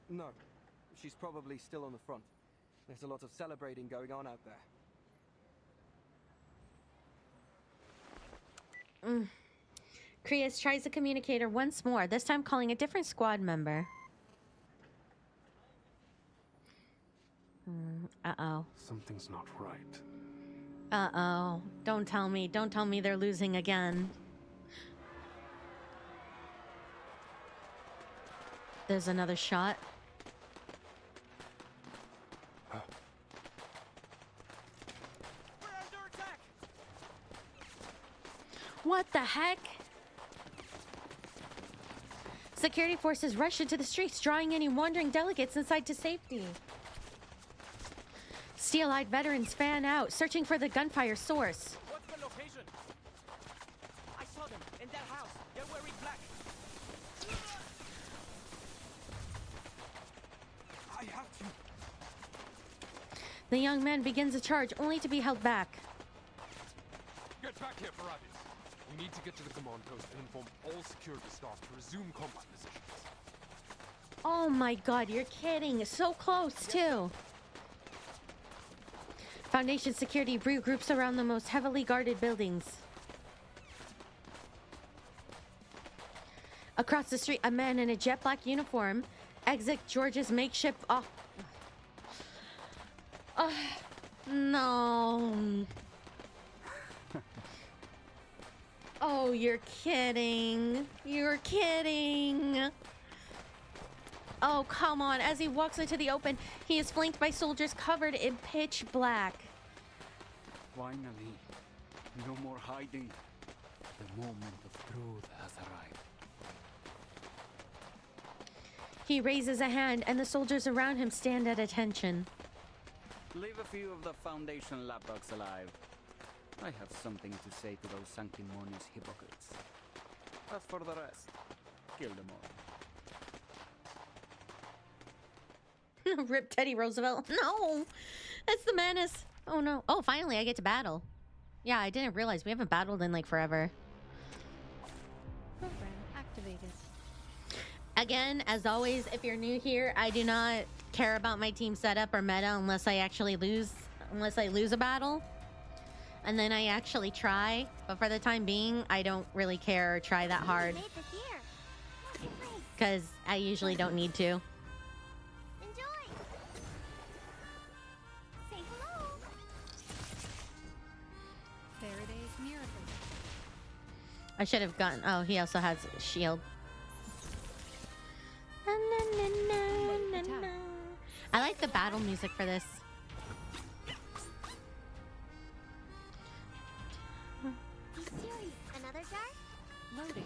No. She's probably still on the front. There's a lot of celebrating going on out there. Krias tries the communicator once more, this time calling a different squad member. Uh-oh. Something's not right. Uh-oh. Don't tell me they're losing again. There's another shot. What the heck? Security forces rush into the streets, drawing any wandering delegates inside to safety. Steel-eyed veterans fan out, searching for the gunfire source. What's the location? I saw them in that house. They're wearing black. I have to. The young man begins a charge, only to be held back. Get back here, Paradis. We need to get to the command post and inform all security staff to resume combat positions. Oh my god, you're kidding. So close, too. Foundation security regroups around the most heavily guarded buildings. Across the street, a man in a jet black uniform exits George's makeshift off. No. Oh, you're kidding. You're kidding. Oh, come on. As he walks into the open, he is flanked by soldiers covered in pitch black. Finally, no more hiding. The moment of truth has arrived. He raises a hand, and the soldiers around him stand at attention. Leave a few of the Foundation lapdogs alive. I have something to say to those sanctimonious hypocrites. As for the rest, kill them all. Rip Teddy Roosevelt. No! That's the menace. Oh no. Oh, finally I get to battle. Yeah, I didn't realize we haven't battled in like forever. Program activated. Again, as always, if you're new here, I do not care about my team setup or meta unless I actually lose a battle. And then I actually try. But for the time being, I don't really care or try that hard. Because I usually don't need to. Faraday's miracle. I should have gotten... Oh, he also has a shield. I like the battle music for this. Another jar? Loading.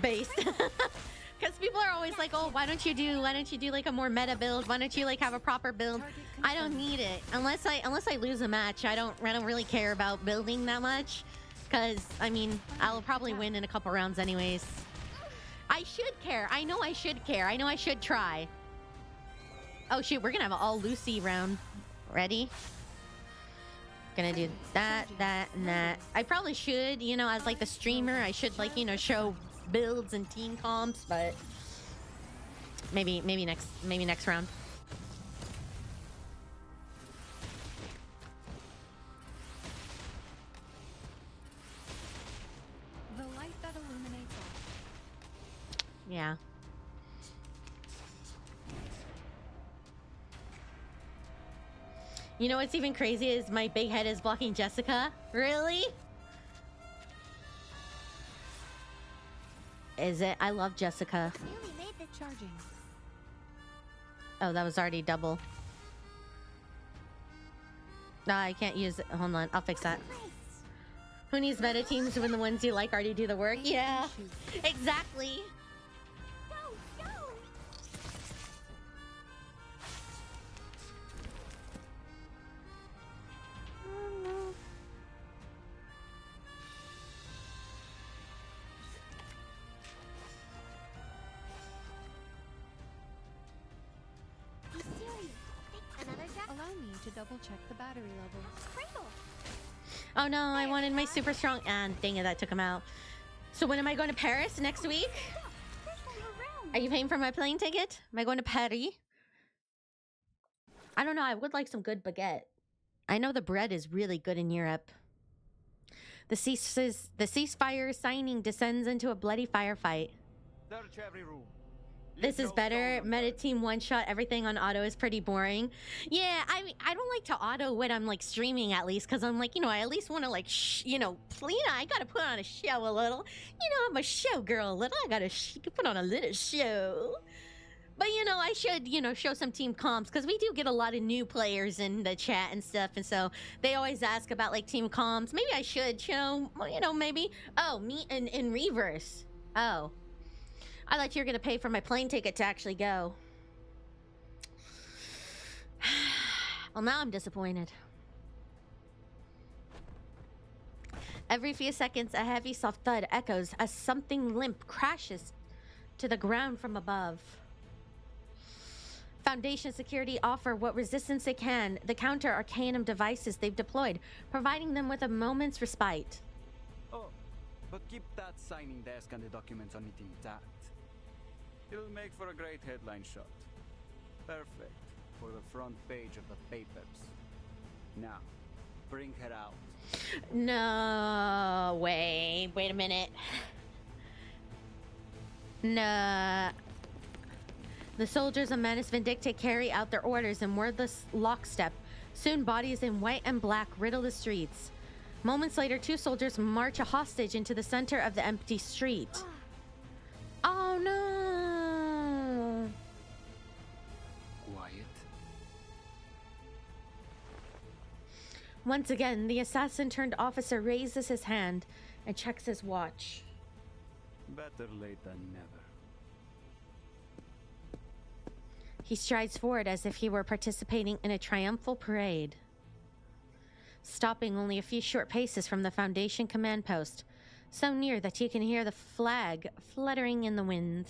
Based. Because people are always like, oh, why don't you do like a more meta build? Why don't you like have a proper build? I don't need it. Unless I lose a match, I don't really care about building that much. Because, I mean, I'll probably win in a couple rounds anyways. I should care. I know I should care. I know I should try. Oh shoot, we're gonna have an all Lucy round. Ready? Gonna do that, and that. I probably should, you know, as like the streamer, I should like, you know, show builds and team comps, but maybe next round. The light that illuminates all. Yeah. You know what's even crazy is my big head is blocking Jessica. Really? Is it? I love Jessica. Nearly made the Charging. Oh, that was already double. No, I can't use it. Hold on, I'll fix that. Who needs meta teams when the ones you like already do the work? Yeah, exactly. Allow me to double check the battery level. Oh no, I wanted my super strong. And dang it, that took him out. So when am I going to Paris? Next week? Are you paying for my plane ticket? Am I going to Paris? I don't know. I would like some good baguette. I know the bread is really good in Europe. The ceasefire signing descends into a bloody firefight. Search every room. This is better. Meta team one shot. Everything on auto is pretty boring. Yeah, I mean, I don't like to auto when I'm like streaming, at least, because I'm like, you know, I at least want to like, I gotta put on a show a little. You know, I'm a show girl a little. I gotta put on a little show. But you know, I should, show some team comps, because we do get a lot of new players in the chat and stuff, and so they always ask about like team comps. Maybe I should show, maybe. Oh, me in reverse. Oh. I thought you were going to pay for my plane ticket to actually go. Well, now I'm disappointed. Every few seconds, a heavy, soft thud echoes as something limp crashes to the ground from above. Foundation security offer what resistance they can, the counter arcanum devices they've deployed, providing them with a moment's respite. Oh, but keep that signing desk and the documents on it intact. It'll make for a great headline shot. Perfect for the front page of the papers. Now, bring her out. No, wait a minute. No. The soldiers of Manus Vindicta carry out their orders in wordless lockstep. Soon bodies in white and black riddle the streets. Moments later, two soldiers march a hostage into the center of the empty street. Oh no! Quiet. Once again, the assassin turned officer raises his hand and checks his watch. Better late than never. He strides forward as if he were participating in a triumphal parade. Stopping only a few short paces from the Foundation command post, so near that you can hear the flag fluttering in the wind.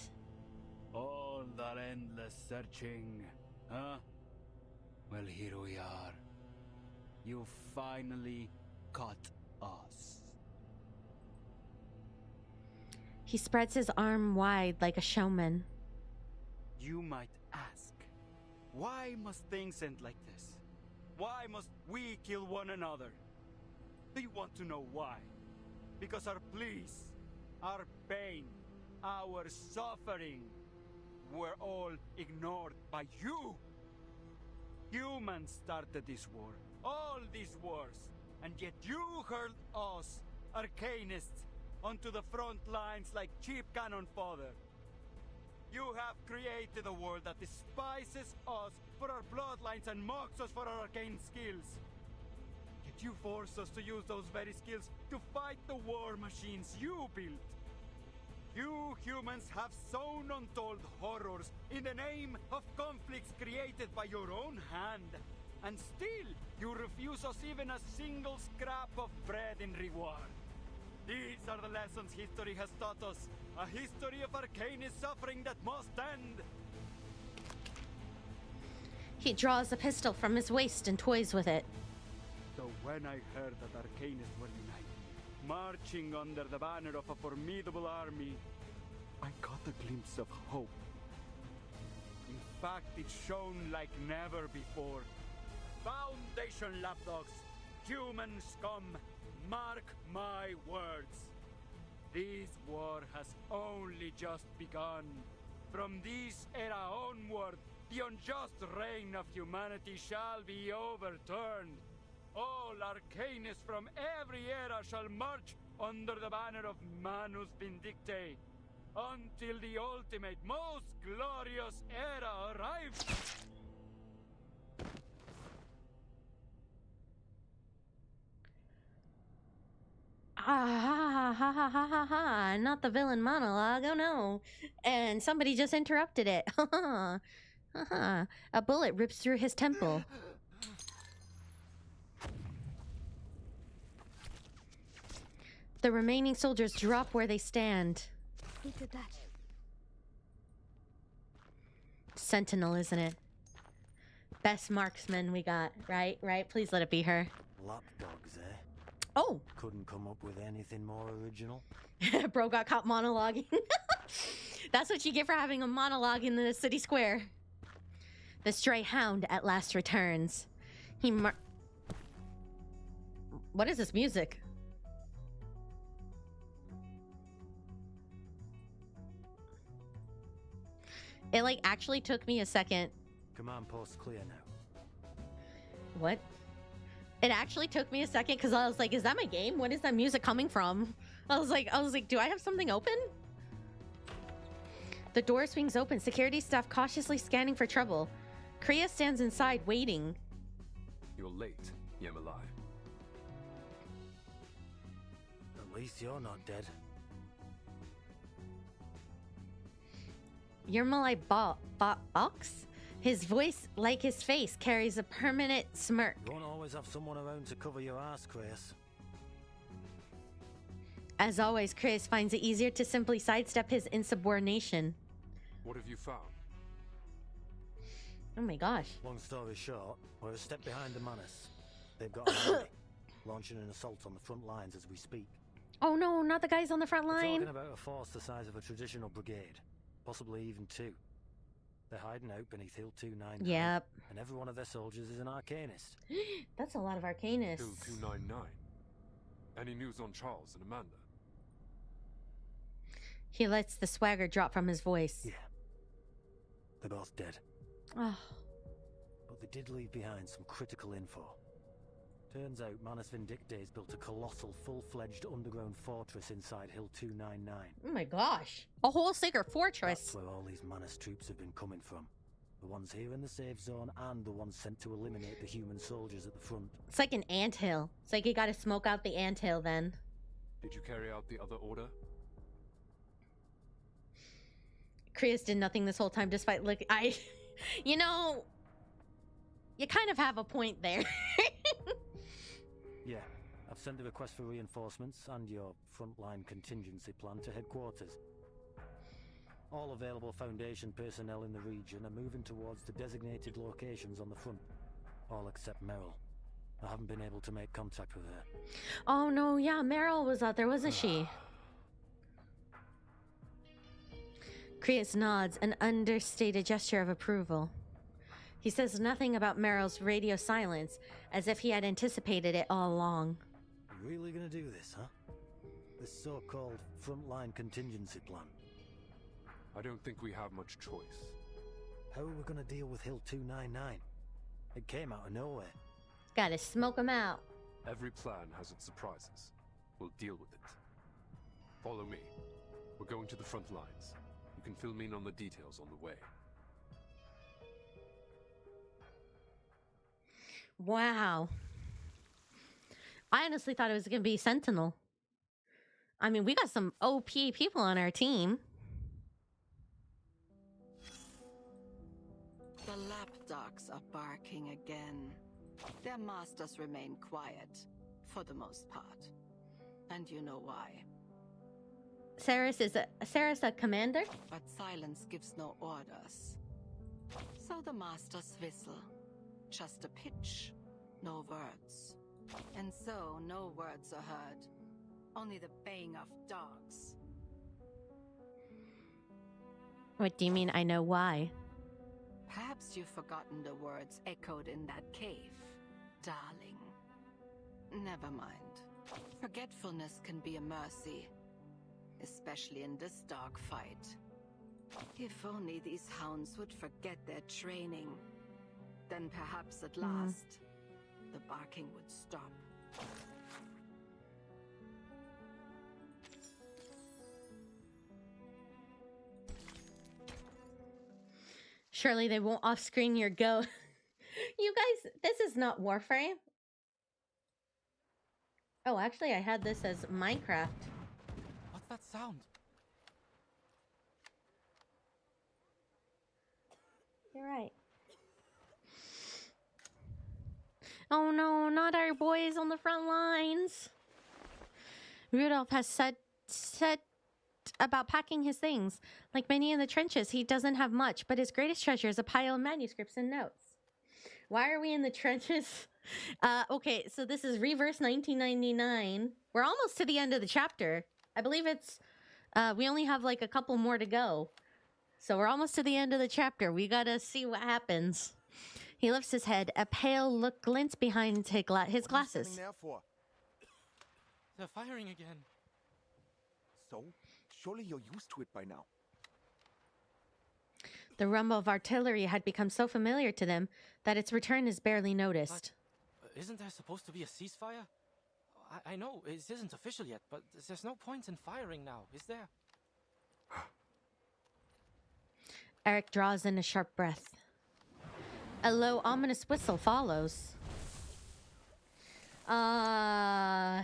All that endless searching, huh? Well, here we are. You finally caught us. He spreads his arm wide like a showman. You might ask, why must things end like this? Why must we kill one another? Do you want to know why? Because our pleas, our pain, our suffering were all ignored by you. Humans started this war, all these wars, and yet you hurled us, Arcanists, onto the front lines like cheap cannon fodder. You have created a world that despises us for our bloodlines and mocks us for our arcane skills. Yet you force us to use those very skills to fight the war machines you built. You humans have sown untold horrors in the name of conflicts created by your own hand. And still, you refuse us even a single scrap of bread in reward. These are the lessons history has taught us. A history of arcanist suffering that must end. He draws a pistol from his waist and toys with it. So when I heard that arcanists were united, marching under the banner of a formidable army, I caught a glimpse of hope. In fact, it shone like never before. Foundation lapdogs, human scum, mark my words. This war has only just begun. From this era onward, the unjust reign of humanity shall be overturned. All arcanists from every era shall march under the banner of Manus Vindictae, until the ultimate, most glorious era arrives. Ah, ha, ha, ha, ha, ha, ha. Not the villain monologue, oh no. And somebody just interrupted it. Ha ha. Ha ha. A bullet rips through his temple. The remaining soldiers drop where they stand. Who did that? Sentinel, isn't it? Best marksman we got, right? Right? Please let it be her. Lapdogs, eh? Oh! Couldn't come up with anything more original? Bro got caught monologuing. That's what you get for having a monologue in the city square. The stray hound at last returns. What is this music? It like actually took me a second. Command post clear now. What? It actually took me a second because I was like, is that my game? What is that music coming from? I was like, do I have something open? The door swings open, security staff cautiously scanning for trouble. Kriya stands inside, waiting. You're late, Yemalai. At least you're not dead. Yermalai box? His voice, like his face, carries a permanent smirk. You won't always have someone around to cover your ass, Chris. As always, Chris finds it easier to simply sidestep his insubordination. What have you found? Oh my gosh. Long story short, we're a step behind the Manus. They've got an army, launching an assault on the front lines as we speak. Oh no, not the guys on the front We're line. talking about a force the size of a traditional brigade, possibly even two. They're hiding out beneath Hill 299. Yep. And every one of their soldiers is an arcanist. That's a lot of arcanists. Hill 299. Any news on Charles and Amanda? He lets the swagger drop from his voice. Yeah. They're both dead. Oh. But they did leave behind some critical info. Turns out Manus Vindicta's built a colossal, full-fledged underground fortress inside Hill 299. Oh my gosh. A whole sacred fortress. That's where all these Manus troops have been coming from. The ones here in the safe zone and the ones sent to eliminate the human soldiers at the front. It's like an anthill. It's like you gotta smoke out the anthill then. Did you carry out the other order? Krias did nothing this whole time despite you know, you kind of have a point there. Yeah, I've sent a request for reinforcements and your frontline contingency plan to headquarters. All available Foundation personnel in the region are moving towards the designated locations on the front. All except Meryl. I haven't been able to make contact with her. Oh no, yeah, Meryl was out there, wasn't she? Krias nods, an understated gesture of approval. He says nothing about Meryl's radio silence, as if he had anticipated it all along. You really gonna do this, huh? This so-called frontline contingency plan? I don't think we have much choice. How are we gonna deal with Hill 299? It came out of nowhere. Gotta smoke him out. Every plan has its surprises. We'll deal with it. Follow me. We're going to the front lines. You can fill me in on the details on the way. Wow. I honestly thought it was going to be Sentinel. I mean, we got some OP people on our team. The lapdogs are barking again. Their masters remain quiet, for the most part. And you know why. Saris is a commander? But silence gives no orders. So the masters whistle. Just a pitch, no words. And so no words are heard. Only the baying of dogs. What do you mean I know why? Perhaps you've forgotten the words echoed in that cave, darling. Never mind. Forgetfulness can be a mercy. Especially in this dogfight. If only these hounds would forget their training. Then perhaps at last, the barking would stop. Surely they won't off-screen your go. You guys, this is not Warframe. Oh, actually, I had this as Minecraft. What's that sound? You're right. Oh no, not our boys on the front lines. Rudolph has said about packing his things. Like many in the trenches, he doesn't have much, but his greatest treasure is a pile of manuscripts and notes. Why are we in the trenches? Okay, so this is Reverse 1999. We're almost to the end of the chapter. I believe it's, we only have like a couple more to go. So we're almost to the end of the chapter. We gotta see what happens. He lifts his head. A pale look glints behind his glasses. There for? They're firing again. So? Surely you're used to it by now. The rumble of artillery had become so familiar to them that its return is barely noticed. Isn't there supposed to be a ceasefire? I know it isn't official yet, but there's no point in firing now, is there? Eric draws in a sharp breath. A low, ominous whistle follows. No.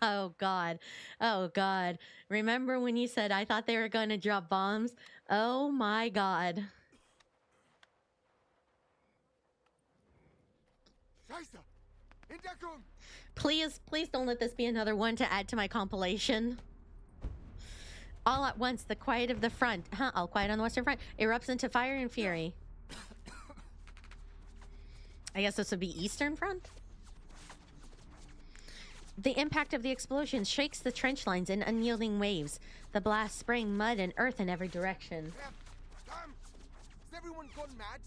Oh, God. Oh, God. Remember when you said I thought they were going to drop bombs? Oh, my God. Please don't let this be another one to add to my compilation. All at once, the quiet of the front, all quiet on the Western Front, erupts into fire and fury. I guess this would be Eastern Front? The impact of the explosion shakes the trench lines in unyielding waves, the blast spraying mud and earth in every direction. Damn! Has everyone gone mad?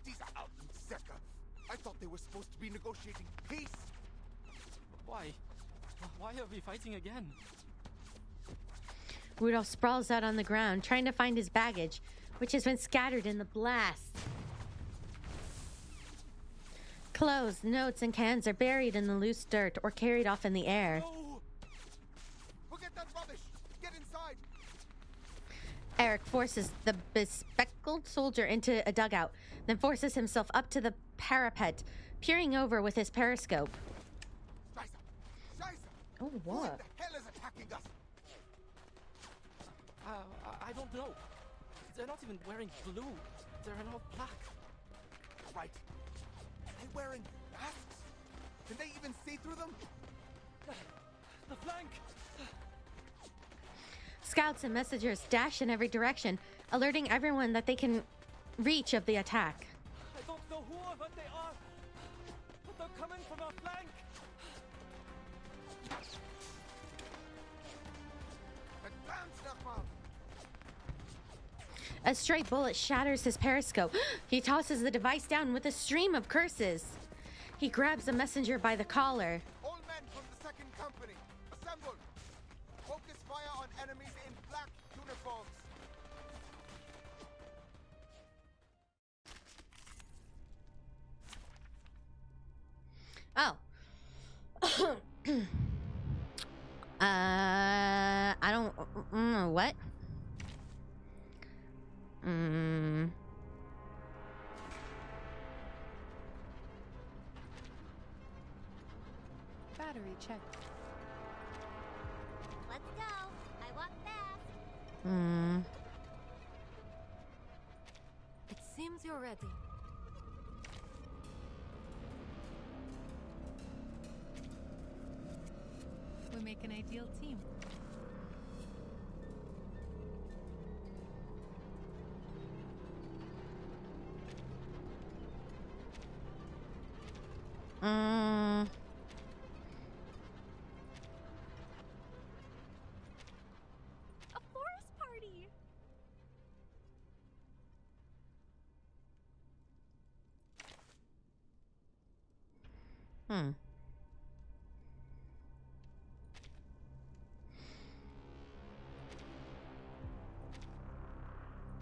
These are out in Zeka. I thought they were supposed to be negotiating peace. Why? Why are we fighting again? Rudolph sprawls out on the ground, trying to find his baggage, which has been scattered in the blast. Clothes, notes, and cans are buried in the loose dirt or carried off in the air. No! Forget that rubbish! Get inside! Eric forces the bespectacled soldier into a dugout, then forces himself up to the parapet, peering over with his periscope. Oh, what? Who the hell is attacking us? I don't know. They're not even wearing blue. They're in all black. Right. Are they wearing masks? Can they even see through them? The flank! Scouts and messengers dash in every direction, alerting everyone that they can reach of the attack. I don't know who or what they are, but they're coming from our flank. A stray bullet shatters his periscope. He tosses the device down with a stream of curses. He grabs the messenger by the collar. All men from the second company, assemble! Focus fire on enemies in black uniforms. Oh. I don't... what? Battery check. Let's go. I walk fast. It seems you're ready. We make an ideal team. A forest party.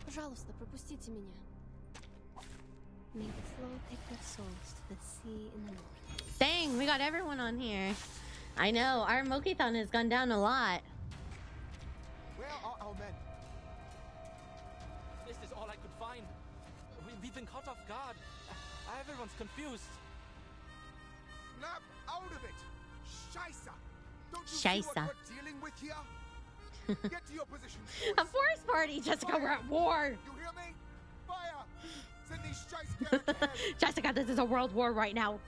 Пожалуйста, пропустите меня. May the flow take their souls to the sea in the north. Dang, we got everyone on here. I know, our Moki-thon has gone down a lot. Where are our men? This is all I could find. We've been caught off guard. Everyone's confused. Snap out of it! Scheisse! Don't you Scheisse. see what we're dealing with here? Get to your positions. A forest party, Jessica, we're at war. You hear me? Fire! Send these Scheisse cannons ahead. Jessica, this is a world war right now.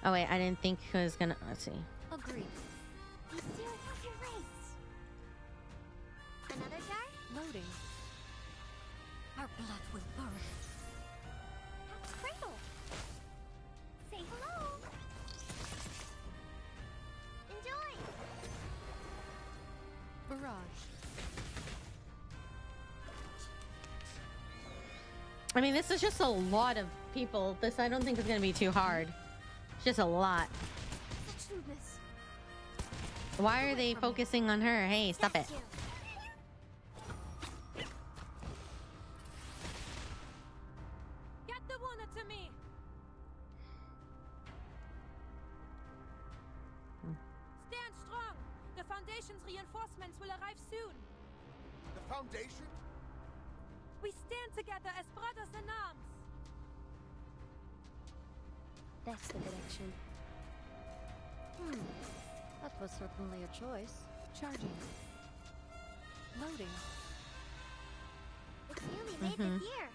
Oh wait, I didn't think he was gonna. Let's see. Agreed. Be serious with your race. Another jar? Loading. Our blood will burn. That's Cradle. Say hello. Enjoy. Barrage. I mean, this is just a lot of people. This I don't think is gonna be too hard. It's just a lot. Such rudeness. Why are they focusing on her? Hey, stop it. Get the wounded to me. Stand strong. The Foundation's reinforcements will arrive soon. The Foundation? We stand together as brothers in arms. That's the direction. That was certainly a choice. Charging. Loading. It's newly made this year.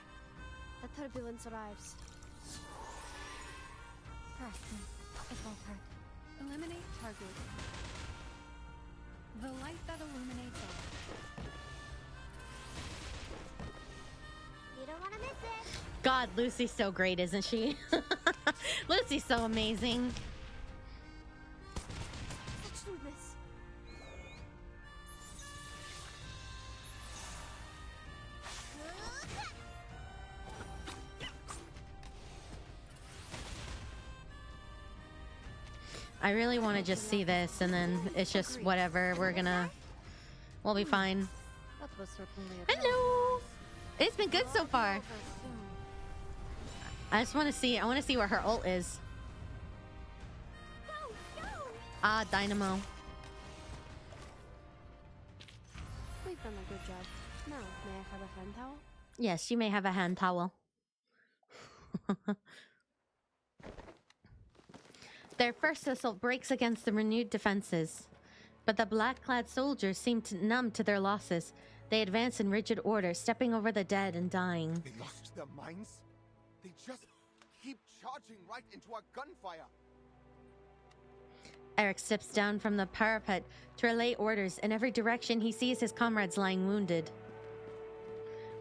The turbulence arrives. Craftsman. It won't hurt. Eliminate target. The light that illuminates all. You don't want to miss it. God, Lucy's so great, isn't she? Lucy's so amazing. Let's do this. I really want to just see this, and then it's just whatever. We'll be fine. That was certainly a Hello. It's been good so far. I just want to see. I want to see where her ult is. Ah, Dynamo. We've done a good job. Now, may I have a hand towel? Yes, you may have a hand towel. Their first assault breaks against the renewed defenses, but the black-clad soldiers seem numb to their losses. They advance in rigid order, stepping over the dead and dying. They lost their minds? They just keep charging right into our gunfire. Eric steps down from the parapet to relay orders. In every direction, he sees his comrades lying wounded.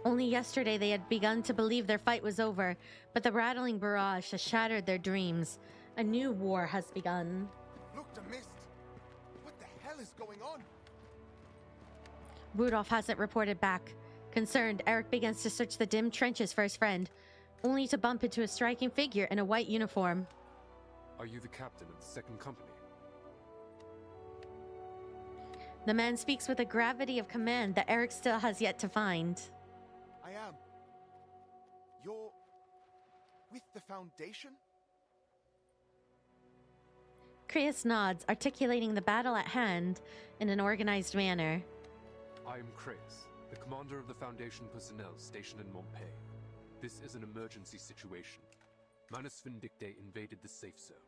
Only yesterday they had begun to believe their fight was over, but the rattling barrage has shattered their dreams. A new war has begun. Look, the mist. What the hell is going on? Rudolph hasn't reported back. Concerned, Eric begins to search the dim trenches for his friend, only to bump into a striking figure in a white uniform. Are you the captain of the second company? The man speaks with a gravity of command that Eric still has yet to find. I am. You're with the Foundation? Creus nods, articulating the battle at hand in an organized manner. I am Creus, the commander of the Foundation personnel stationed in Montpellier. This is an emergency situation. Manus Vindictae invaded the safe zone.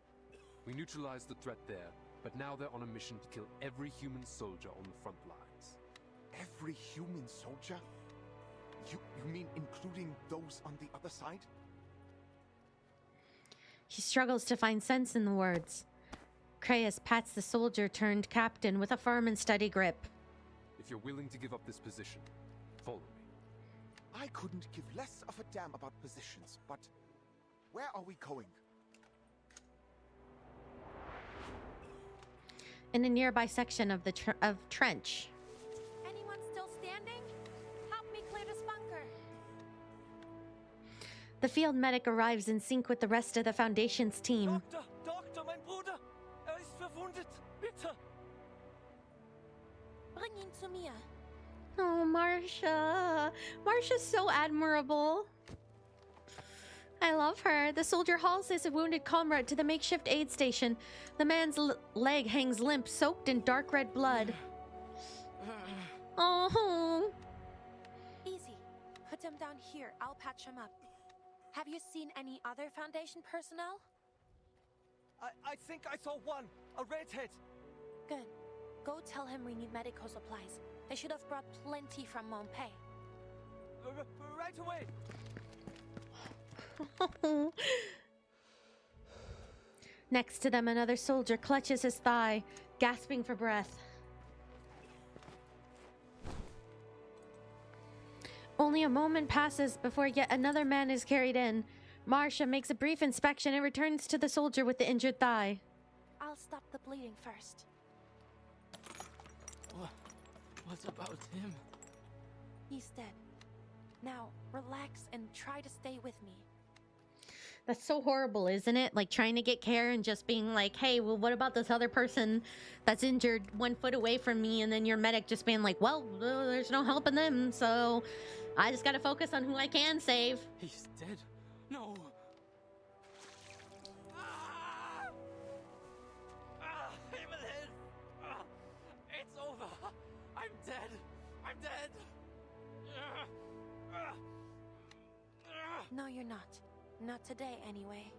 We neutralized the threat there, but now they're on a mission to kill every human soldier on the front lines. Every human soldier? You mean including those on the other side? He struggles to find sense in the words. Creus pats the soldier-turned-captain with a firm and steady grip. If you're willing to give up this position, follow me. I couldn't give less of a damn about positions, but where are we going? In a nearby section of the trench. Anyone still standing? Help me clear this bunker. The field medic arrives in sync with the rest of the Foundation's team. Doctor, mein Bruder! Ist verwundet! Bitte! Bring ihn zu mir. Oh, Marcia. Marcia's so admirable. I love her. The soldier hauls his wounded comrade to the makeshift aid station. The man's leg hangs limp, soaked in dark red blood. Oh. Easy. Put him down here. I'll patch him up. Have you seen any other Foundation personnel? I think I saw one. A redhead. Good. Go tell him we need medical supplies. They should have brought plenty from Montpellier. Right away. Next to them, another soldier clutches his thigh, gasping for breath. Only a moment passes before yet another man is carried in. Marcia makes a brief inspection and returns to the soldier with the injured thigh. I'll stop the bleeding first. What about him? He's dead. Now, relax and try to stay with me. That's so horrible, isn't it? Like trying to get care and just being like, hey, well, what about this other person that's injured 1 foot away from me? And then your medic just being like, well, there's no helping them, so I just got to focus on who I can save. He's dead. No. Evelyn! It's over. I'm dead. I'm dead. No, you're not. Not today, anyway.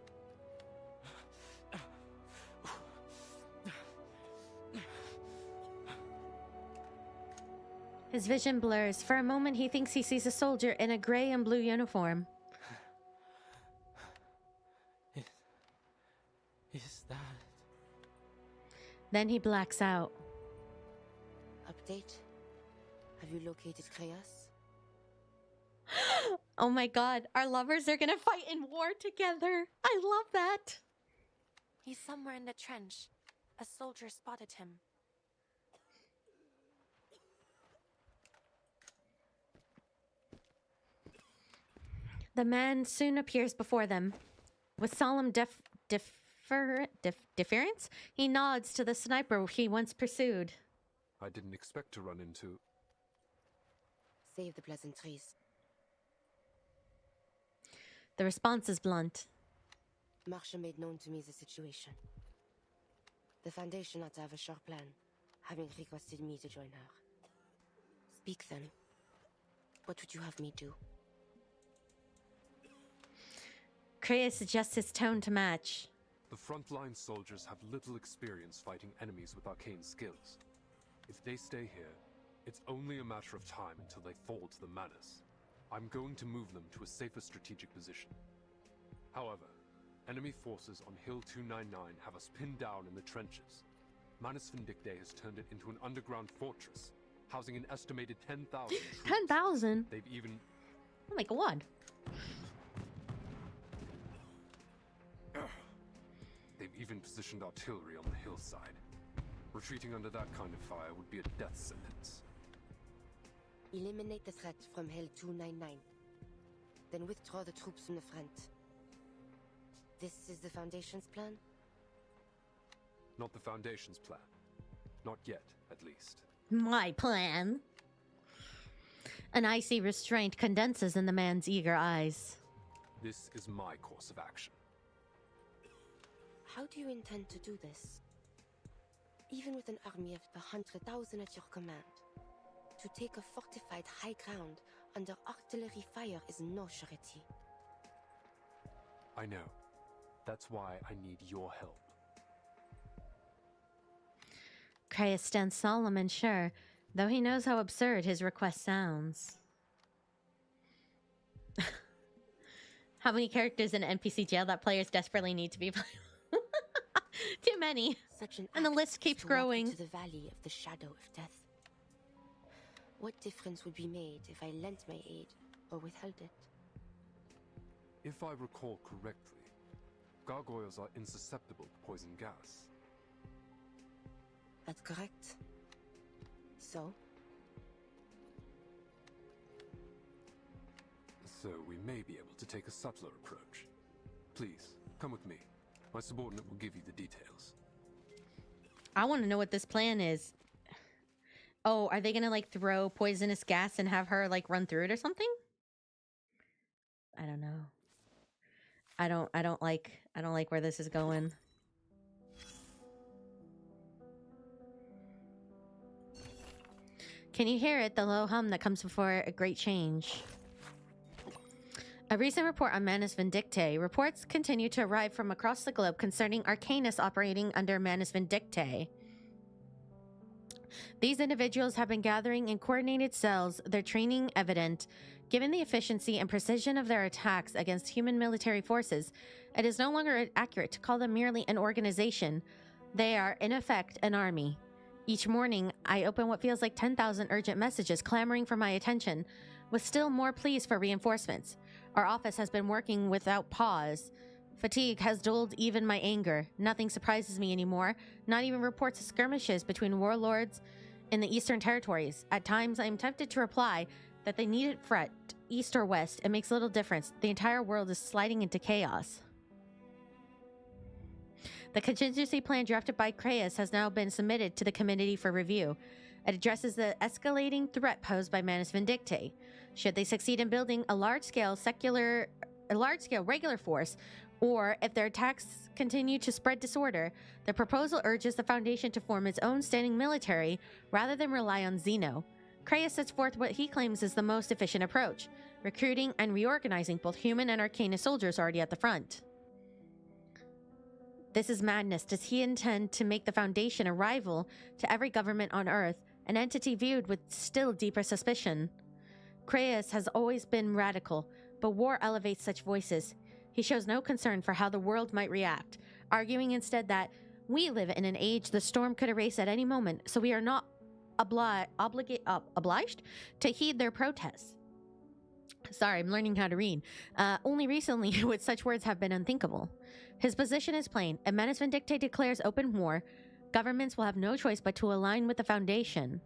His vision blurs. For a moment, he thinks he sees a soldier in a gray and blue uniform. Is that... Then he blacks out. Update? Have you located Kreas? Oh my god, our lovers are gonna fight in war together. I love that. He's somewhere in the trench. A soldier spotted him. The man soon appears before them. With solemn deference, he nods to the sniper he once pursued. I didn't expect to run into... Save the pleasantries. The response is blunt. Marsha made known to me the situation. The Foundation ought to have a sharp plan, having requested me to join her. Speak then. What would you have me do? Kreas adjusts his tone to match. The frontline soldiers have little experience fighting enemies with arcane skills. If they stay here, it's only a matter of time until they fall to the Manus. I'm going to move them to a safer strategic position. However, enemy forces on Hill 299 have us pinned down in the trenches. Manus Vindictae has turned it into an underground fortress, housing an estimated 10,000 troops. 10,000? They've even... Oh my god. They've even positioned artillery on the hillside. Retreating under that kind of fire would be a death sentence. Eliminate the threat from Hill 299. Then withdraw the troops from the front. This is the Foundation's plan? Not the Foundation's plan. Not yet, at least. My plan. An icy restraint condenses in the man's eager eyes. This is my course of action. How do you intend to do this? Even with an army of 100,000 at your command, to take a fortified high ground under artillery fire is no surety. I know. That's why I need your help. Kreas stands solemn and sure, though he knows how absurd his request sounds. How many characters in an NPC jail that players desperately need to be playing? Too many. And the list keeps growing. To the valley of the shadow of death. What difference would be made if I lent my aid or withheld it? If I recall correctly, gargoyles are insusceptible to poison gas. That's correct. So? So we may be able to take a subtler approach. Please, come with me. My subordinate will give you the details. I want to know what this plan is. Oh, are they gonna like throw poisonous gas and have her like run through it or something? I don't know. I don't like where this is going. Can you hear it? The low hum that comes before a great change. A recent report on Manus Vindictae. Reports continue to arrive from across the globe concerning Arcanus operating under Manus Vindictae. These individuals have been gathering in coordinated cells, their training evident. Given the efficiency and precision of their attacks against human military forces, it is no longer accurate to call them merely an organization. They are, in effect, an army. Each morning, I open what feels like 10,000 urgent messages clamoring for my attention, with still more pleas for reinforcements. Our office has been working without pause. Fatigue has dulled even my anger. Nothing surprises me anymore, not even reports of skirmishes between warlords in the Eastern Territories. At times, I am tempted to reply that they needn't fret, east or west, it makes little difference. The entire world is sliding into chaos. The contingency plan drafted by Creus has now been submitted to the committee for review. It addresses the escalating threat posed by Manus Vindictae. Should they succeed in building a large-scale regular force, or if their attacks continue to spread disorder, the proposal urges the Foundation to form its own standing military rather than rely on Xeno. Creus sets forth what he claims is the most efficient approach, recruiting and reorganizing both human and Arcana soldiers already at the front. This is madness. Does he intend to make the Foundation a rival to every government on Earth, an entity viewed with still deeper suspicion? Creus has always been radical, but war elevates such voices. He shows no concern for how the world might react, arguing instead that we live in an age the storm could erase at any moment, so we are not obliged to heed their protests. Sorry, I'm learning how to read. Only recently would such words have been unthinkable. His position is plain. If Manus Vindictae declares open war, governments will have no choice but to align with the Foundation.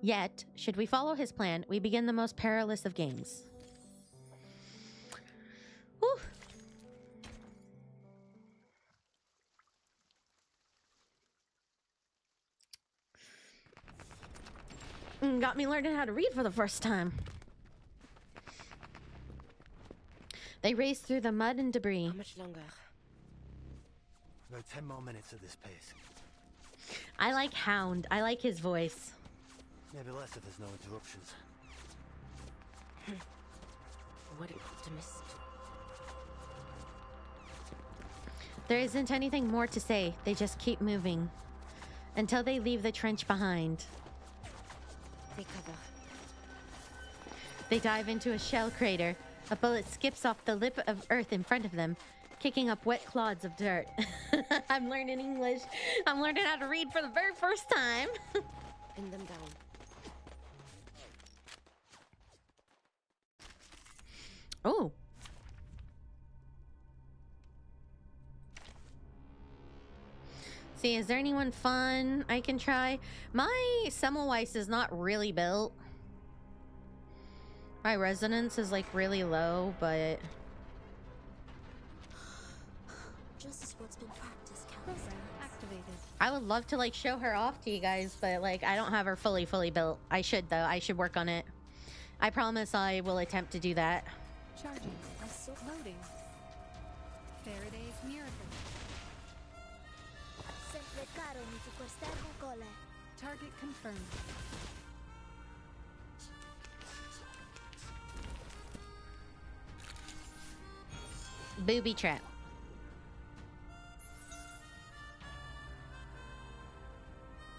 Yet, should we follow his plan, we begin the most perilous of games. Whew. Got me learning how to read for the first time. They race through the mud and debris. How much longer? About 10 more minutes at this pace. I like Hound. I like his voice. Maybe less if there's no interruptions. What an optimist. There isn't anything more to say. They just keep moving. Until they leave the trench behind. Take cover. They dive into a shell crater. A bullet skips off the lip of earth in front of them, kicking up wet clods of dirt. I'm learning English. I'm learning how to read for the very first time. Pin them down. Oh. See, is there anyone fun I can try? My Semmelweis is not really built. My resonance is like really low, but Just as what's been practiced, program activated. I would love to like show her off to you guys, but like I don't have her fully built. I should though. I should work on it. I promise I will attempt to do that. Charging. Loading. Faraday's miracle. Sempre caro mi su quest'ermo cole. Target confirmed. Booby trap.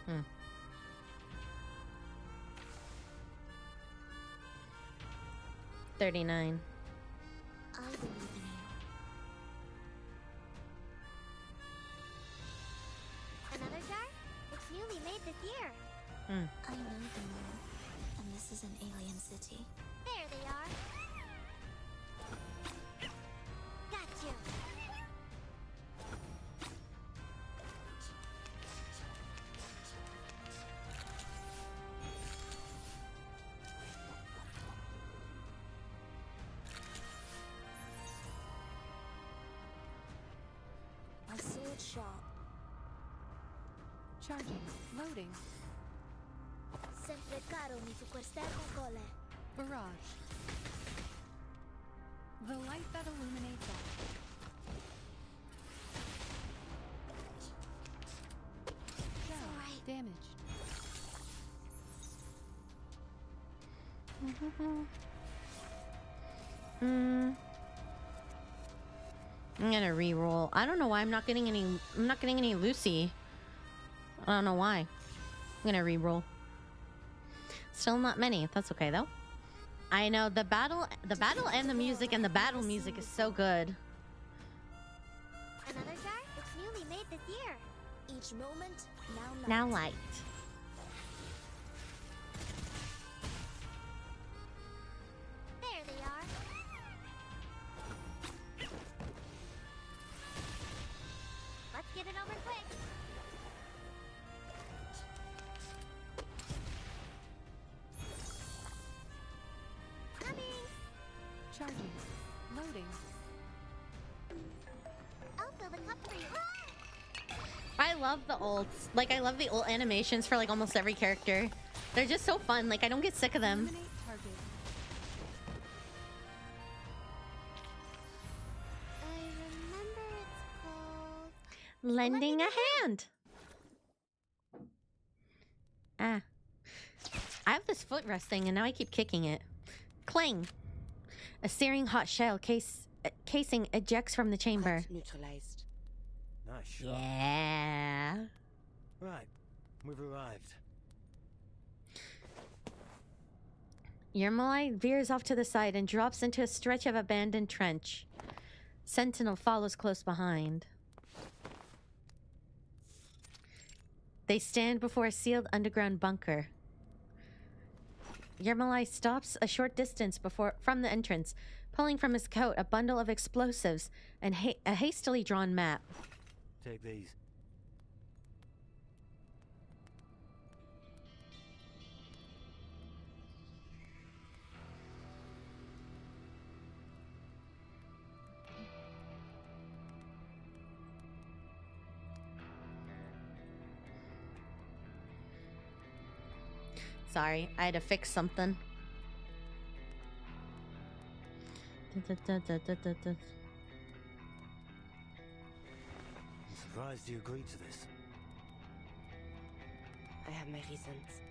Hmm. $39. I believe in you. Another jar? It's newly made this year. I know the moon, and this is an alien city. There they are. Got you. My sword sharp. Charging. Loading. Sempre caro mi su quest'ermo cole. Barrage. The light that illuminates all. Shell damaged. I'm gonna re-roll. I don't know why I'm not getting any Lucy. I don't know why. I'm gonna re-roll. Still not many. That's okay though. I know the battle and the music and the battle music is so good. Another jar? It's newly made this year. Each moment, now light. Now light. There they are. Let's get it over quick. Coming. Charging. Loading. I'll fill the cup for you. love the ults. Like, I love the ult animations for like almost every character. They're just so fun. Like, I don't get sick of them. I remember it's called Lending a hand. Ah. I have this footrest thing and now I keep kicking it. Cling. A searing hot shell casing ejects from the chamber. Neutralized. Nice shot. Yeah. Right, we've arrived. Yermolai veers off to the side and drops into a stretch of abandoned trench. Sentinel follows close behind. They stand before a sealed underground bunker. Yermolai stops a short distance from the entrance, pulling from his coat a bundle of explosives and a hastily drawn map. Take these. Sorry, I had to fix something. I'm surprised you agreed to this. I have my reasons.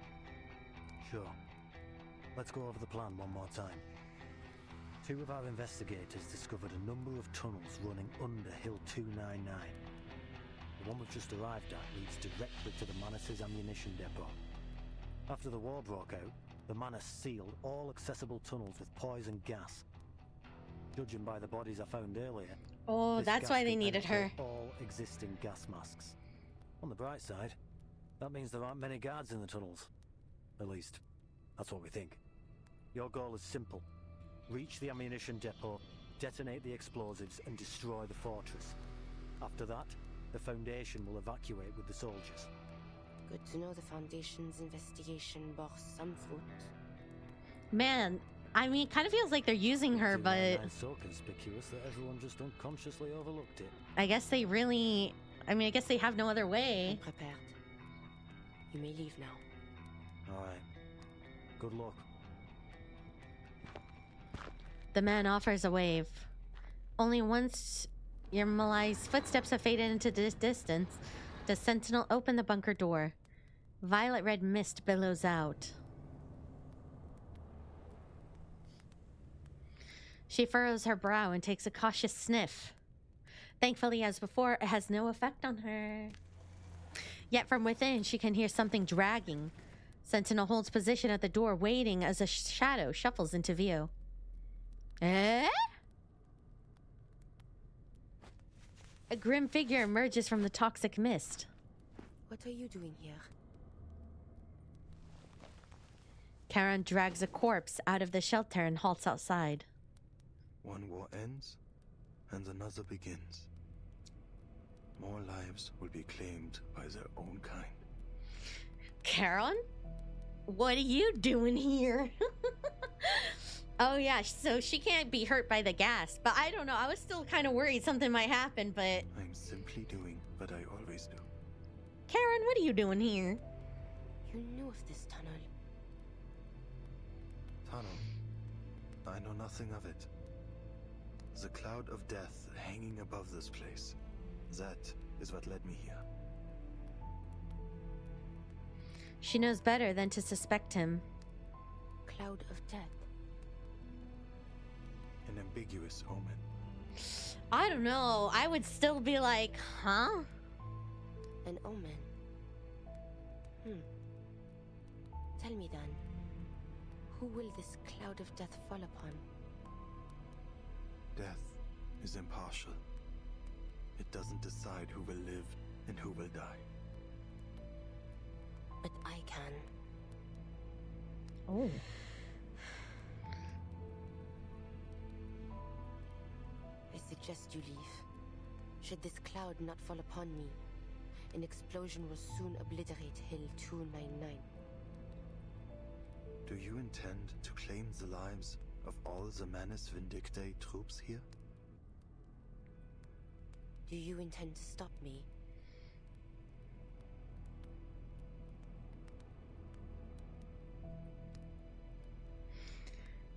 Sure. Let's go over the plan one more time. 2 of our investigators discovered a number of tunnels running under Hill 299. The one we've just arrived at leads directly to the Manus' ammunition depot. After the war broke out, the Manus sealed all accessible tunnels with poison gas. Judging by the bodies I found earlier, oh, this that's gas why they can needed her. penetrate all existing gas masks. On the bright side, that means there aren't many guards in the tunnels. At least, that's what we think. Your goal is simple. Reach the ammunition depot, detonate the explosives, and destroy the fortress. After that, the Foundation will evacuate with the soldiers. Good to know the Foundation's investigation bore some fruit. Man, I mean, it kind of feels like they're using her, but... 299's so conspicuous that everyone just unconsciously overlooked it. I guess they really... I mean, I guess they have no other way. I'm prepared. You may leave now. Alright. Good luck. The man offers a wave. Only once Yermolai's footsteps have faded into the distance, does Sentinel open the bunker door. Violet red mist billows out. She furrows her brow and takes a cautious sniff. Thankfully, as before, it has no effect on her. Yet from within, she can hear something dragging. Sentinel holds position at the door, waiting as a shadow shuffles into view. Eh? A grim figure emerges from the toxic mist. What are you doing here? Karen drags a corpse out of the shelter and halts outside. One war ends, and another begins. More lives will be claimed by their own kind. Karen? What are you doing here? Oh yeah, so she can't be hurt by the gas, but I don't know, I was still kind of worried something might happen, but... I'm simply doing what I always do. Karen, what are you doing here? You knew of this tunnel. Tunnel? I know nothing of it. The cloud of death hanging above this place. That is what led me here. She knows better than to suspect him. Cloud of death. An ambiguous omen. I don't know. I would still be like, huh? An omen. Tell me then, who will this cloud of death fall upon? Death is impartial. It doesn't decide who will live and who will die. But I can. Oh. I suggest you leave. Should this cloud not fall upon me, an explosion will soon obliterate Hill 299. Do you intend to claim the lives of all the Manus Vindictae troops here? Do you intend to stop me?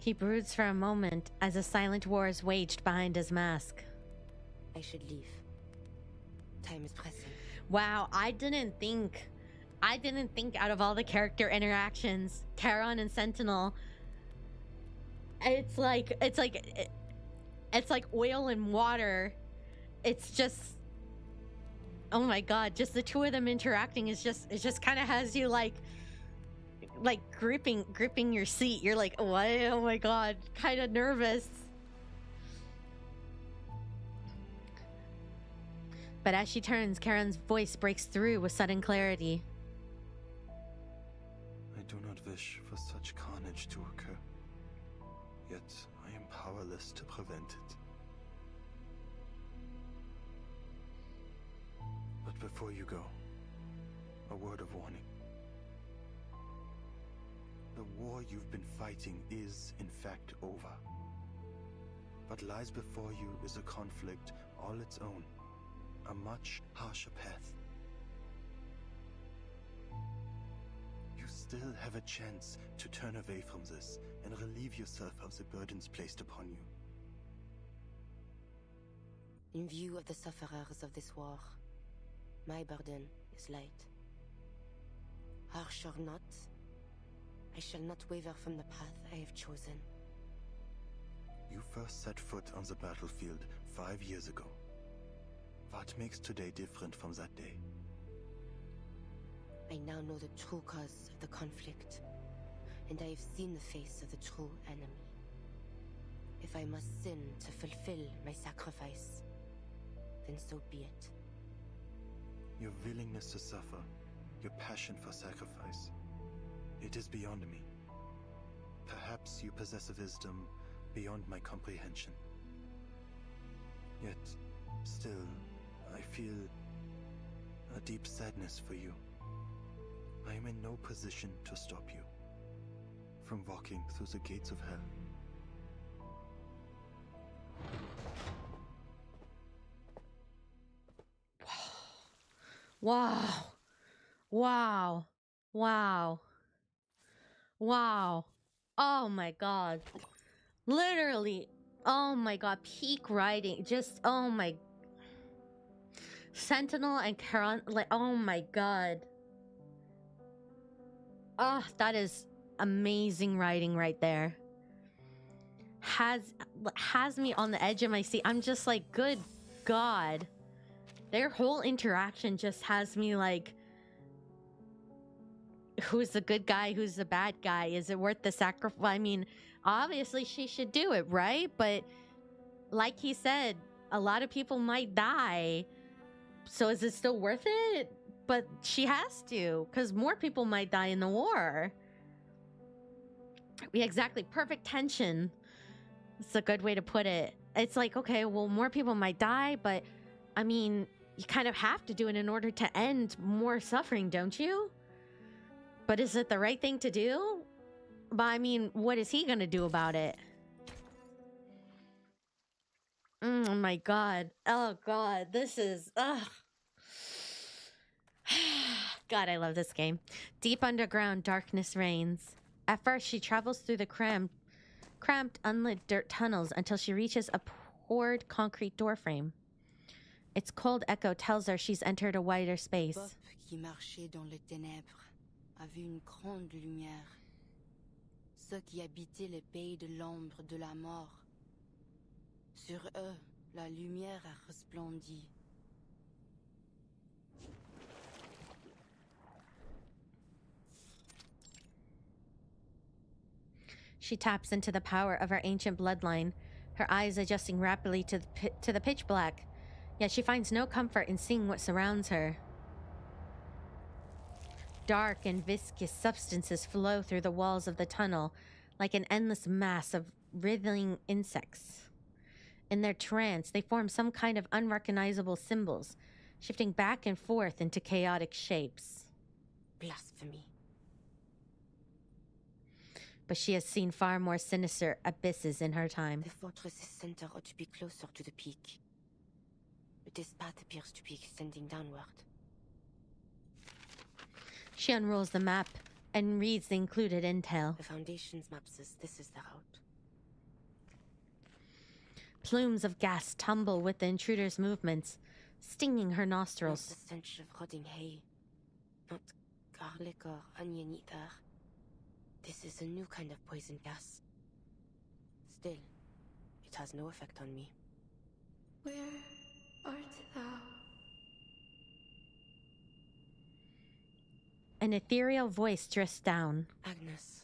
He broods for a moment as a silent war is waged behind his mask. I should leave. Time is pressing. Wow, I didn't think out of all the character interactions, Charon and Sentinel, it's like oil and water. It's just, oh my god, just the two of them interacting is just, it just kind of has you like gripping your seat. You're like, what? Oh my god, kind of nervous. But as she turns, Charon's voice breaks through with sudden clarity. I do not wish for such carnage to occur, yet I am powerless to prevent it. But before you go, a word of warning. The war you've been fighting is, in fact, over. What lies before you is a conflict all its own, a much harsher path. You still have a chance to turn away from this and relieve yourself of the burdens placed upon you. In view of the sufferers of this war, my burden is light. Harsh or not, I shall not waver from the path I have chosen. You first set foot on the battlefield 5 years ago. What makes today different from that day? I now know the true cause of the conflict, and I have seen the face of the true enemy. If I must sin to fulfill my sacrifice, then so be it. Your willingness to suffer, your passion for sacrifice, it is beyond me. Perhaps you possess a wisdom beyond my comprehension. Yet, still, I feel a deep sadness for you. I am in no position to stop you from walking through the gates of hell. Wow. Wow. Wow. Wow. Oh my god. Literally. Oh my god. Peak writing. Just, oh my. Sentinel and Charon. Like, oh my god. Oh, that is amazing writing right there. Has me on the edge of my seat. I'm just like, good god. Their whole interaction just has me like, who's the good guy? Who's the bad guy? Is it worth the sacrifice? I mean, obviously she should do it, right? But like he said, a lot of people might die. So is it still worth it? But she has to, because more people might die in the war. Yeah, exactly. Perfect tension. It's a good way to put it. It's like, okay, well, more people might die, but I mean, you kind of have to do it in order to end more suffering, don't you? But is it the right thing to do? But I mean, what is he going to do about it? Oh my god. Oh god. This is... Ugh. God, I love this game. Deep underground, darkness reigns. At first, she travels through the cramped, unlit dirt tunnels until she reaches a poured concrete doorframe. Its cold echo tells her she's entered a wider space. Bob, qui marchait dans les ténèbres, a vu une grande lumière. Ceux qui habitaient les pays de l'ombre de la mort. Sur eux, la lumière a resplendi. She taps into the power of her ancient bloodline, her eyes adjusting rapidly to the pitch black. Yet she finds no comfort in seeing what surrounds her. Dark and viscous substances flow through the walls of the tunnel like an endless mass of writhing insects. In their trance, they form some kind of unrecognizable symbols, shifting back and forth into chaotic shapes. Blasphemy. But she has seen far more sinister abysses in her time. The fortress's center ought to be closer to the peak. But this path appears to be extending downward. She unrolls the map and reads the included intel. The Foundation's map says this is the route. Plumes of gas tumble with the intruder's movements, stinging her nostrils. Not the stench of rotting hay. Not garlic or onion either. This is a new kind of poison gas. Still, it has no effect on me. Where art thou? An ethereal voice drifts down. Agnes.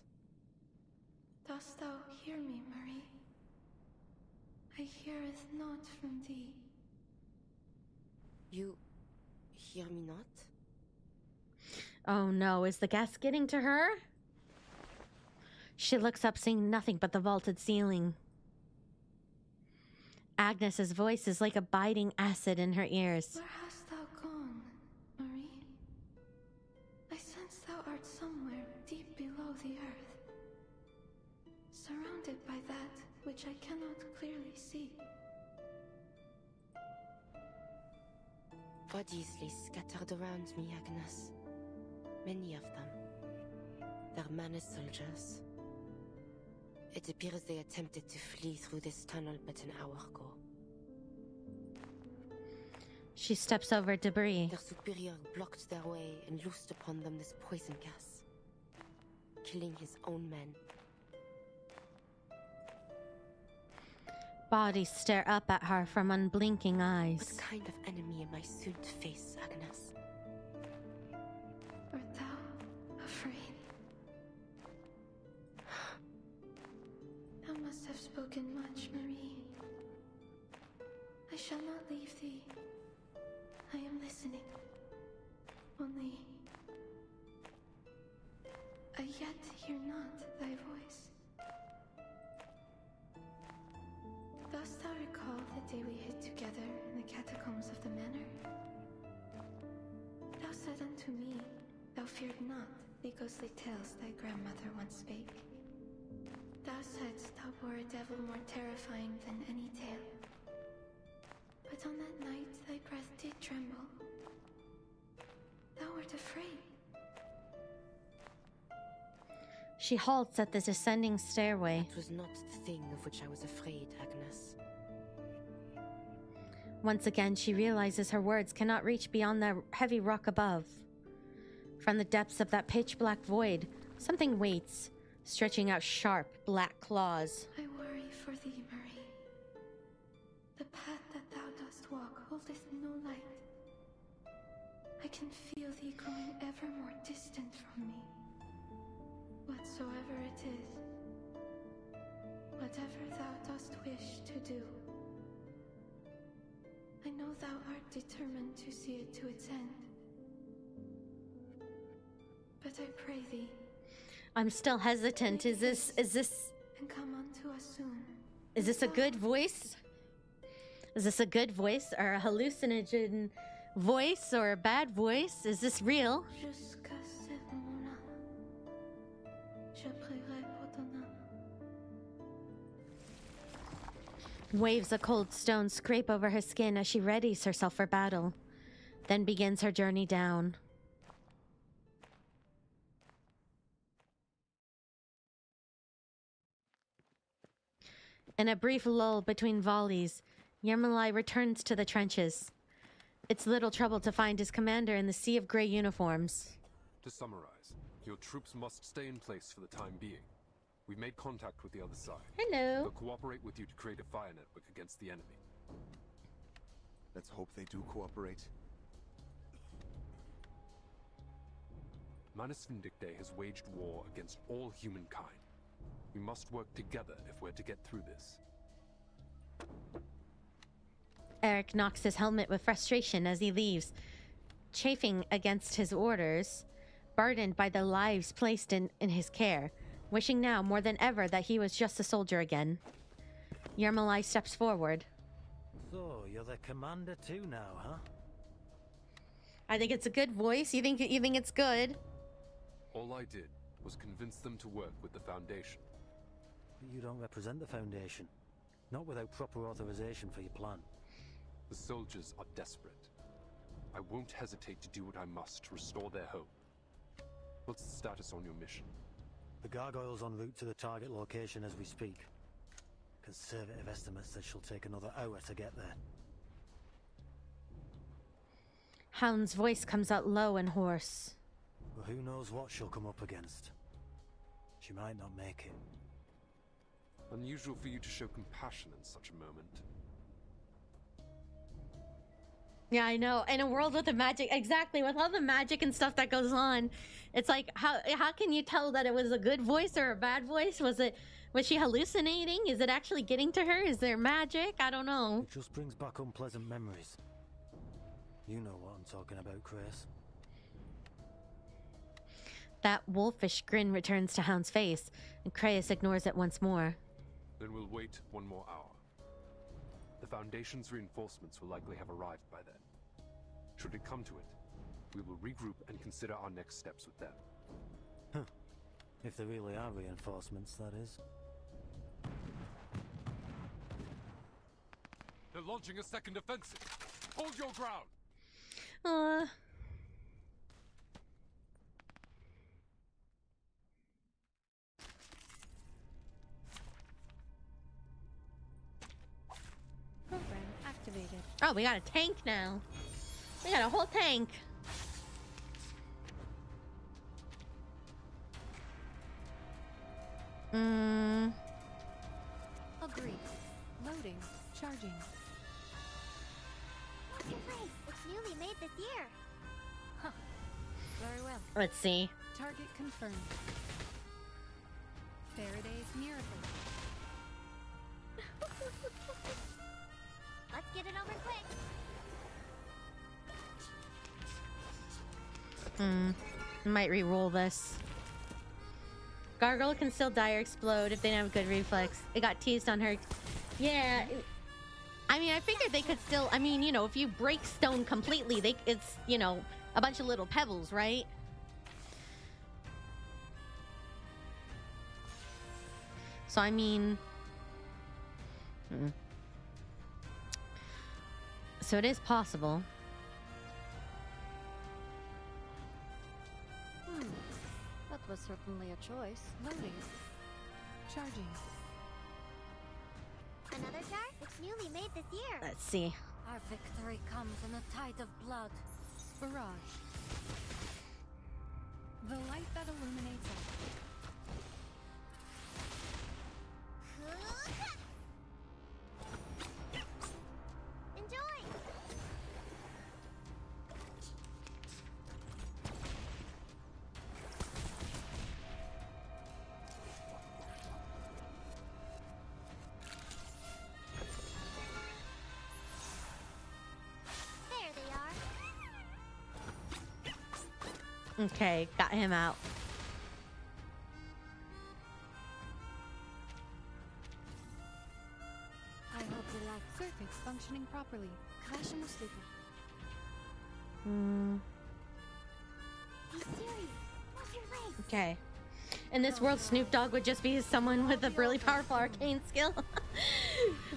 Dost thou hear me, Marie? I hear it not from thee. You hear me not? Oh no, is the gas getting to her? She looks up, seeing nothing but the vaulted ceiling. Agnes's voice is like a biting acid in her ears. Where hast thou gone, Marie? I sense thou art somewhere deep below the earth, surrounded by that which I cannot clearly see. Bodies lay scattered around me, Agnes. Many of them. They're Manus soldiers. It appears they attempted to flee through this tunnel but an hour ago. She steps over debris. Their superior blocked their way and loosed upon them this poison gas, killing his own men. Bodies stare up at her from unblinking eyes. What kind of enemy am I soon to face, Agnes? Art thou afraid? Thou must have spoken much, Marie. I shall not leave thee. I am listening. Only I yet hear not thy voice. Dost thou recall the day we hid together in the catacombs of the manor? Thou said unto me, thou feared not the ghostly tales thy grandmother once spake. Thou saidst thou were a devil more terrifying than any tale. But on that night thy breath did tremble. Thou wert afraid. She halts at the descending stairway. It was not the thing of which I was afraid, Agnes. Once again, she realizes her words cannot reach beyond the heavy rock above. From the depths of that pitch-black void, something waits, stretching out sharp, black claws. I worry for thee, Marie. The path that thou dost walk holdeth no light. I can feel thee growing ever more distant from me. Whatsoever it is, whatever thou dost wish to do, I know thou art determined to see it to its end. But I pray thee. I'm still hesitant. Is this And come unto us soon. Is this a good voice? Is this a good voice or a hallucinogen voice or a bad voice? Is this real? Jusqu'à ce moment-là, je prierai pour ton âme. Waves of cold stone scrape over her skin as she readies herself for battle, then begins her journey down. In a brief lull between volleys, Yermolai returns to the trenches. It's little trouble to find his commander in the sea of grey uniforms. To summarize, your troops must stay in place for the time being. We've made contact with the other side. Hello. They'll cooperate with you to create a fire network against the enemy. Let's hope they do cooperate. Manus Vindictae has waged war against all humankind. We must work together if we're to get through this. Eric knocks his helmet with frustration as he leaves, chafing against his orders, burdened by the lives placed in his care, wishing now more than ever that he was just a soldier again. Yermolai steps forward. So, you're the commander too now, huh? I think it's a good voice. You think it's good? All I did was convince them to work with the Foundation. But you don't represent the Foundation. Not without proper authorization for your plan. The soldiers are desperate. I won't hesitate to do what I must to restore their hope. What's the status on your mission? The gargoyle's en route to the target location as we speak. Conservative estimates that she'll take another hour to get there. Hound's voice comes out low and hoarse. But who knows what she'll come up against. She might not make it. Unusual for you to show compassion in such a moment. Yeah, I know. In a world with the magic, exactly, with all the magic and stuff that goes on, it's like, how can you tell that it was a good voice or a bad voice? Was she hallucinating? Is it actually getting to her? Is there magic? I don't know. It just brings back unpleasant memories. You know what I'm talking about, Chris. That wolfish grin returns to Hound's face, and Kreis ignores it once more. Then we'll wait one more hour. The Foundation's reinforcements will likely have arrived by then. Should it come to it, we will regroup and consider our next steps with them. Huh. If there really are reinforcements, that is. They're launching a second offensive. Hold your ground! Program activated. Oh, we got a tank now. We got a whole tank. Agreed. Loading. Charging. What's your place? It's newly made this year. Huh. Very well. Let's see. Target confirmed. Faraday's miracle. Let's get it over quick. Might re-roll this. Gargoyle can still die or explode if they don't have good reflex. It got teased on her. Yeah. I mean, I figured they could still. I mean, you know, if you break stone completely, it's, you know, a bunch of little pebbles, right? So I mean, so it is possible. That was certainly a choice. Loading. Charging. Another jar? It's newly made this year. Let's see. Our victory comes in a tide of blood. Barrage. The light that illuminates all. Enjoy! There they are. Okay, got him out. I hope you like circuits functioning properly. Краще муслити. Be serious. What's your place? Okay. In this world, Snoop Dogg would just be someone with a really powerful arcane skill.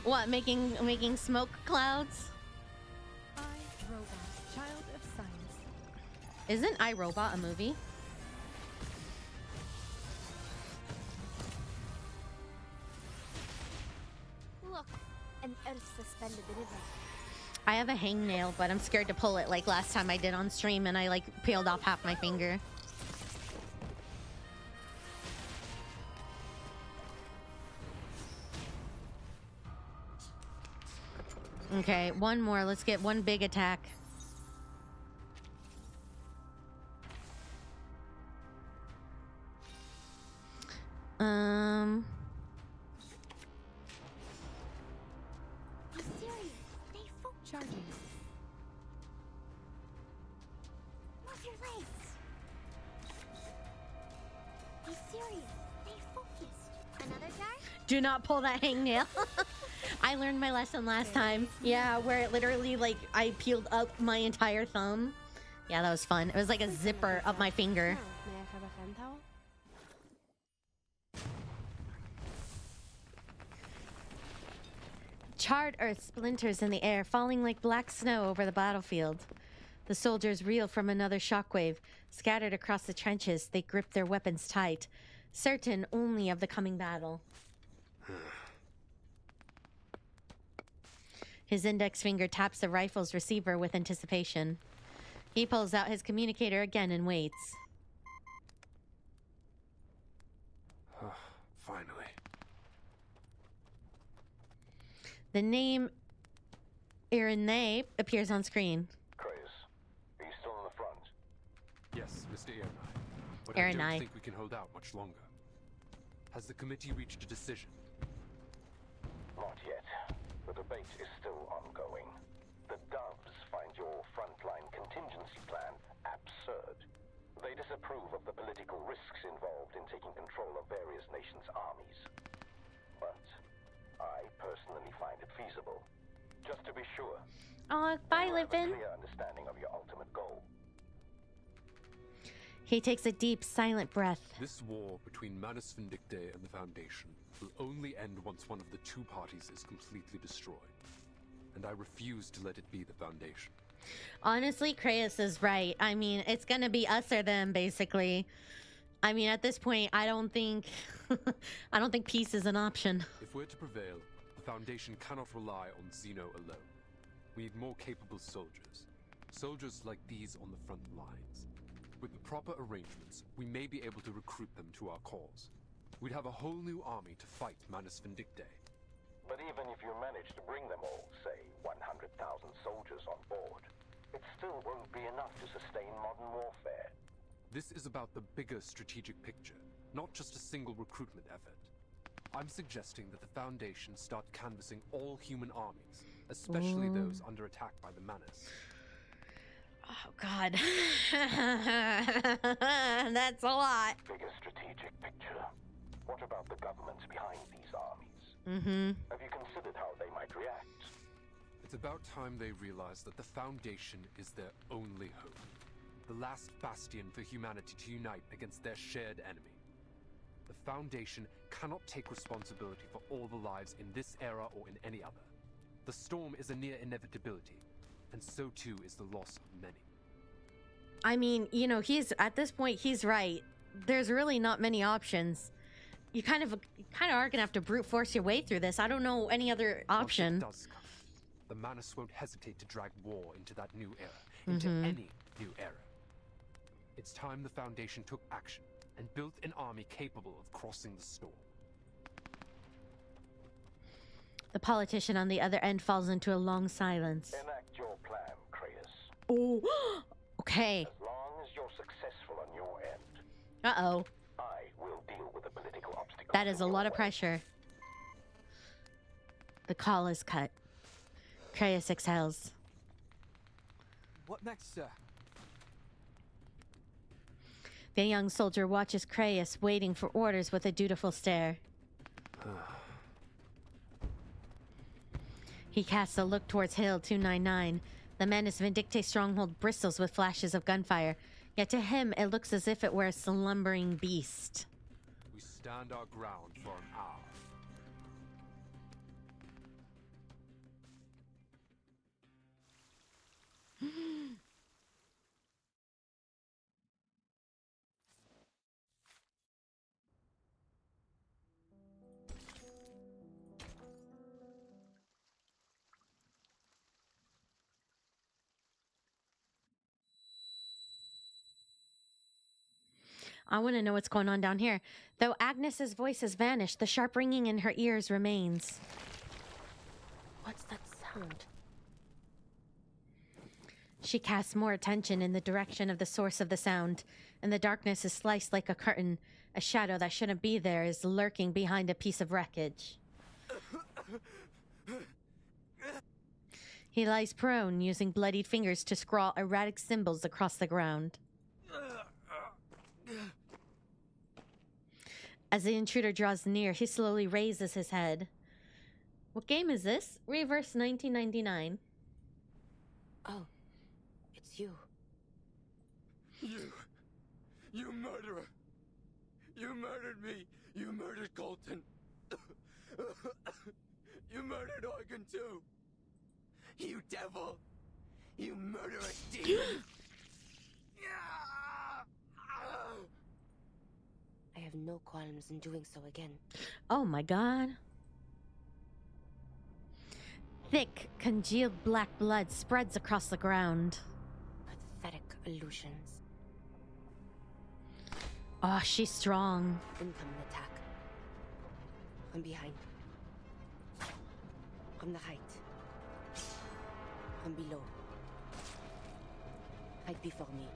What, making smoke clouds? I, Robot, Child of Science. Isn't I, Robot a movie? Look, an earth-suspended river. I have a hangnail, but I'm scared to pull it like last time I did on stream and I like peeled off half my finger. Okay, one more. Let's get one big attack. Be serious. Stay focused. Charging. What's your place? Be serious. Stay focused. Another jar? Do not pull that hangnail. I learned my lesson last time. Yeah, where it literally, like, I peeled up my entire thumb. Yeah, that was fun. It was like a zipper up my finger. May I have a hand towel? Charred earth splinters in the air, falling like black snow over the battlefield. The soldiers reel from another shockwave. Scattered across the trenches, they grip their weapons tight, certain only of the coming battle. His index finger taps the rifle's receiver with anticipation. He pulls out his communicator again and waits. Finally. The name Irene appears on screen. Chris, are you still in the front? Yes, Mr. Irenai. But I Irenai. don't think we can hold out much longer. Has the committee reached a decision? Not yet. The debate is still ongoing. The Doves find your frontline contingency plan absurd. They disapprove of the political risks involved in taking control of various nations' armies. But I personally find it feasible. Just to be sure. Aw, bye, you have a Livin. clear understanding of your ultimate goal. He takes a deep, silent breath. This war between Manus Vindictae and the Foundation will only end once one of the two parties is completely destroyed. And I refuse to let it be the Foundation. Honestly, Kratos is right. I mean, it's gonna be us or them, basically. I mean, at this point, I don't think peace is an option. If we're to prevail, the Foundation cannot rely on Xeno alone. We need more capable soldiers. Soldiers like these on the front lines. With the proper arrangements, we may be able to recruit them to our cause. We'd have a whole new army to fight Manus Vindictae. But even if you manage to bring them all, say, 100,000 soldiers on board, it still won't be enough to sustain modern warfare. This is about the bigger strategic picture, not just a single recruitment effort. I'm suggesting that the Foundation start canvassing all human armies, especially those under attack by the Manus. Oh, God. That's a lot. Bigger strategic picture. What about the governments behind these armies? Mm-hmm. Have you considered how they might react? It's about time they realize that the Foundation is their only hope. The last bastion for humanity to unite against their shared enemy. The Foundation cannot take responsibility for all the lives in this era or in any other. The storm is a near inevitability, and so too is the loss of many. I mean, you know, at this point, he's right. There's really not many options. You kind of are gonna have to brute force your way through this. I don't know any other option. Once it does come, the Manus won't hesitate to drag war into that new era, into any new era. It's time the Foundation took action and built an army capable of crossing the storm. The politician on the other end falls into a long silence. Enact your plan, Kratos. Oh, okay. As long as you're successful on your end, Uh-oh. I will deal with the political obstacles. That is a lot of pressure. The call is cut. Kratos exhales. What next, sir? The young soldier watches Kratos waiting for orders with a dutiful stare. He casts a look towards Hill 299. The Manus Vindictae stronghold bristles with flashes of gunfire, yet to him it looks as if it were a slumbering beast. We stand our ground for an hour. I want to know what's going on down here. Though Agnes's voice has vanished, the sharp ringing in her ears remains. What's that sound? She casts more attention in the direction of the source of the sound, and the darkness is sliced like a curtain. A shadow that shouldn't be there is lurking behind a piece of wreckage. He lies prone, using bloodied fingers to scrawl erratic symbols across the ground. As the intruder draws near, he slowly raises his head. What game is this? Reverse 1999. Oh, it's you. You murderer! You murdered me! You murdered Colton! You murdered Eugen too! You devil! You murderous demon! I have no qualms in doing so again. Oh my god. Thick, congealed black blood spreads across the ground. Pathetic illusions. Oh, she's strong. Incoming attack. From behind. From the height. From below. Right before me.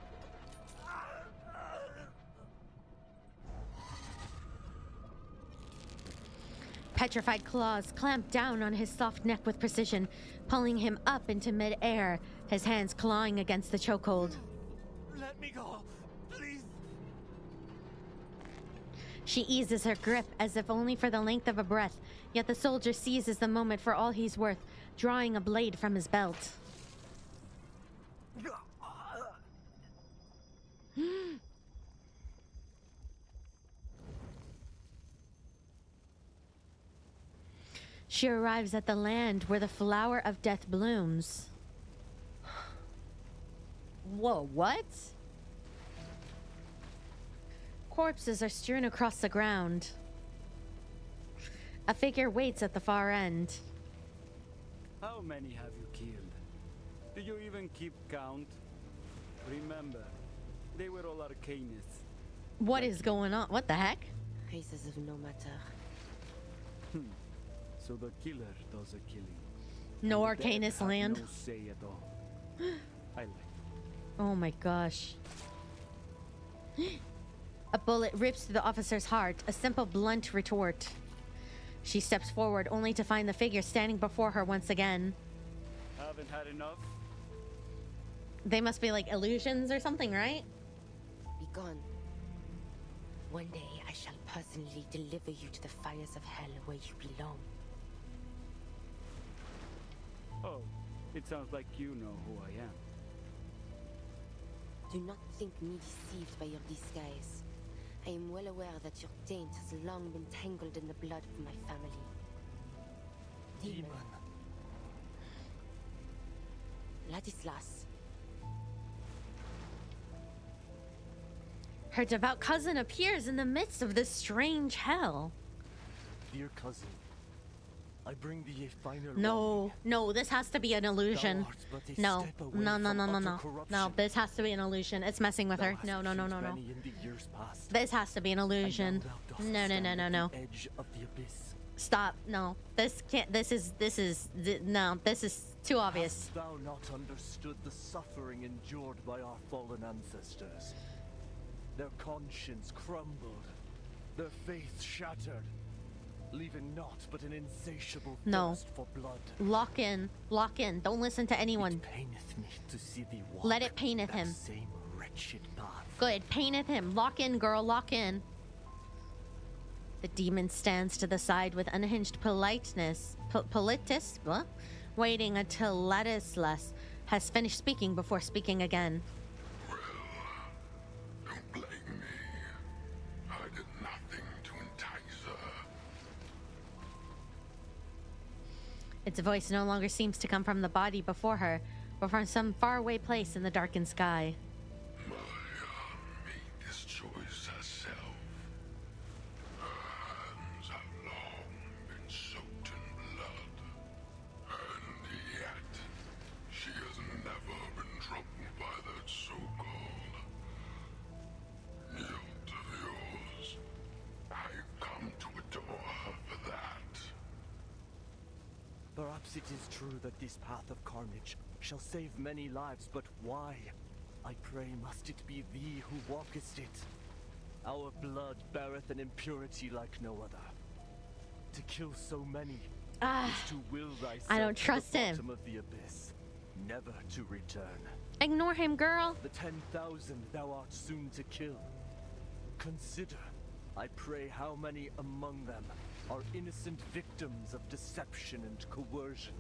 Petrified claws clamp down on his soft neck with precision, pulling him up into mid-air, his hands clawing against the chokehold. Let me go, please. She eases her grip as if only for the length of a breath, yet the soldier seizes the moment for all he's worth, drawing a blade from his belt. She arrives at the land where the flower of death blooms. Whoa, what? Corpses are strewn across the ground. A figure waits at the far end. How many have you killed? Do you even keep count? Remember, they were all arcanists. What is going on? What the heck? Races of no matter. So the killer does a killing. No And the dead Arcanist have land. No say at all. I like it. Oh my gosh. A bullet rips through the officer's heart, a simple blunt retort. She steps forward only to find the figure standing before her once again. Haven't had enough? They must be like illusions or something, right? Be gone. One day I shall personally deliver you to the fires of hell where you belong. Oh, it sounds like you know who I am. Do not think me deceived by your disguise. I am well aware that your taint has long been tangled in the blood of my family. Demon. Ladislas. Her devout cousin appears in the midst of this strange hell. Dear cousin, I bring thee a final No, no, this has to be an illusion. No, no, no, no, no, no. No, this has to be an illusion. It's messing with her. No, no, no, no, no. This has to be an illusion. No, no, no, no, no. Stop. No, this can't. This is no. This is too obvious. Hast thou not understood the suffering endured by our fallen ancestors? Their conscience crumbled, their faith shattered, leaving naught but an insatiable thirst for blood. Lock in. Lock in. Don't listen to anyone. It paineth me to see thee walk Let it paineth that him. same wretched path. Good. Paineth him. Lock in, girl. Lock in. The demon stands to the side with unhinged politeness. What? Waiting until Ladislas has finished speaking before speaking again. Don't blame me. I did nothing to entice her. Its voice no longer seems to come from the body before her, but from some faraway place in the darkened sky. Maya made this choice herself. Her hands have long been soaked in blood. And yet, she has never been troubled by that so-called guilt of yours. I've come to adore her for that. Perhaps it is true that this path of carnage shall save many lives, but why? I pray must it be thee who walkest it? Our blood beareth an impurity like no other. To kill so many is to will thyself I don't trust to the him. bottom of the abyss, never to return. Ignore him, girl. The 10,000 thou art soon to kill. Consider, I pray, how many among them are innocent victims of deception and coercion.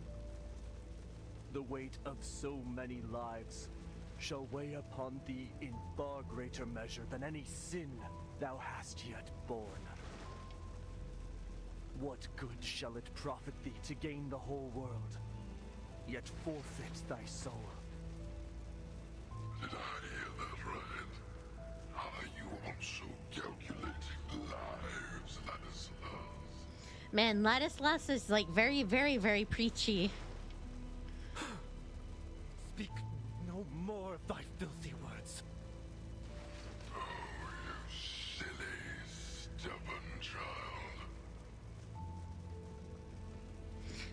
The weight of so many lives shall weigh upon thee in far greater measure than any sin thou hast yet borne. What good shall it profit thee to gain the whole world, yet forfeit thy soul? Did I hear that right? Are you also calculating lives, Ladislas? Man, Ladislas is like very, very, very preachy.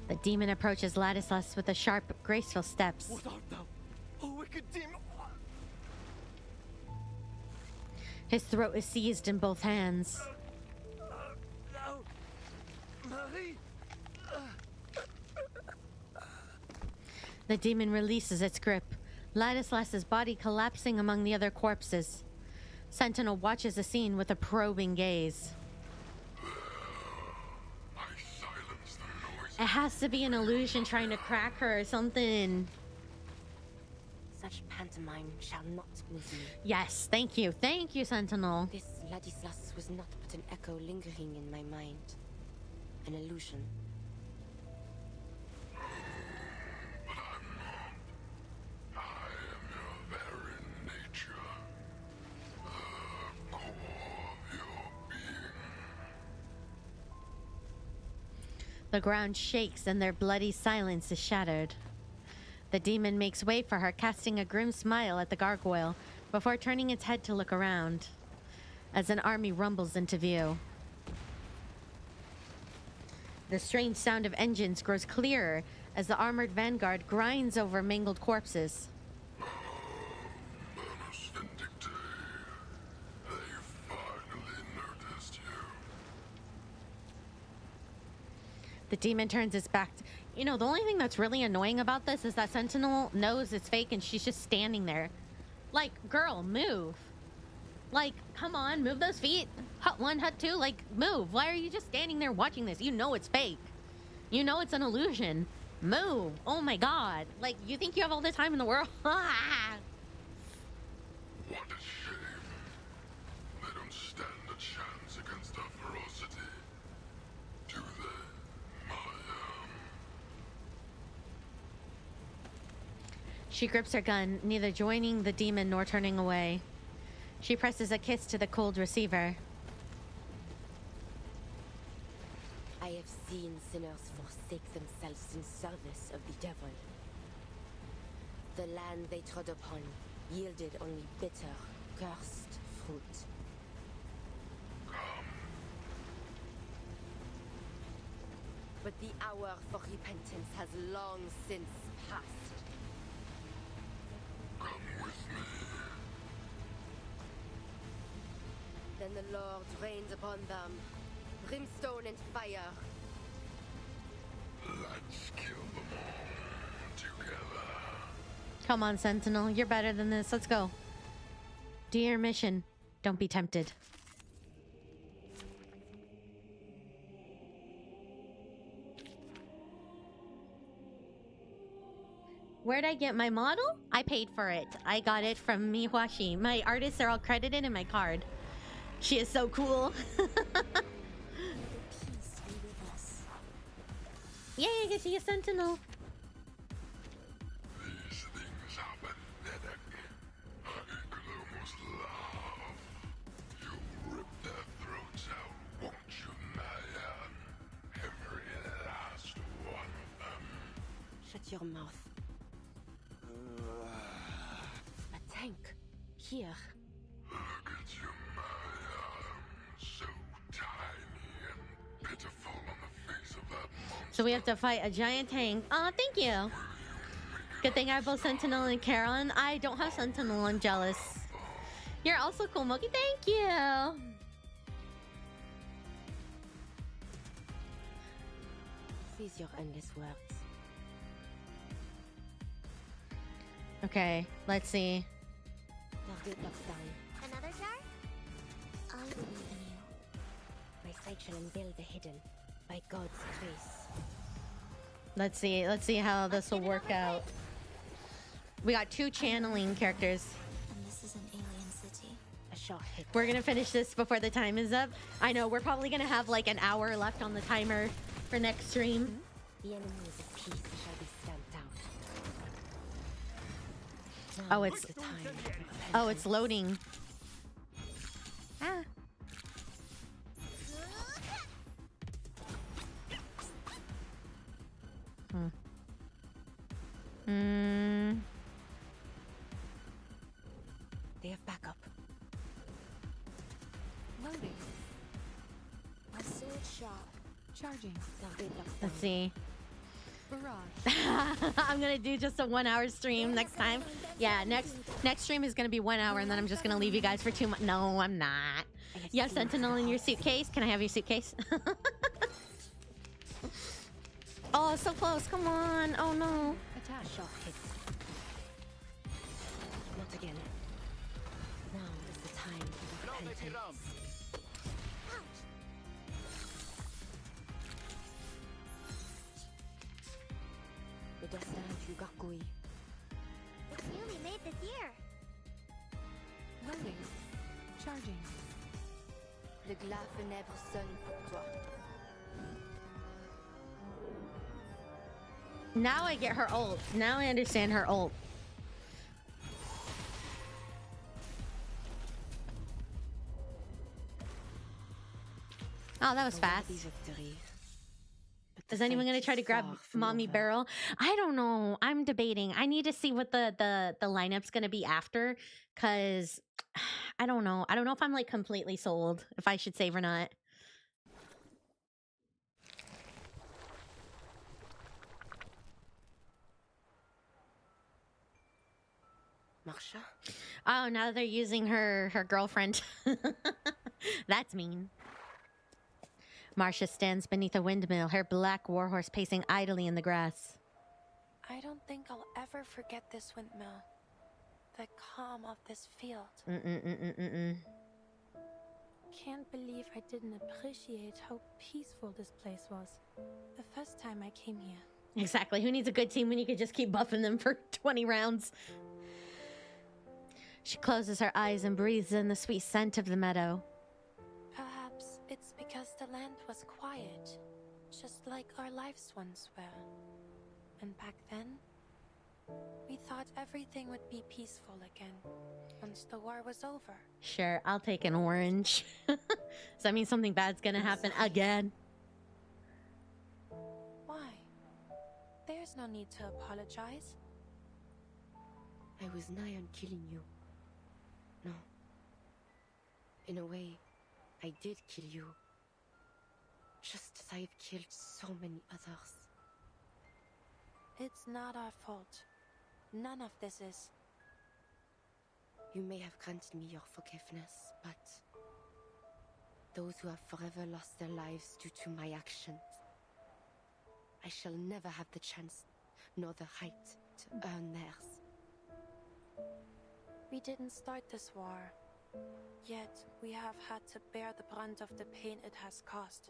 The demon approaches Ladislas with the sharp, graceful steps. What art thou? Oh, wicked demon! His throat is seized in both hands. No! Marie! The demon releases its grip, Ladislas's body collapsing among the other corpses. Sentinel watches the scene with a probing gaze. It has to be an illusion trying to crack her or something. Such pantomime shall not move me. Yes, thank you. Thank you, Sentinel. This Ladislas was not but an echo lingering in my mind. An illusion. The ground shakes and their bloody silence is shattered. The demon makes way for her, casting a grim smile at the gargoyle before turning its head to look around as an army rumbles into view. The strange sound of engines grows clearer as the armored vanguard grinds over mangled corpses. The demon turns its back. You know, the only thing that's really annoying about this is that Sentinel knows it's fake and she's just standing there. Like, girl, move. Like, come on, move those feet. Hut 1, hut 2, like, move. Why are you just standing there watching this? You know it's fake. You know it's an illusion. Move. Oh my god. Like, you think you have all the time in the world? What a shame. They don't stand a chance against our ferocity. Do they, Maya? She grips her gun, neither joining the demon nor turning away. She presses a kiss to the cold receiver. I have seen sinners forsake themselves in service of the devil. The land they trod upon yielded only bitter, cursed fruit. But the hour for repentance has long since passed. Come with me. Then the Lord rained upon them, brimstone and fire. Let's kill them all together. Come on, Sentinel. You're better than this. Let's go. Do your mission. Don't be tempted. Where'd I get my model? I paid for it. I got it from Miwashi. My artists are all credited in my card. She is so cool. Yay, I get to see a Sentinel. These things are pathetic. I could almost laugh. You'll rip their throats out, won't you, Naya? Every last one of them. Shut your mouth. A tank. Here. Look at you, Maya. So tiny and pitiful on the face of that monster. So we have to fight a giant tank. Aw, thank you. Good thing I have both Sentinel and Charon. I don't have Sentinel. I'm jealous. You're also cool, Moki. Thank you. Cease your endless words. Okay, let's see. Another jar? I believe in you. My sight shall unveil the hidden, by God's grace. Let's see how this will work out. We got 2 channeling characters. And this is an alien city. A short hit. We're gonna finish this before the time is up. I know, we're probably gonna have like an hour left on the timer for next stream. The enemy is at peace shall be stamped out. Oh, it's... Oh, it's loading. Ah. They have backup. Loading. A sword shop. Charging. Let's see. I'm gonna do just a 1 hour stream next time. Yeah, next stream is gonna be 1 hour, and then I'm just gonna leave you guys for 2 months. No, I'm not. You have Sentinel in your suitcase? Can I have your suitcase? Oh, so close. Come on. Oh no. Shock hits. Not again. Now is the time for repentance. Le destin du gargouille. It's newly made this year. Loading. Charging. Le glas funèbre sonne pour toi. Now I get her ult. Now I understand her ult. Oh, that was fast. Is anyone gonna try to grab Mommy Barrel? I don't know. I'm debating. I need to see what the lineup's gonna be after, cause I don't know. I don't know if I'm like completely sold, if I should save or not. Marsha? Oh, now they're using her girlfriend. That's mean. Marcia stands beneath a windmill, her black warhorse pacing idly in the grass. I don't think I'll ever forget this windmill. The calm of this field. Can't believe I didn't appreciate how peaceful this place was the first time I came here. Exactly. Who needs a good team when you could just keep buffing them for 20 rounds? She closes her eyes and breathes in the sweet scent of the meadow. Perhaps it's because the land was quiet, just like our lives once were. And back then, we thought everything would be peaceful again once the war was over. Sure, I'll take an orange. Does that mean something bad's gonna happen again? Why? There's no need to apologize. I was nigh on killing you. No. In a way, I did kill you. Just as I've killed so many others. It's not our fault. None of this is. You may have granted me your forgiveness, but those who have forever lost their lives due to my actions, I shall never have the chance nor the right to earn theirs. We didn't start this war, yet we have had to bear the brunt of the pain it has caused.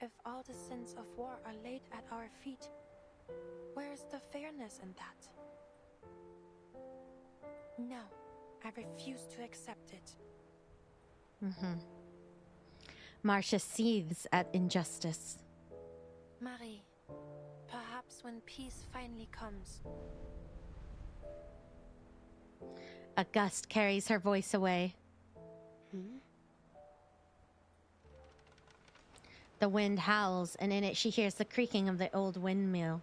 If all the sins of war are laid at our feet, where is the fairness in that? No, I refuse to accept it. Marcia seethes at injustice. Marie, perhaps when peace finally comes. A gust carries her voice away. The wind howls, and in it she hears the creaking of the old windmill.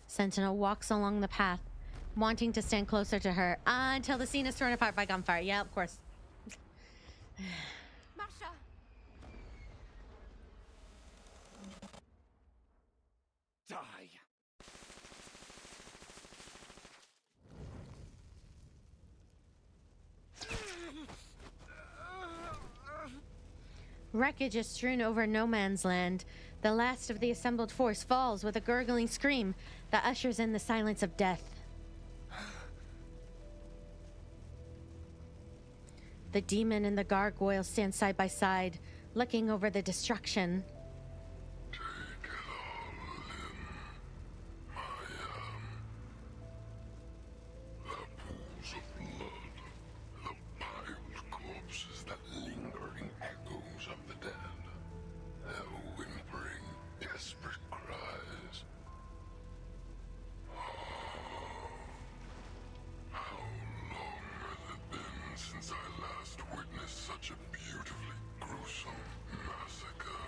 Sentinel walks along the path, wanting to stand closer to her, until the scene is torn apart by gunfire. Yeah, of course. Marsha! Die! Wreckage is strewn over no man's land. The last of the assembled force falls with a gurgling scream that ushers in the silence of death. The demon and the gargoyle stand side by side, looking over the destruction. Pools of blood, the piled corpses that linger in echoes of the dead, their whimpering, desperate cries. How long has it been since I last witnessed such a beautifully gruesome massacre?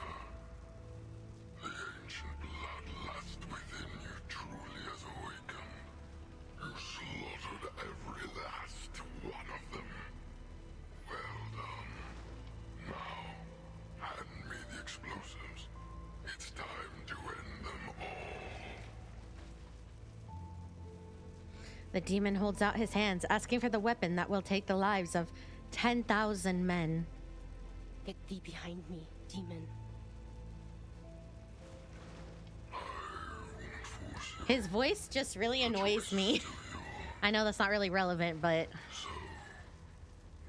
The demon holds out his hands, asking for the weapon that will take the lives of 10,000 men. Get thee behind me, demon. His voice just really annoys me. I know that's not really relevant, but... So,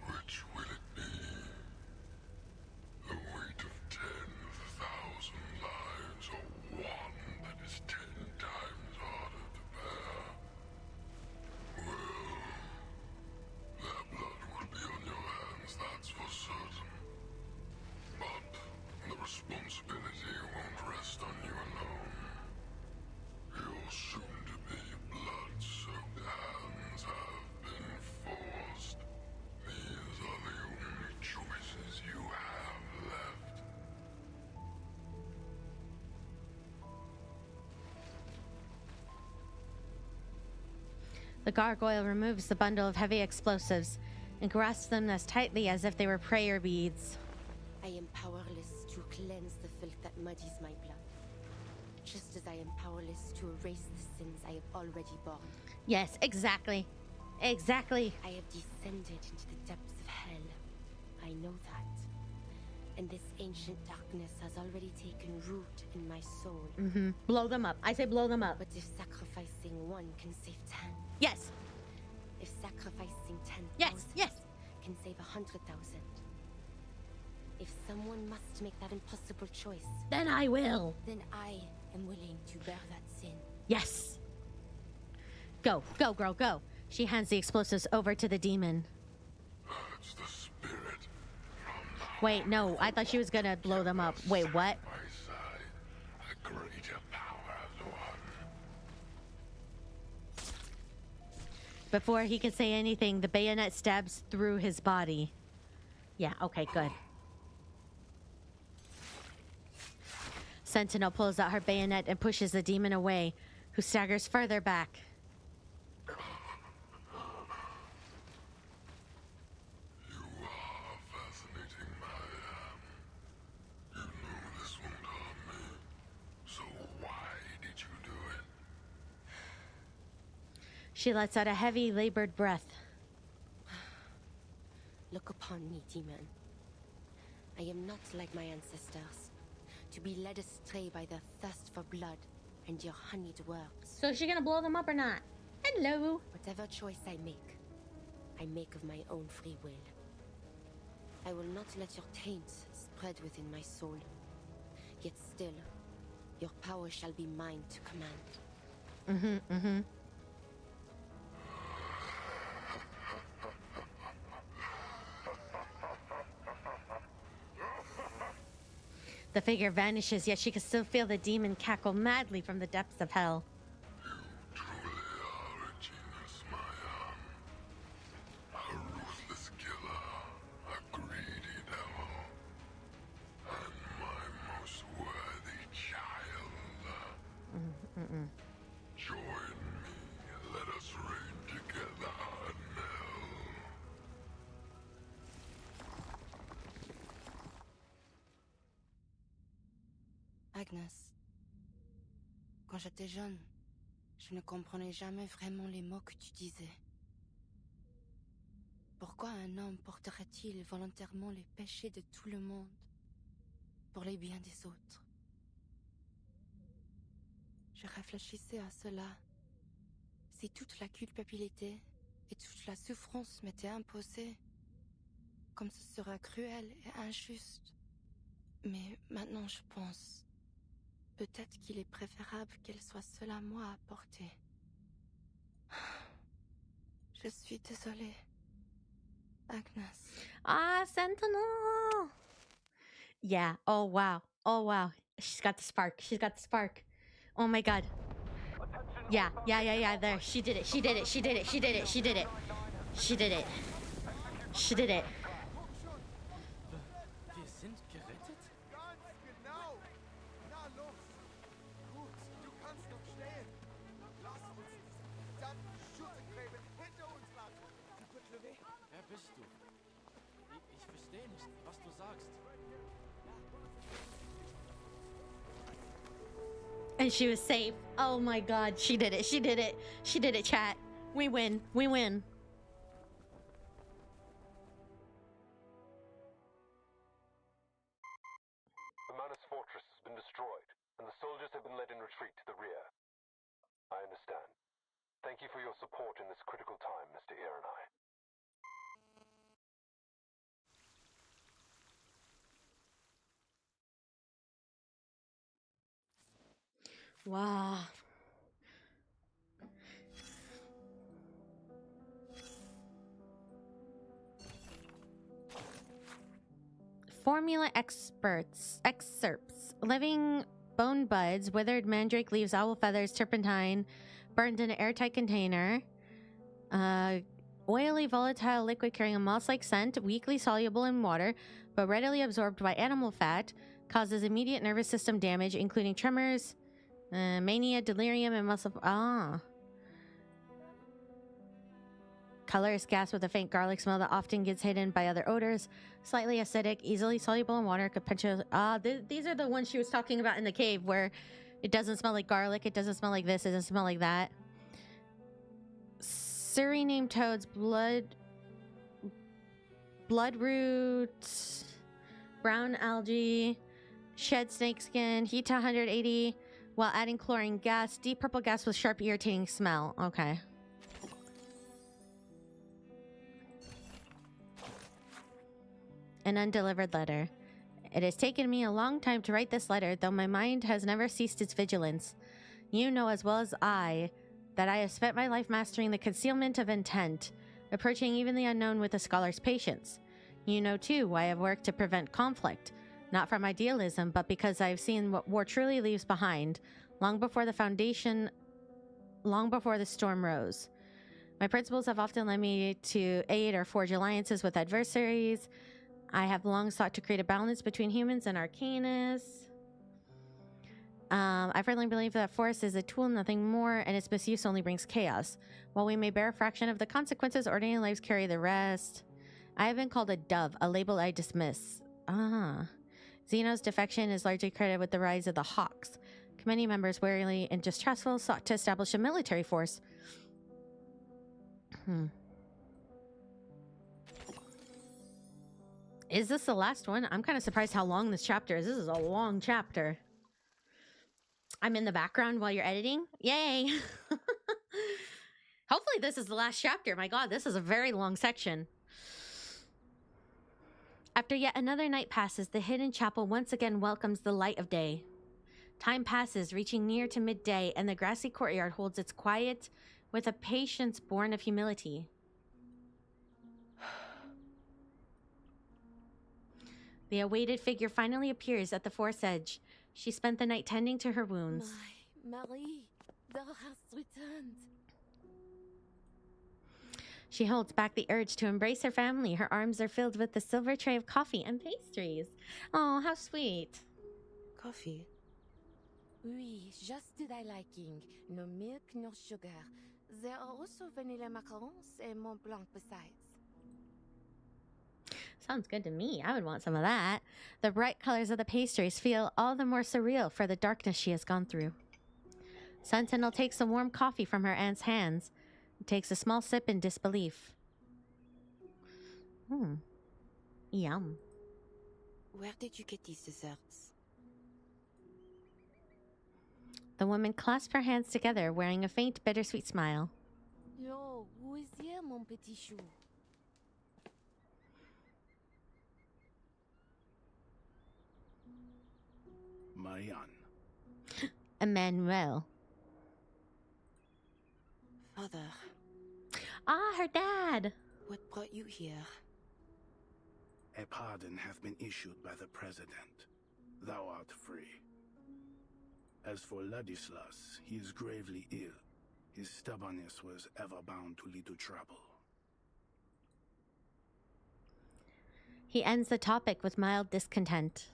which will it be? The weight of 10,000 lives, or one that is 10 times harder to bear? Well, their blood will be on your hands, that's for certain. But the responsibility won't rest on you alone. Your soon-to-be blood-soaked hands have been forced. These are the only choices you have left. The gargoyle removes the bundle of heavy explosives and grasps them as tightly as if they were prayer beads. I am powerless to cleanse the filth that muddies my blood. Just as I am powerless to erase the sins I have already borne. Yes, exactly. Exactly. I have descended into the depths of hell. I know that. And this ancient darkness has already taken root in my soul. Mm-hmm. Blow them up. I say blow them up. But if sacrificing one can save 10. Yes. If sacrificing 10,000 yes. can save 100,000. If someone must make that impossible choice, then I will. Then I am willing to bear that sin. Yes. Go, go, girl, go. She hands the explosives over to the demon. It's the spirit. Wait, no, I thought she was gonna blow them up. Wait, what? My side, a greater power has won. Before he could say anything, the bayonet stabs through his body. Yeah, okay, good. Sentinel pulls out her bayonet and pushes the demon away, who staggers further back. You are fascinating, Marianne. You know this won't harm me. So why did you do it? She lets out a heavy, labored breath. Look upon me, demon. I am not like my ancestors, to be led astray by their thirst for blood and your honeyed words. So is she gonna blow them up or not? Hello. Whatever choice I make of my own free will. I will not let your taint spread within my soul. Yet still, your power shall be mine to command. The figure vanishes, yet she can still feel the demon cackle madly from the depths of hell. You truly are a genius, Marianne. A ruthless killer, a greedy devil, and my most worthy child. Join me, let us reign together in hell. Agnes, quand j'étais jeune, je ne comprenais jamais vraiment les mots que tu disais. Pourquoi un homme porterait-il volontairement les péchés de tout le monde pour les biens des autres? Je réfléchissais à cela. Si toute la culpabilité et toute la souffrance m'étaient imposées, comme ce serait cruel et injuste. Mais maintenant je pense... Peut-être qu'il est préférable qu'elle soit seule à moi à porter. Je suis désolée, Agnes. Ah, Sentinel! Yeah, oh wow. Oh wow. She's got the spark. She's got the spark. Oh my god. Yeah, there. She did it. She did it. She did it. She did it. She did it. She did it. She did it. Wir sind gerettet? Ganz genau. Na los. Gut, du kannst noch stehen. Lass uns diese verdammten Schuttegräben hinter uns lassen. Wer bist du? Ich verstehe nicht, was du sagst. And she was safe. Oh my god, she did it. She did it. She did it, chat. We win. We win. The Manus fortress has been destroyed, and the soldiers have been led in retreat to the rear. I understand. Thank you for your support in this critical time, Mr. Irenai. Wow. Formula excerpts. Living bone buds, withered mandrake leaves, owl feathers, turpentine, burned in an airtight container. Oily, volatile liquid carrying a moss-like scent, weakly soluble in water, but readily absorbed by animal fat, causes immediate nervous system damage, including tremors, mania, delirium, and muscle... Colorless gas with a faint garlic smell that often gets hidden by other odors. Slightly acidic, easily soluble in water. Could potentially... these are the ones she was talking about in the cave where it doesn't smell like garlic, it doesn't smell like this, it doesn't smell like that. Suriname toads, bloodroot, brown algae, shed snakeskin, heat to 180 while adding chlorine gas, deep purple gas with sharp irritating smell. Okay. An undelivered letter. It has taken me a long time to write this letter, though my mind has never ceased its vigilance. You know as well as I that I have spent my life mastering the concealment of intent, approaching even the unknown with a scholar's patience. You know, too, why I have worked to prevent conflict, not from idealism, but because I have seen what war truly leaves behind, long before the storm rose. My principles have often led me to aid or forge alliances with adversaries. I have long sought to create a balance between humans and arcanus. I firmly believe that force is a tool, nothing more, and its misuse only brings chaos. While we may bear a fraction of the consequences, ordinary lives carry the rest. I have been called a dove, a label I dismiss. Xeno's defection is largely credited with the rise of the Hawks. Committee members, warily and distrustful, sought to establish a military force. Is this the last one? I'm kind of surprised how long this chapter is. This is a long chapter. I'm in the background while you're editing. Yay! Hopefully this is the last chapter. My god, this is a very long section. After yet another night passes, the hidden chapel once again welcomes the light of day. Time passes, reaching near to midday, and the grassy courtyard holds its quiet with a patience born of humility. The awaited figure finally appears at the forest's edge. She spent the night tending to her wounds. My Marie, thou hast returned. She holds back the urge to embrace her family. Her arms are filled with the silver tray of coffee and pastries. Oh, how sweet. Coffee? Oui, just to thy liking. No milk, no sugar. There are also vanilla macarons and Mont Blanc besides. Sounds good to me. I would want some of that. The bright colors of the pastries feel all the more surreal for the darkness she has gone through. Sentinel takes some warm coffee from her aunt's hands and takes a small sip in disbelief. Yum. Where did you get these desserts? The woman clasps her hands together, wearing a faint, bittersweet smile. Yo, who is here, mon petit chou? Marianne. Emmanuel. Father. Ah, her dad. What brought you here? A pardon has been issued by the president. Thou art free. As for Ladislas, he is gravely ill. His stubbornness was ever bound to lead to trouble. He ends the topic with mild discontent.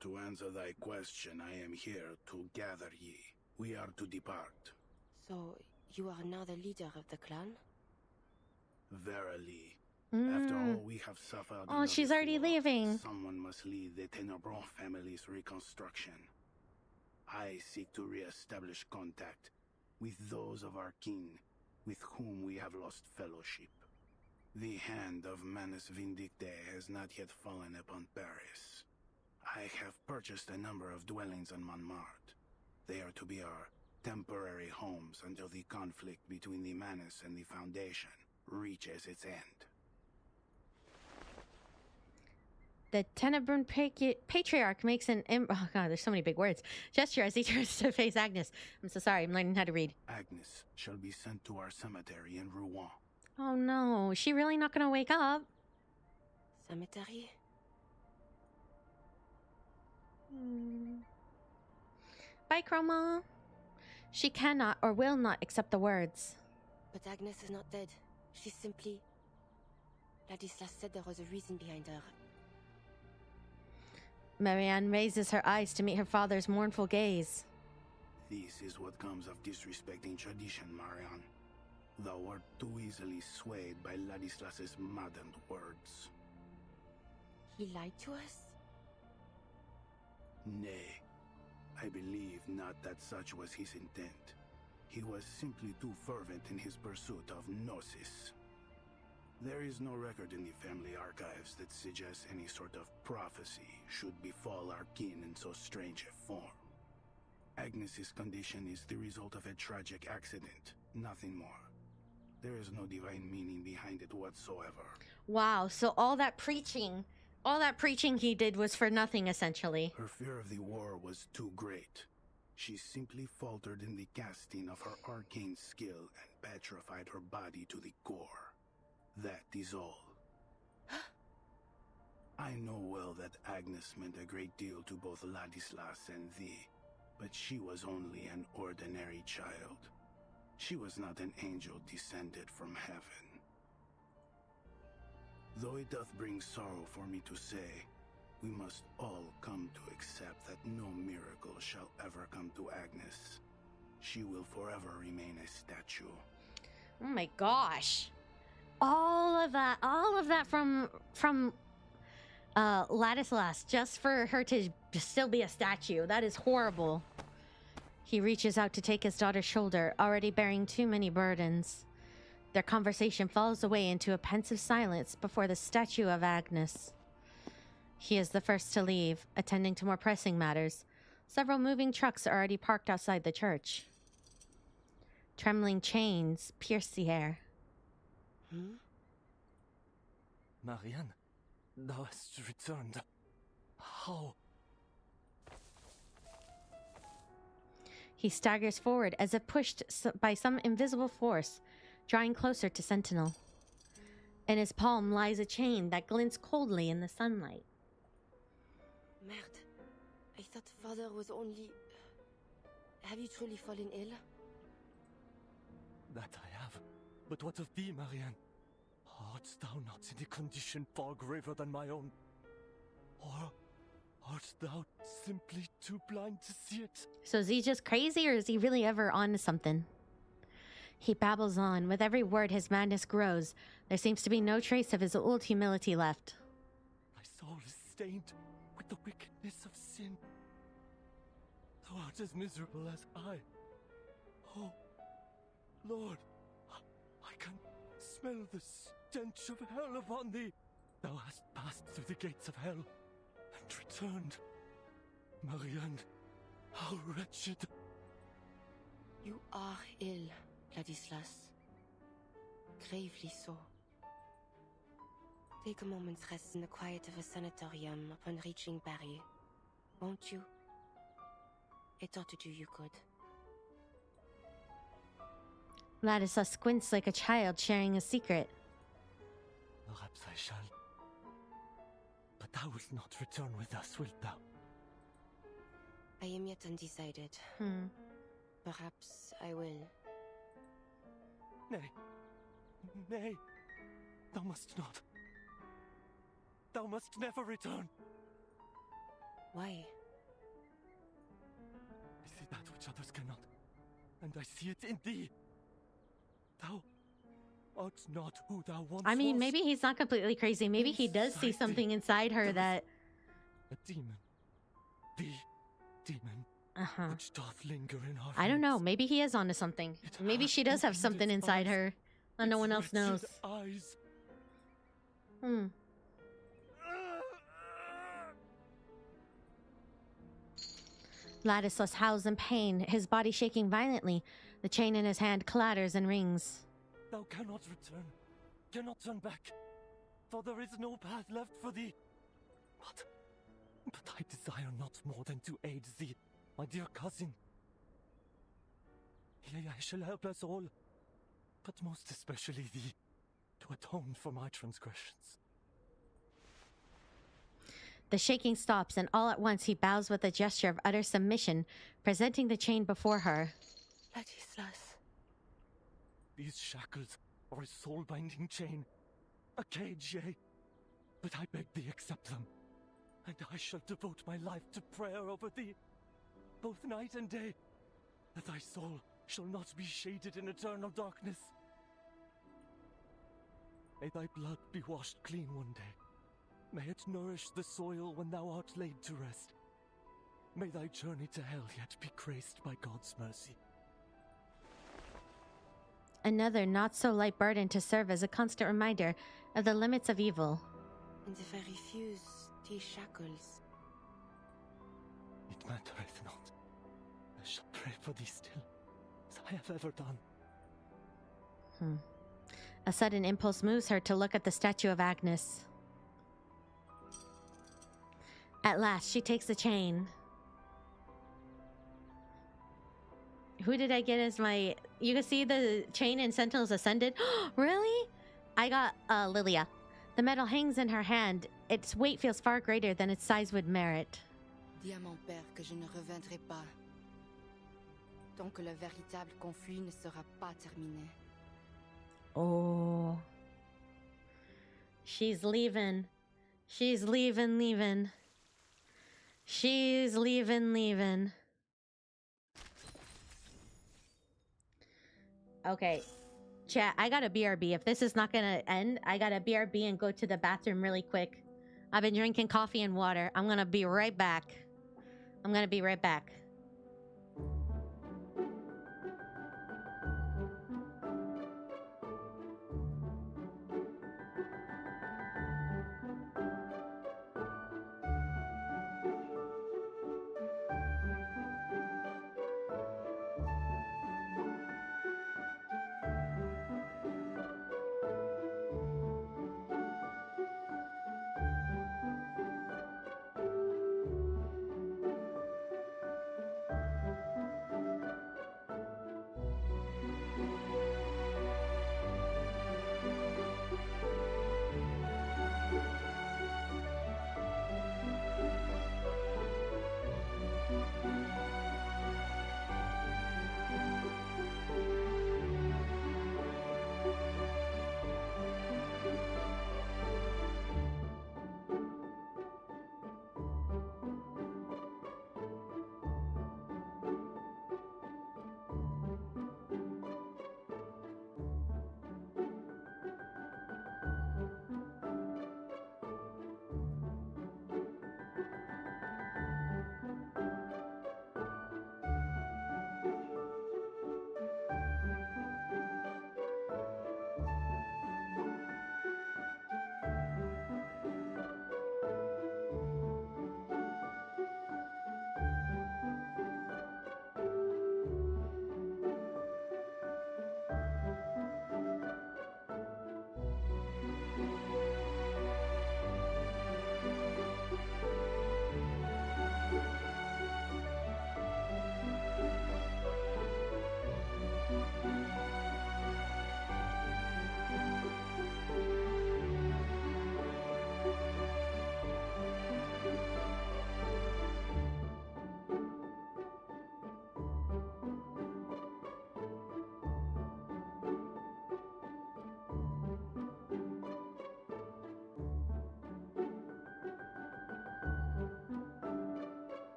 To answer thy question, I am here to gather ye. We are to depart. So, you are now the leader of the clan? Verily. After all we have suffered... Oh, she's already leaving. Someone must lead the Tenebron family's reconstruction. I seek to re-establish contact with those of our kin, with whom we have lost fellowship. The hand of Manus Vindictae has not yet fallen upon Paris. I have purchased a number of dwellings on Montmartre. They are to be our temporary homes until the conflict between the Manus and the Foundation reaches its end. The Tenebrun Patriarch makes an oh god, there's so many big words. Gesture as he turns to face Agnes. I'm so sorry, I'm learning how to read. Agnes shall be sent to our cemetery in Rouen. Oh no, is she really not gonna wake up? Cemetery? Bye, Chroma. She cannot or will not accept the words. But Agnes is not dead. She's simply... Ladislas said there was a reason behind her. Marianne raises her eyes to meet her father's mournful gaze. This is what comes of disrespecting tradition, Marianne. Thou wert too easily swayed by Ladislas's maddened words. He lied to us? Nay, I believe not that such was his intent. He was simply too fervent in his pursuit of Gnosis. There is no record in the family archives that suggests any sort of prophecy should befall our kin in so strange a form. Agnes's condition is the result of a tragic accident, nothing more. There is no divine meaning behind it whatsoever. Wow, so all that preaching he did was for nothing, essentially. Her fear of the war was too great. She simply faltered in the casting of her arcane skill and petrified her body to the core. That is all. I know well that Agnes meant a great deal to both Ladislas and thee, but she was only an ordinary child. She was not an angel descended from heaven. Though it doth bring sorrow for me to say, we must all come to accept that no miracle shall ever come to Agnes. She will forever remain a statue. Oh my gosh. All of that from Ladislas, just for her to still be a statue. That is horrible. He reaches out to take his daughter's shoulder, already bearing too many burdens. Their conversation falls away into a pensive silence before the statue of Agnes. He is the first to leave, attending to more pressing matters. Several moving trucks are already parked outside the church. Trembling chains pierce the air. Marianne, thou hast returned. How? He staggers forward as if pushed by some invisible force, drawing closer to Sentinel. In his palm lies a chain that glints coldly in the sunlight. Merde. I thought father was only... Have you truly fallen ill? That I have. But what of thee, Marianne? Art thou not in a condition far graver than my own? Or art thou simply too blind to see it? So is he just crazy, or is he really ever on to something? He babbles on. With every word, his madness grows. There seems to be no trace of his old humility left. My soul is stained with the wickedness of sin. Thou art as miserable as I. Oh, Lord, I can smell the stench of hell upon thee. Thou hast passed through the gates of hell and returned. Marianne, how wretched. You are ill, Ladislas. Gravely so. Take a moment's rest in the quiet of a sanatorium upon reaching Paris, won't you? It ought to do you good. Ladislas squints like a child sharing a secret. Perhaps I shall. But thou wilt not return with us, wilt thou? I am yet undecided. Perhaps I will. Nay. Nay. Thou must not. Thou must never return. Why? I see that which others cannot, and I see it in thee. Thou art not who thou once I mean, was. maybe he's not completely crazy. Maybe he does see something inside her that... A demon. The demon. which doth linger in our I don't know. Maybe he is onto something. Maybe she does have something inside her that no one else knows. Eyes. Ladislas howls in pain, his body shaking violently. The chain in his hand clatters and rings. Thou cannot return, cannot turn back, for there is no path left for thee. But I desire not more than to aid thee, my dear cousin. Yea, I shall help us all, but most especially thee, to atone for my transgressions. The shaking stops, and all at once he bows with a gesture of utter submission, presenting the chain before her. Ladislas. These shackles are a soul-binding chain, a cage, yea. But I beg thee accept them, and I shall devote my life to prayer over thee, both night and day, that thy soul shall not be shaded in eternal darkness. May thy blood be washed clean one day. May it nourish the soil when thou art laid to rest. May thy journey to hell yet be graced by God's mercy. Another not-so-light burden to serve as a constant reminder of the limits of evil. And if I refuse these shackles? It mattereth not. I shall pray for thee still, as I have ever done. A sudden impulse moves her to look at the statue of Agnes. At last, she takes the chain. Who did I get as my... You can see the chain in Sentinels Ascended. Really? I got Lilia. The metal hangs in her hand. Its weight feels far greater than its size would merit. Dis à mon père que je ne reviendrai pas, tant que le véritable conflit ne sera pas terminé. Oh. She's leaving. She's leaving. She's leaving. Okay. Chat, I got a BRB. If this is not gonna end, I got a BRB and go to the bathroom really quick. I've been drinking coffee and water. I'm gonna be right back.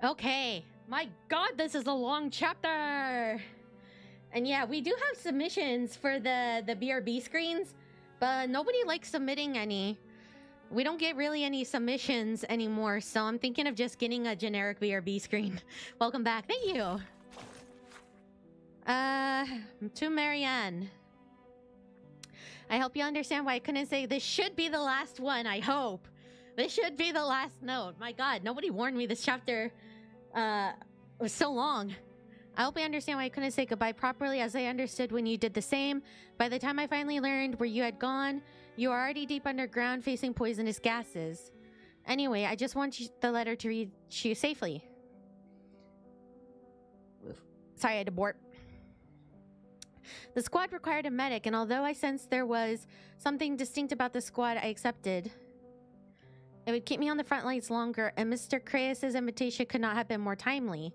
Okay. My god, this is a long chapter. And yeah, we do have submissions for the BRB screens, but nobody likes submitting any. We don't get really any submissions anymore, so I'm thinking of just getting a generic BRB screen. Welcome back. Thank you. To Marianne. I hope you understand why I couldn't say this should be the last one, I hope. This should be the last note. My god, nobody warned me this chapter was so long. I hope you understand why I couldn't say goodbye properly, as I understood when you did the same. By the time I finally learned where you had gone, you were already deep underground facing poisonous gases. Anyway, I just want the letter to reach you safely. Sorry, I had to burp. The squad required a medic, and although I sensed there was something distinct about the squad, I accepted. It would keep me on the front lines longer, and Mr. Kreis's invitation could not have been more timely.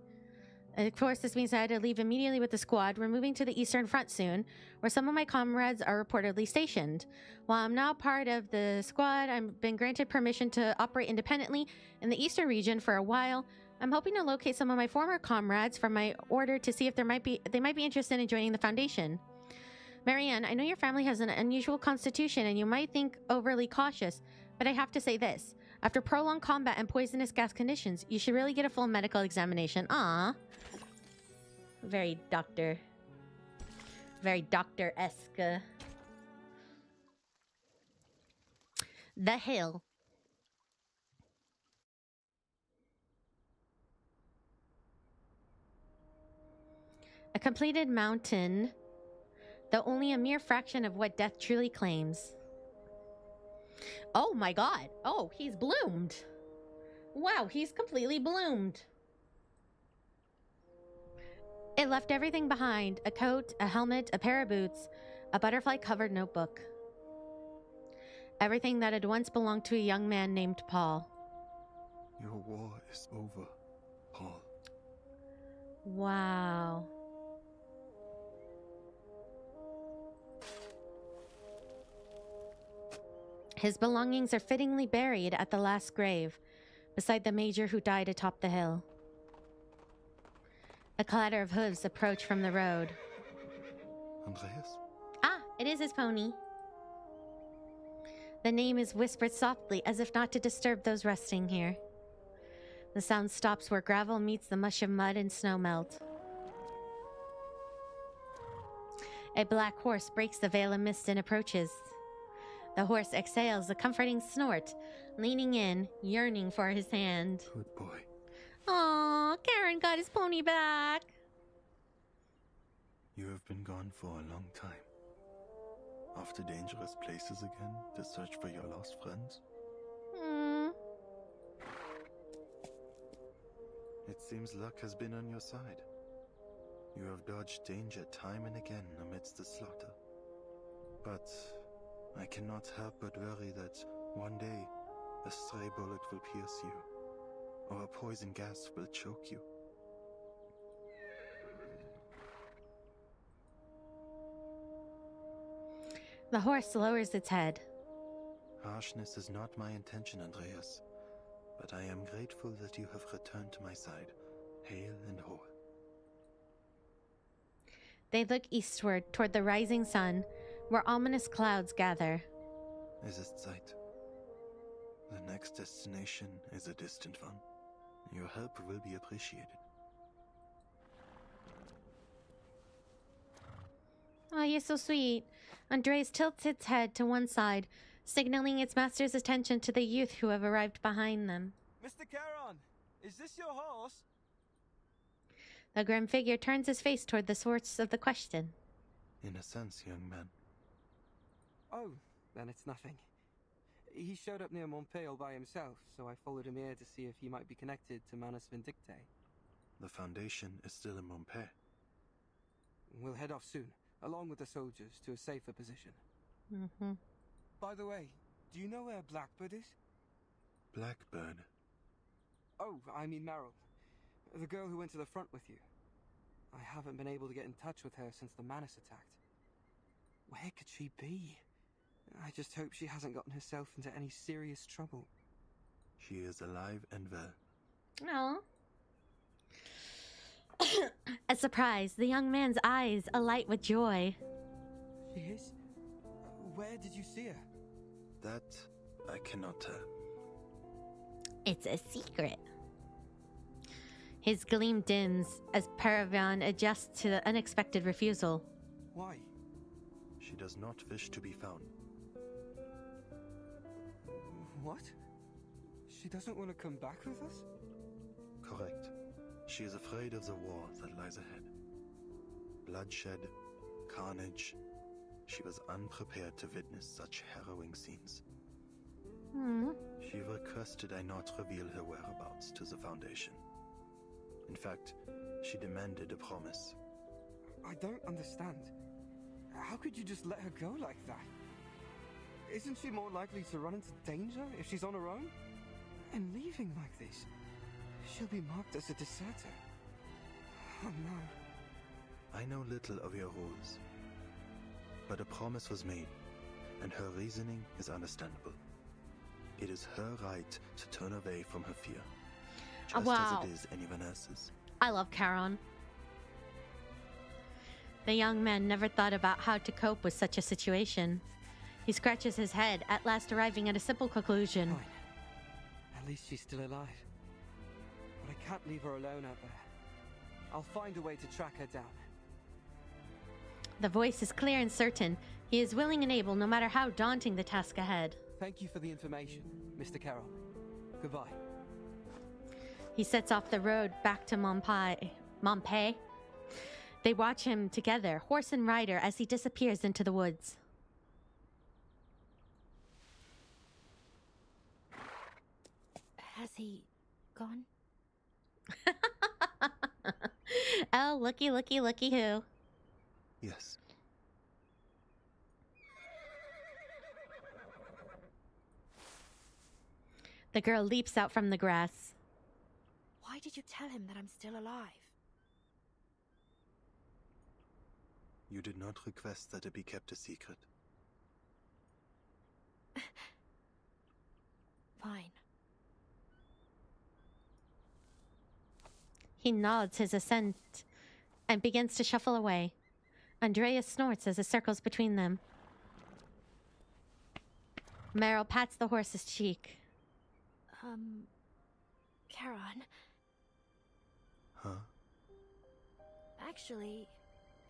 Of course, this means I had to leave immediately with the squad. We're moving to the Eastern Front soon, where some of my comrades are reportedly stationed. While I'm now part of the squad, I've been granted permission to operate independently in the Eastern region for a while. I'm hoping to locate some of my former comrades from my order to see if they might be interested in joining the Foundation. Marianne, I know your family has an unusual constitution and you might think overly cautious, but I have to say this. After prolonged combat and poisonous gas conditions, you should really get a full medical examination. Aww. Very doctor-esque. The hill. A completed mountain, though only a mere fraction of what death truly claims. Oh my god. Oh, he's bloomed. Wow, he's completely bloomed. It left everything behind. A coat, a helmet, a pair of boots, a butterfly-covered notebook. Everything that had once belonged to a young man named Paul. Your war is over, Paul. Wow. His belongings are fittingly buried at the last grave, beside the major who died atop the hill. A clatter of hooves approach from the road. Andreas? Ah, it is his pony. The name is whispered softly, as if not to disturb those resting here. The sound stops where gravel meets the mush of mud and snow melt. A black horse breaks the veil of mist and approaches. The horse exhales a comforting snort, leaning in, yearning for his hand. Good boy. Aww, Karen got his pony back. You have been gone for a long time. Off to dangerous places again to search for your lost friends? It seems luck has been on your side. You have dodged danger time and again amidst the slaughter. But I cannot help but worry that one day a stray bullet will pierce you, or a poison gas will choke you. The horse lowers its head. Harshness is not my intention, Andreas, but I am grateful that you have returned to my side, hale and whole. They look eastward toward the rising sun, where ominous clouds gather. Es ist Zeit. The next destination is a distant one. Your help will be appreciated. Oh, you're so sweet. Andreas tilts its head to one side, signaling its master's attention to the youth who have arrived behind them. Mr. Charon, is this your horse? The grim figure turns his face toward the source of the question. In a sense, young man. Oh, then it's nothing. He showed up near Montpellier all by himself, so I followed him here to see if he might be connected to Manus Vindictae. The Foundation is still in Montpellier. We'll head off soon, along with the soldiers, to a safer position. Mm-hmm. By the way, do you know where Blackbird is? Blackbird? Oh, I mean Meryl. The girl who went to the front with you. I haven't been able to get in touch with her since the Manus attacked. Where could she be? I just hope she hasn't gotten herself into any serious trouble. She is alive and well. Oh. At surprise, the young man's eyes alight with joy. She is? Where did you see her? That I cannot tell. It's a secret. His gleam dims as Paravan adjusts to the unexpected refusal. Why? She does not wish to be found. What? She doesn't want to come back with us? Correct. She is afraid of the war that lies ahead. Bloodshed, carnage. She was unprepared to witness such harrowing scenes. She requested I not reveal her whereabouts to the Foundation. In fact, she demanded a promise. I don't understand. How could you just let her go like that? Isn't she more likely to run into danger if she's on her own? And leaving like this, she'll be marked as a deserter. Oh no. I know little of your rules, but a promise was made, and her reasoning is understandable. It is her right to turn away from her fear, just as it is anyone else's. I love Charon. The young man never thought about how to cope with such a situation. He scratches his head, at last arriving at a simple conclusion. Fine. At least she's still alive. But I can't leave her alone out there. I'll find a way to track her down. The voice is clear and certain. He is willing and able, no matter how daunting the task ahead. Thank you for the information, Mr. Carroll. Goodbye. He sets off the road back to Montpay. They watch him together, horse and rider, as he disappears into the woods. Has he gone? Oh, looky, looky, looky who. Yes. The girl leaps out from the grass. Why did you tell him that I'm still alive? You did not request that it be kept a secret. Fine. He nods his assent and begins to shuffle away. Andrea snorts as it circles between them. Meryl pats the horse's cheek. Charon? Huh? Actually,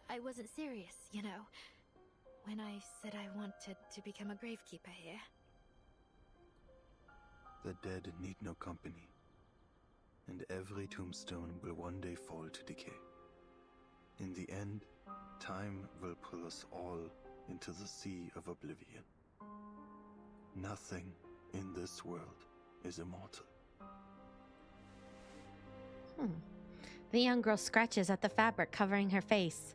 I wasn't serious, you know, when I said I wanted to become a gravekeeper here. The dead need no company, and every tombstone will one day fall to decay. In the end, time will pull us all into the sea of oblivion. Nothing in this world is immortal. The young girl scratches at the fabric covering her face.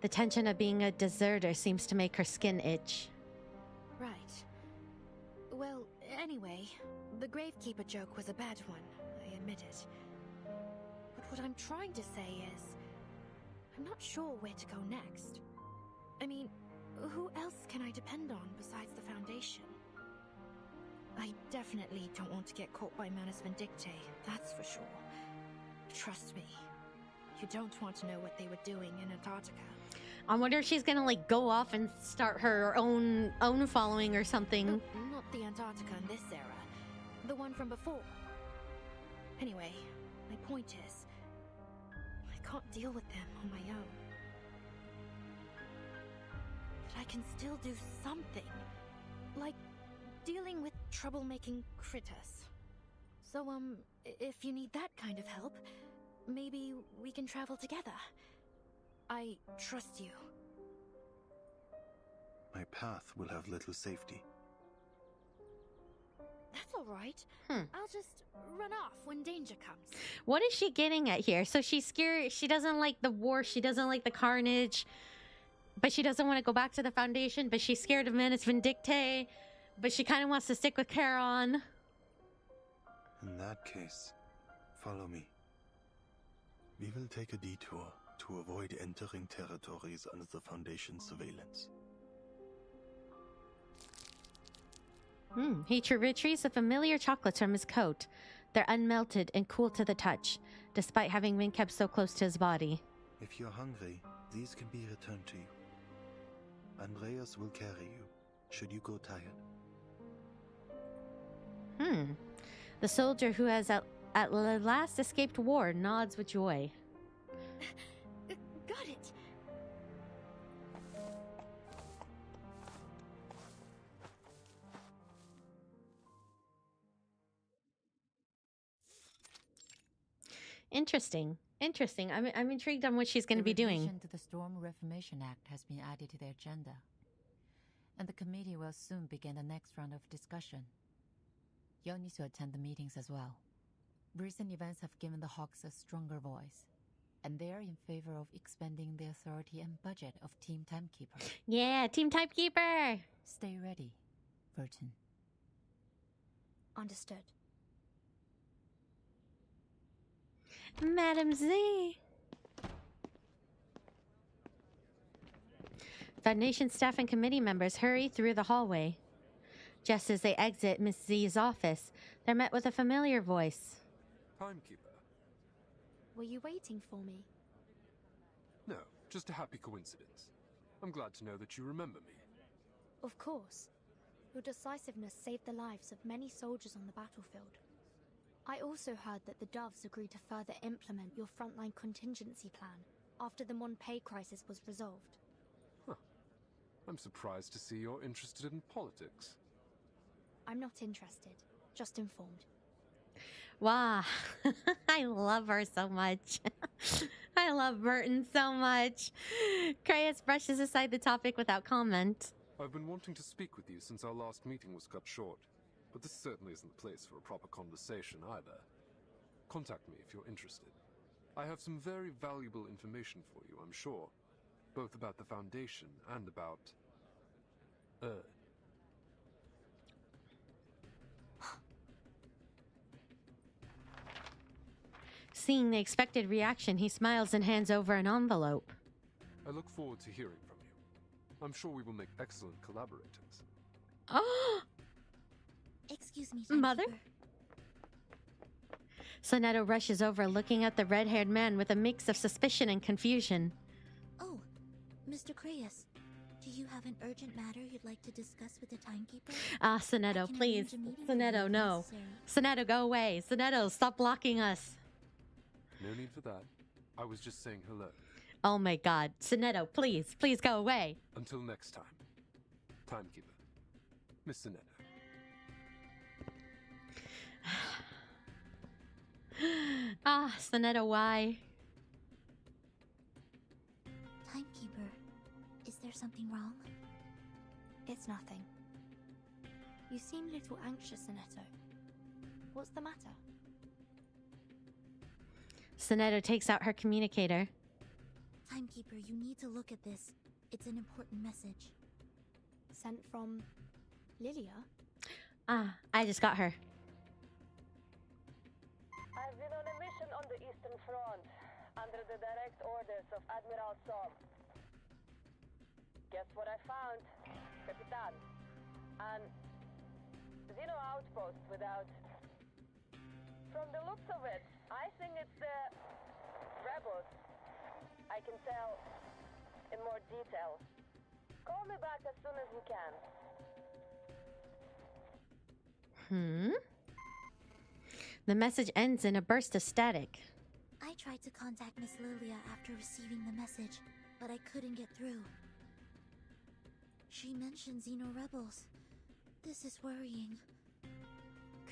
The tension of being a deserter seems to make her skin itch. Right. Well, anyway, the gravekeeper joke was a bad one, I admit it. But what I'm trying to say is, I'm not sure where to go next. I mean, who else can I depend on besides the Foundation? I definitely don't want to get caught by Manus Vindictae, that's for sure. Trust me, you don't want to know what they were doing in Antarctica. I wonder if she's gonna like go off and start her own following or something. No, not the Antarctica in this era. The one from before. Anyway, my point is, I can't deal with them on my own. But I can still do something. Like dealing with troublemaking critters. So, if you need that kind of help, maybe we can travel together. I trust you. My path will have little safety. That's all right. I'll just run off when danger comes. What is she getting at here? So she's scared. She doesn't like the war. She doesn't like the carnage. But she doesn't want to go back to the Foundation. But she's scared of Manus Vindictae. But she kind of wants to stick with Charon. In that case, follow me. We will take a detour to avoid entering territories under the Foundation's surveillance. He retrieves the familiar chocolates from his coat. They're unmelted and cool to the touch, despite having been kept so close to his body. If you're hungry, these can be returned to you. Andreas will carry you, should you go tired. The soldier who has at last escaped war nods with joy. Got it. Interesting. I'm intrigued on what she's going to be doing. The revision to the Storm Reformation Act has been added to the agenda, and the committee will soon begin the next round of discussion. You'll need to attend the meetings as well. Recent events have given the Hawks a stronger voice, and they are in favor of expanding the authority and budget of Team Timekeeper. Yeah, Team Timekeeper! Stay ready, Burton. Understood. Madam Z. Foundation staff and committee members hurry through the hallway. Just as they exit Miss Z's office, they're met with a familiar voice. Timekeeper? Were you waiting for me? No, just a happy coincidence. I'm glad to know that you remember me. Of course. Your decisiveness saved the lives of many soldiers on the battlefield. I also heard that the Doves agreed to further implement your frontline contingency plan after the Montpei crisis was resolved. Huh. I'm surprised to see you're interested in politics. I'm not interested, just informed. Wow. I love her so much. I love Burton so much. Creyas brushes aside the topic without comment. I've been wanting to speak with you since our last meeting was cut short, but this certainly isn't the place for a proper conversation either. Contact me if you're interested. I have some very valuable information for you, I'm sure, both about the Foundation and about Seeing the expected reaction, he smiles and hands over an envelope. I look forward to hearing from you. I'm sure we will make excellent collaborators. Oh! Excuse me, Mother? Sonetto rushes over, looking at the red-haired man with a mix of suspicion and confusion. Oh, Mr. Creyas, do you have an urgent matter you'd like to discuss with the Timekeeper? Ah, Sonetto, please. Sonetto, no. Sonetto, go away. Sonetto, stop blocking us. No need for that. I was just saying hello. Oh my god. Sonetto, please. Please go away. Until next time. Timekeeper. Miss Sonetto. Ah, Sonetto, why? Timekeeper, is there something wrong? It's nothing. You seem a little anxious, Sonetto. What's the matter? Sonetto takes out her communicator. Timekeeper, you need to look at this. It's an important message. Sent from Lilia? Ah, I just got her. I've been on a mission on the Eastern Front, under the direct orders of Admiral Som. Guess what I found, Capitan? An Xeno outpost without... From the looks of it, I think it's the rebels. I can tell in more detail. Call me back as soon as you can. The message ends in a burst of static. I tried to contact Miss Lilia after receiving the message, but I couldn't get through. She mentioned Xeno rebels. This is worrying.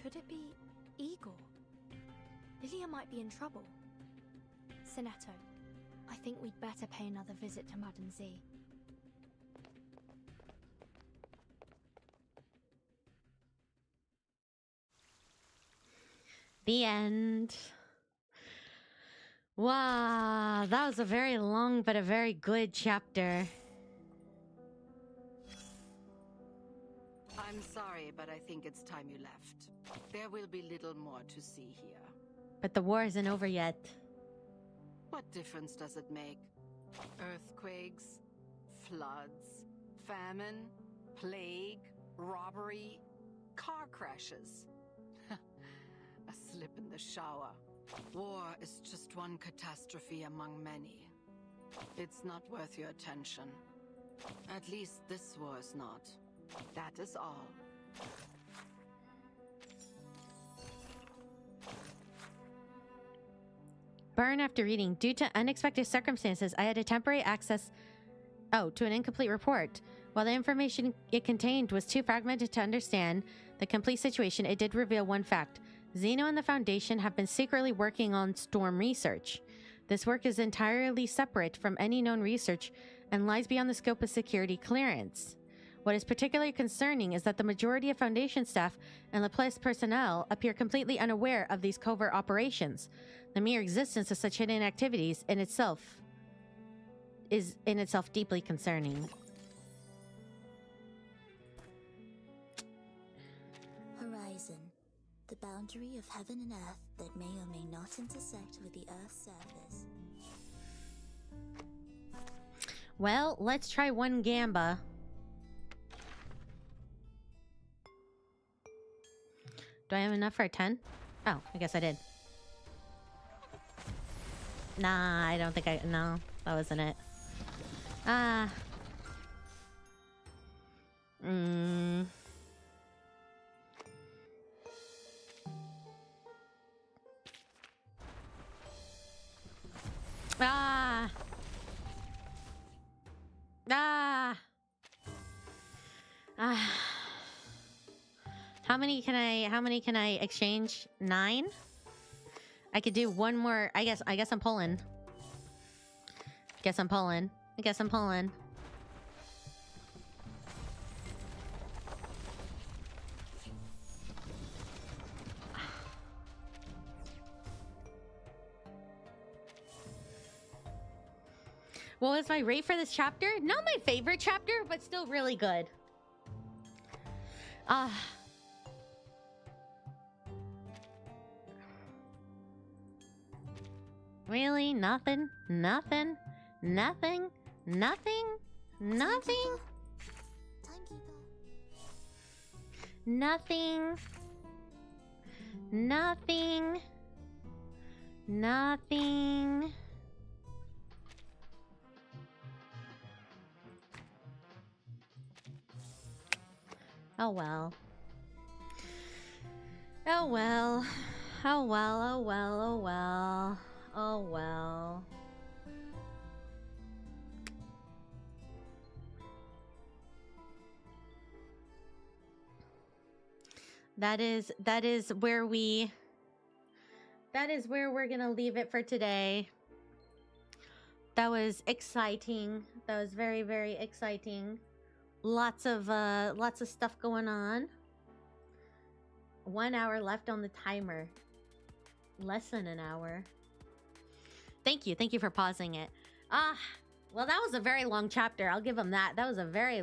Could it be Eagle? Lilia might be in trouble. Sonetto, I think we'd better pay another visit to Madame Z. The end. Wow, that was a very long but a very good chapter. I'm sorry, but I think it's time you left. There will be little more to see here. But the war isn't over yet. What difference does it make? Earthquakes, floods, famine, plague, robbery, car crashes. A slip in the shower. War is just one catastrophe among many. It's not worth your attention. At least this war is not. That is all. Burn after reading. Due to unexpected circumstances, I had a temporary access to an incomplete report. While the information it contained was too fragmented to understand the complete situation, it did reveal one fact. Xeno and the Foundation have been secretly working on storm research. This work is entirely separate from any known research and lies beyond the scope of security clearance. What is particularly concerning is that the majority of Foundation staff and Laplace personnel appear completely unaware of these covert operations. The mere existence of such hidden activities is in itself deeply concerning. Horizon. The boundary of heaven and earth that may or may not intersect with the Earth's surface. Well, let's try one gamba. Do I have enough for a 10? Oh, I guess I did. Nah, I don't think no, that wasn't it. How many can I exchange? 9? I could do one more. I guess I'm pulling. Guess I'm pulling. What was my rate for this chapter? Not my favorite chapter, but still really good. Really? Nothing? Nothing? Nothing? Nothing? Nothing? Nothing? Nothing? Nothing? Oh well. Oh well. Oh well, oh well, oh well. Oh well. That is where we're gonna leave it for today. That was exciting. That was very, very exciting. Lots of stuff going on. 1 hour left on the timer. Less than an hour. Thank you for pausing it. Well, that was a very long chapter. I'll give them that. That was a very,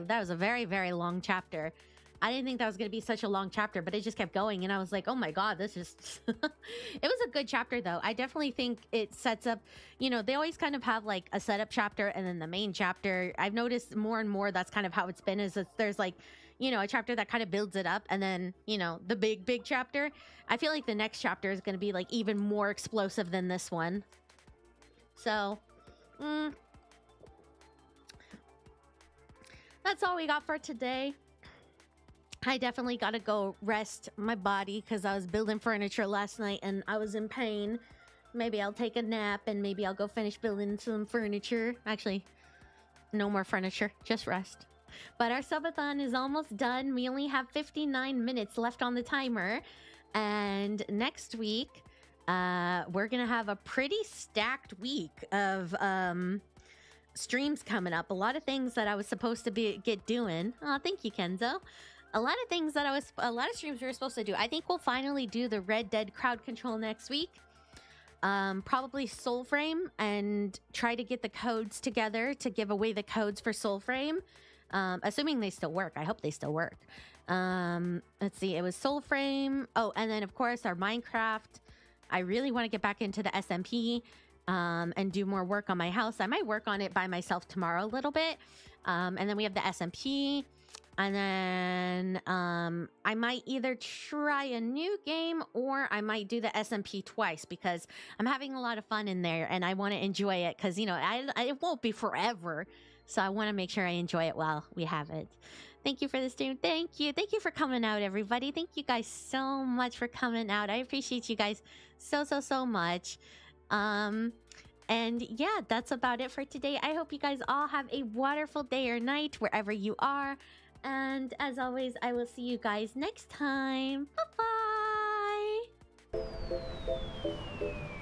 very long chapter. I didn't think that was going to be such a long chapter, but it just kept going, and I was like, oh my god, this is... It was a good chapter, though. I definitely think it sets up... You know, they always kind of have, like, a setup chapter and then the main chapter. I've noticed more and more that's kind of how it's been, is that there's, like, you know, a chapter that kind of builds it up, and then, you know, the big chapter. I feel like the next chapter is going to be, like, even more explosive than this one. So, that's all we got for today. I definitely gotta go rest my body because I was building furniture last night and I was in pain. Maybe I'll take a nap and maybe I'll go finish building some furniture. Actually, no more furniture, just rest. But our subathon is almost done. We only have 59 minutes left on the timer. And next week, we're gonna have a pretty stacked week of streams coming up. A lot of things that I was supposed to get doing. Oh, thank you, Kenzo. A lot of things that a lot of streams we were supposed to do. I think we'll finally do the Red Dead crowd control next week. Probably Soulframe, and try to get the codes together to give away the codes for Soulframe. Assuming they still work. I hope they still work. Let's see. It was Soulframe. Oh, and then of course our Minecraft. I really want to get back into the SMP and do more work on my house. I might work on it by myself tomorrow a little bit. And then we have the SMP. And then I might either try a new game or I might do the SMP twice because I'm having a lot of fun in there and I want to enjoy it because, you know, it won't be forever. So I want to make sure I enjoy it while we have it. Thank you for the stream. Thank you. Thank you for coming out, everybody. Thank you guys so much for coming out. I appreciate you guys so much. And yeah, that's about it for today. I hope you guys all have a wonderful day or night wherever you are. And as always, I will see you guys next time. Bye-bye!